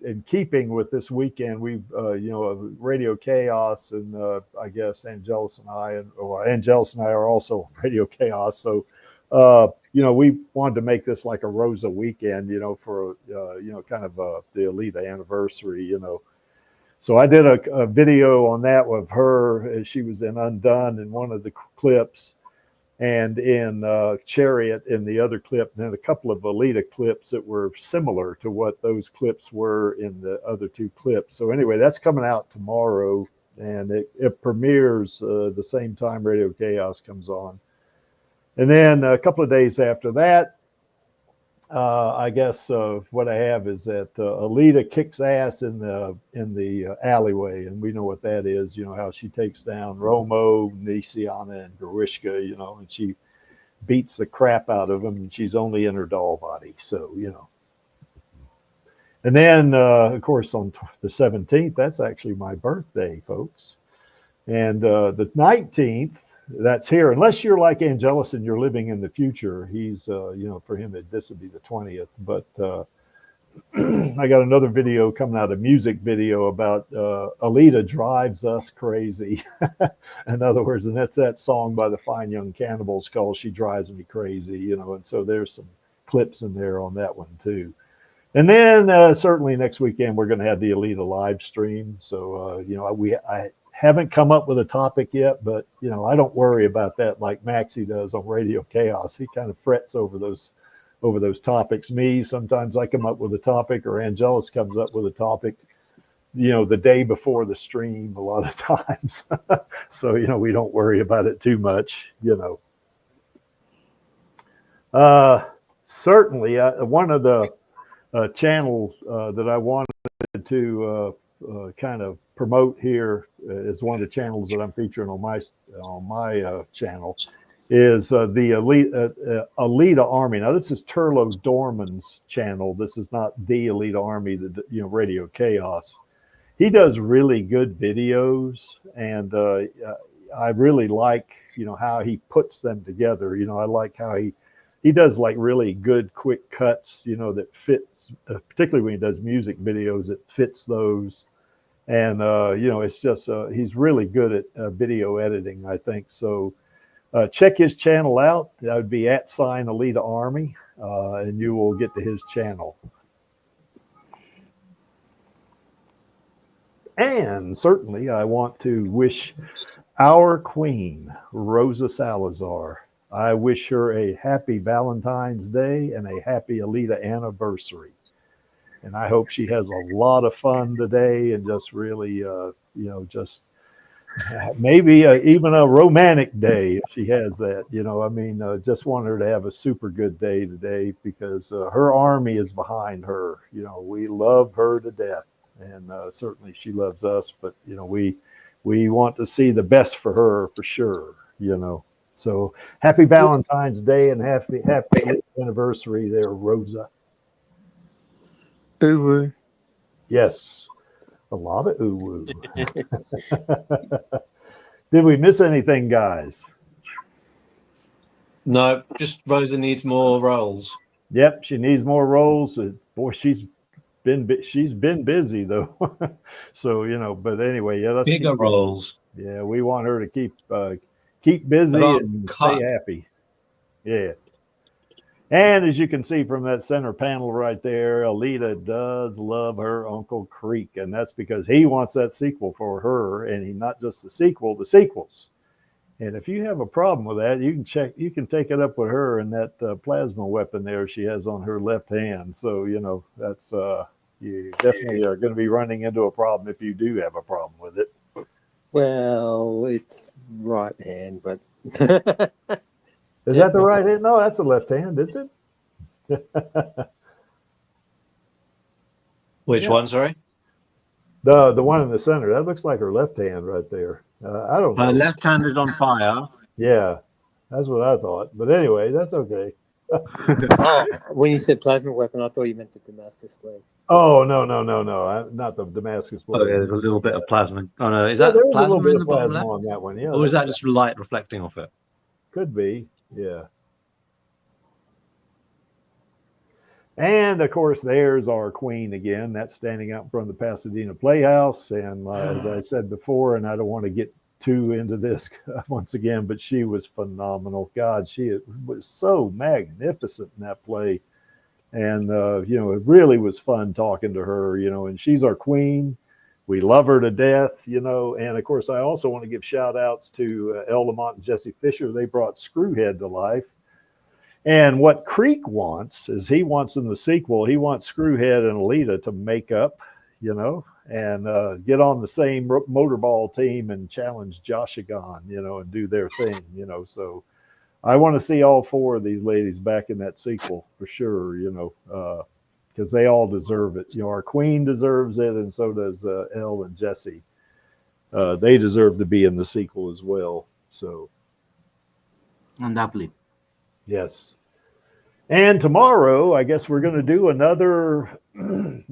In keeping with this weekend, we've you know, Radio Chaos, and I guess Angelus and I are also on Radio Chaos. So you know, we wanted to make this like a Rosa weekend, you know, for you know, kind of the Alita anniversary, you know. So I did a video on that with her as she was in Undone in one of the clips, and in Chariot in the other clip, and then a couple of Alita clips that were similar to what those clips were in the other two clips. So anyway, that's coming out tomorrow, and it premieres the same time Radio Chaos comes on. And then a couple of days after that, I guess what I have is that Alita kicks ass in the alleyway, and we know what that is. You know how she takes down Romo, Nisiana, and Grishka. You know, and she beats the crap out of them, and she's only in her doll body. So you know. And then of course on the 17th, that's actually my birthday, folks, and the 19th. That's here, unless you're like Angelus and you're living in the future. He's, you know, for him, this would be the 20th. But I got another video coming out, a music video about Alita Drives Us Crazy. In other words, and that's that song by the Fine Young Cannibals called She Drives Me Crazy, you know, and so there's some clips in there on that one too. And then certainly next weekend we're going to have the Alita live stream. So you know, I haven't come up with a topic yet, but you know, I don't worry about that like Maxie does on Radio Chaos. He kind of frets over those topics. Me, sometimes I come up with a topic, or Angelus comes up with a topic, you know, the day before the stream a lot of times. So you know, we don't worry about it too much, you know. Certainly one of the channels that I wanted to kind of promote here is one of the channels that I'm featuring on my channel is the Alita Army. Now this is Turlo Dorman's channel. This is not the Alita Army, the Radio Chaos. He does really good videos, and I really like how he puts them together. I like how he does like really good quick cuts, that fits, particularly when he does music videos, it fits those. And, it's just, he's really good at video editing, I think. So check his channel out. That would be @Alita Army, and you will get to his channel. And certainly I want to wish our queen, Rosa Salazar, I wish her a happy Valentine's Day and a happy Alita anniversary. And I hope she has a lot of fun today and just really, just maybe even a romantic day if she has that. I mean, just want her to have a super good day today because her army is behind her. We love her to death, and certainly she loves us. But we want to see the best for her for sure. So happy Valentine's Day and happy anniversary there, Rosa. Ooh. Yes, a lot of ooh. Did we miss anything, guys? No, just Rosa needs more roles. Yep, she needs more roles. Boy, she's been busy though. So but anyway, yeah, let's bigger roles. Yeah, we want her to keep busy and stay happy. Yeah. And as you can see from that center panel right there, Alita does love her Uncle Creek. And that's because he wants that sequel for her. And he not just the sequel, the sequels. And if you have a problem with that, you can take it up with her and that plasma weapon there she has on her left hand. So, that's you definitely are going to be running into a problem if you do have a problem with it. Well, it's right hand, but is that the right hand? No, that's the left hand, isn't it? Which one, sorry? The one in the center. That looks like her left hand right there. I don't know. Her left hand is on fire. Yeah, that's what I thought. But anyway, that's okay. Oh, when you said plasma weapon, I thought you meant the Damascus blade. Oh, no. Not the Damascus blade. Oh, yeah, there's a little bit of plasma. Oh, no. Is that plasma in the bottom left? On that one, yeah. Or is that just light reflecting off it? Could be, yeah. And of course, there's our queen again. That's standing out in front of the Pasadena Playhouse. And as I said before, and I don't want to get too into this once again, but she was phenomenal. God, she was so magnificent in that play. And, it really was fun talking to her, and she's our queen. We love her to death, and of course, I also want to give shout outs to El Lamont and Jesse Fisher. They brought Screwhead to life. And what Creek wants is he wants in the sequel, he wants Screwhead and Alita to make up, and get on the same motorball team and challenge Joshagon, and do their thing, So I want to see all four of these ladies back in that sequel for sure, because they all deserve it. Our queen deserves it, and so does Elle and Jesse. They deserve to be in the sequel as well. So, Undoubtedly. yes. And tomorrow, I guess we're going to do another, kind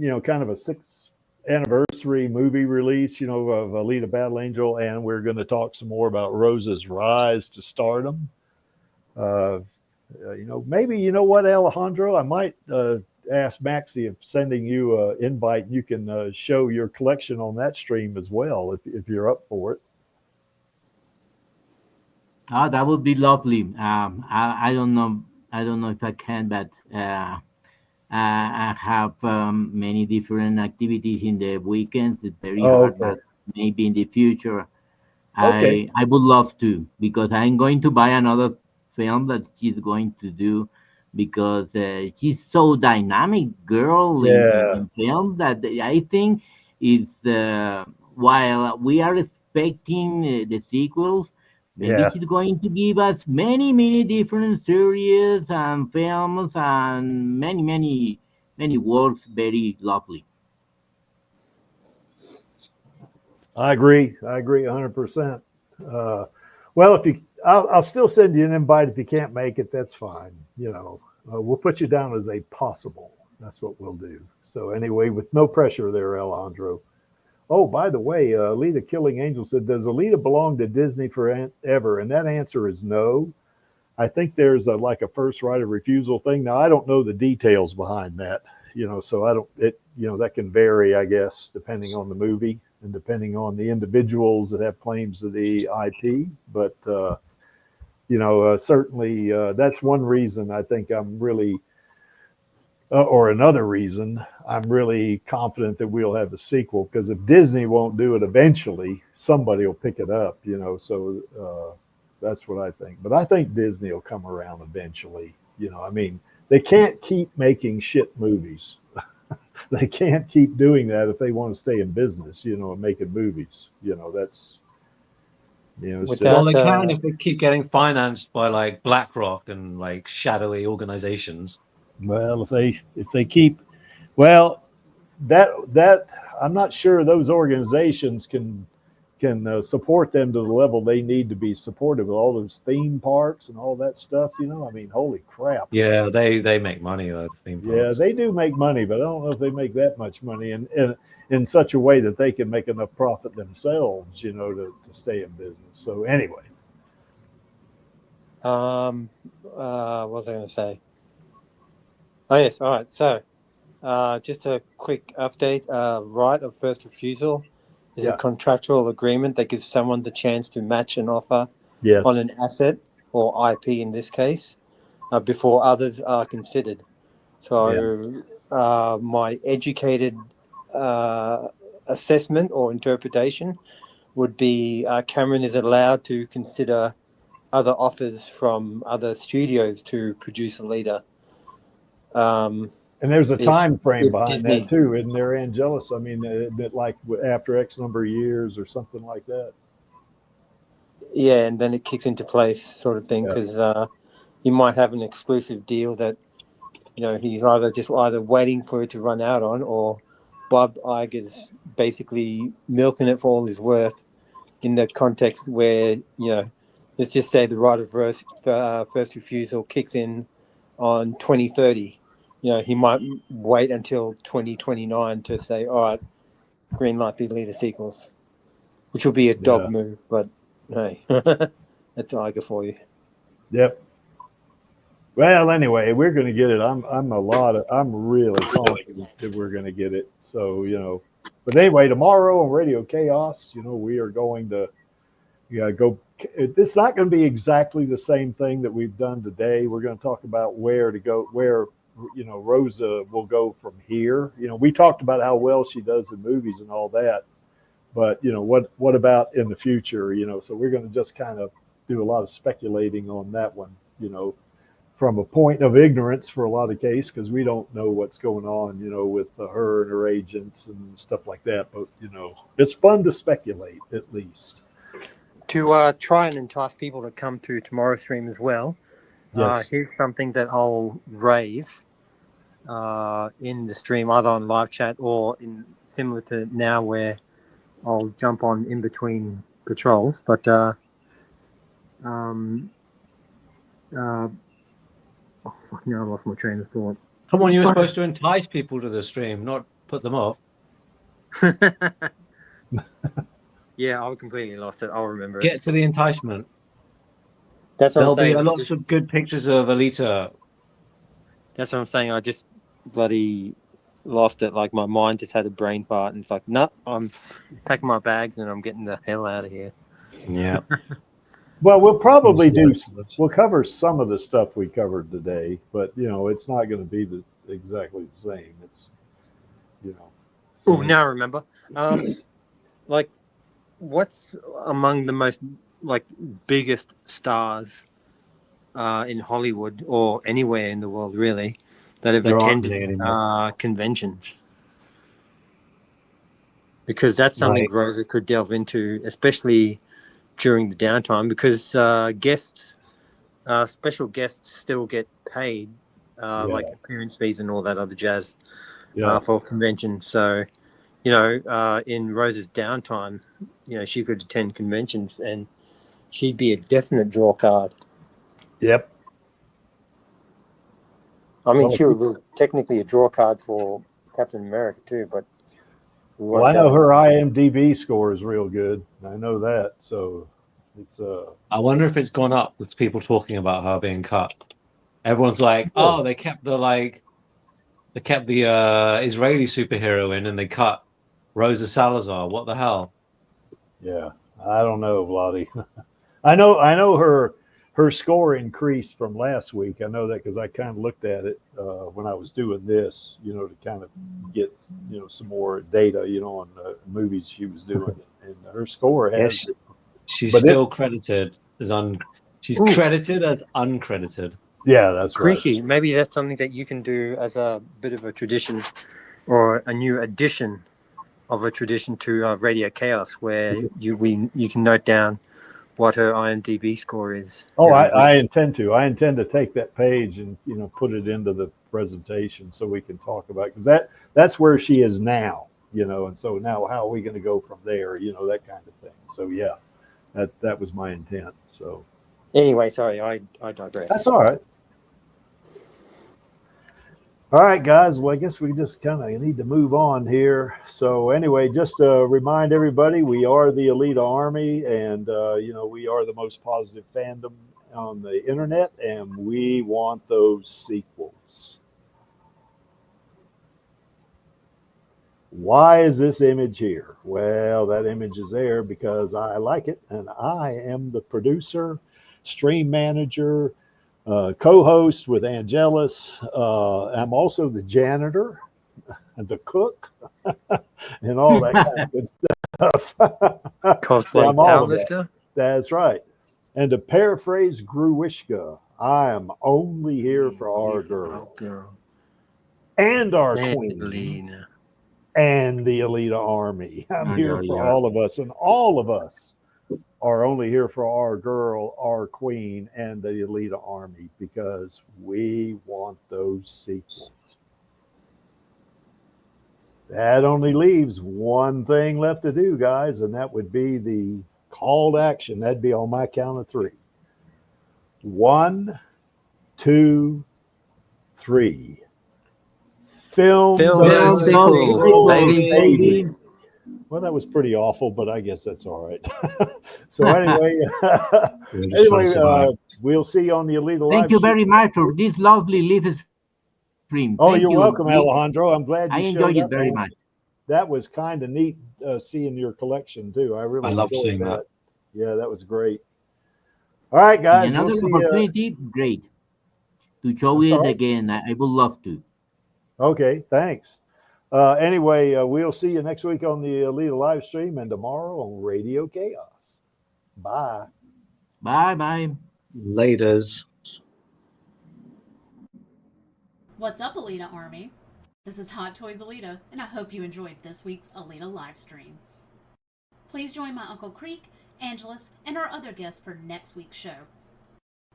of a 6th anniversary movie release, of Alita Battle Angel, and we're going to talk some more about Rosa's rise to stardom. Maybe, Alejandro, I might ask Maxie if sending you an invite, you can show your collection on that stream as well, if you're up for it. Oh, that would be lovely. I don't know. I don't know if I can, but I have many different activities in the weekends. It's very hard, Okay. but maybe in the future, Okay. I would love to, because I'm going to buy another film that she's going to do, because she's so dynamic girl Yeah. in film that I think it's while we are expecting the sequels, maybe Yeah. she's going to give us many different series and films and many works very lovely. I agree. I agree 100%. Well, I'll still send you an invite if you can't make it. That's fine. We'll put you down as a possible. That's what we'll do. So anyway, with no pressure there, Alejandro. Oh, by the way, Alita Killing Angel said, does Alita belong to Disney forever? And that answer is no. I think there's like a first right of refusal thing. Now, I don't know the details behind that, so I don't, that can vary, I guess, depending on the movie and depending on the individuals that have claims to the IP. But, certainly that's one reason I think I'm really, or another reason I'm really confident that we'll have a sequel, because if Disney won't do it eventually, somebody will pick it up, so that's what I think. But I think Disney will come around eventually. They can't keep making shit movies. They can't keep doing that if they want to stay in business, and making movies. That's, Well, they can if they keep getting financed by like BlackRock and like shadowy organizations. Well, if they keep, well, that I'm not sure those organizations can support them to the level they need to be supported with all those theme parks and all that stuff. Holy crap. Yeah, they make money though. The theme parks. Yeah, they do make money, but I don't know if they make that much money in such a way that they can make enough profit themselves, to stay in business. So anyway. What was I going to say? Oh, yes. All right. So, just a quick update. Right of first refusal is a contractual agreement that gives someone the chance to match an offer on an asset or IP in this case before others are considered. So, my educated assessment or interpretation would be Cameron is allowed to consider other offers from other studios to produce Alita. And there's a time frame behind Disney, that too, isn't there, Angelus? That like after X number of years or something like that. Yeah, and then it kicks into place, sort of thing, because he might have an exclusive deal that he's either waiting for it to run out on, or Bob Iger's basically milking it for all his worth. In the context where let's just say the right of first refusal kicks in on 2030. He might wait until 2029 to say, all right, green light the Alita sequels, which will be a dog move, but hey, that's Iger for you. Yep. Well, anyway, we're going to get it. I'm really confident that we're going to get it. So, but anyway, tomorrow on Radio Chaos, we are going to go. It's not going to be exactly the same thing that we've done today. We're going to talk about where to go, where Rosa will go from here. We talked about how well she does in movies and all that, but what about in the future? So we're going to just kind of do a lot of speculating on that one. From a point of ignorance for a lot of cases, because we don't know what's going on, with her and her agents and stuff like that. But it's fun to speculate, at least. To try and entice people to come to tomorrow's stream as well. Here's something that I'll raise in the stream, either on live chat or in similar to now, where I'll jump on in between patrols. But oh fuck! Now I lost my train of thought. Come on, you were supposed to entice people to the stream, not put them off. Yeah, I completely lost it. I'll remember. Get to the enticement. That's what There'll I'm saying. be lots of good pictures of Alita. That's what I'm saying. I just bloody lost it. Like my mind just had a brain fart, and it's like, no, I'm packing my bags and I'm getting the hell out of here. Yeah. Well, we'll probably we'll cover some of the stuff we covered today, but you know, it's not going to be exactly the same. It's, you know. Oh, now I remember. Like, what's among the most like biggest stars in Hollywood or anywhere in the world really that have There aren't attended any anymore. conventions? Because that's something Like- Rosa could delve into, especially during the downtime, because special guests still get paid, like appearance fees and all that other jazz for conventions. So, you know, in Rosa's downtime, you know, she could attend conventions and she'd be a definite draw card. Yep. I mean, she was technically a draw card for Captain America too, but well, I know her IMDb score is real good. I know that, so it's I wonder if it's gone up with people talking about her being cut. Everyone's like, "Oh, they kept the Israeli superhero in, and they cut Rosa Salazar. What the hell?" Yeah, I don't know, Vladi. I know her score increased from last week. I know that because I kind of looked at it when I was doing this, you know, to kind of get, you know, some more data, you know, on the movies she was doing, and her score has. She's still credited as She's credited as uncredited. Yeah, that's Creaky. right. Maybe that's something that you can do as a bit of a tradition or a new addition of a tradition to Radio Chaos, where you can note down what her IMDb score is. Oh, I intend to. I intend to take that page and, you know, put it into the presentation so we can talk about it, because that's where she is now, you know, and so now how are we going to go from there, you know, that kind of thing. So yeah, that was my intent. So anyway, sorry, I digress. That's all right. All right, guys. Well, I guess we just kind of need to move on here. So anyway, just to remind everybody, we are the Alita Army, and you know, we are the most positive fandom on the internet, and we want those sequels. Why is this image here? Well, that image is there because I like it, and I am the producer, stream manager, co-host with Angelus. I'm also the janitor and the cook and all that kind of good stuff. Cosplay powerlifter. That's right. And to paraphrase Gruwishka, I am only here for our girl. And our queen. Alina. And the Alita Army. I'm here for all of us, and all of us are only here for our girl, our queen, and the Alita Army, because we want those sequels. That only leaves one thing left to do, guys, and that would be the call to action. That'd be on my count of three. 1, 2, 3. Film sequels, baby. Well, that was pretty awful, but I guess that's all right. So anyway, we'll see you on the Alita Live. Thank you very much for this lovely live stream. Oh, you're welcome, Alejandro. I'm glad you enjoyed it very much. That was kind of neat seeing your collection too. I love seeing that. Yeah, that was great. All right, guys. Another opportunity, great, to show it again. I would love to. Okay, thanks. Anyway, we'll see you next week on the Alita live stream and tomorrow on Radio Chaos. Bye. Bye. Laters. What's up, Alita Army? This is Hot Toys Alita, and I hope you enjoyed this week's Alita live stream. Please join my Uncle Creek, Angelus, and our other guests for next week's show.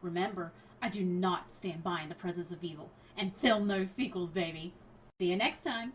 Remember, I do not stand by in the presence of evil, and film those sequels, baby. See you next time.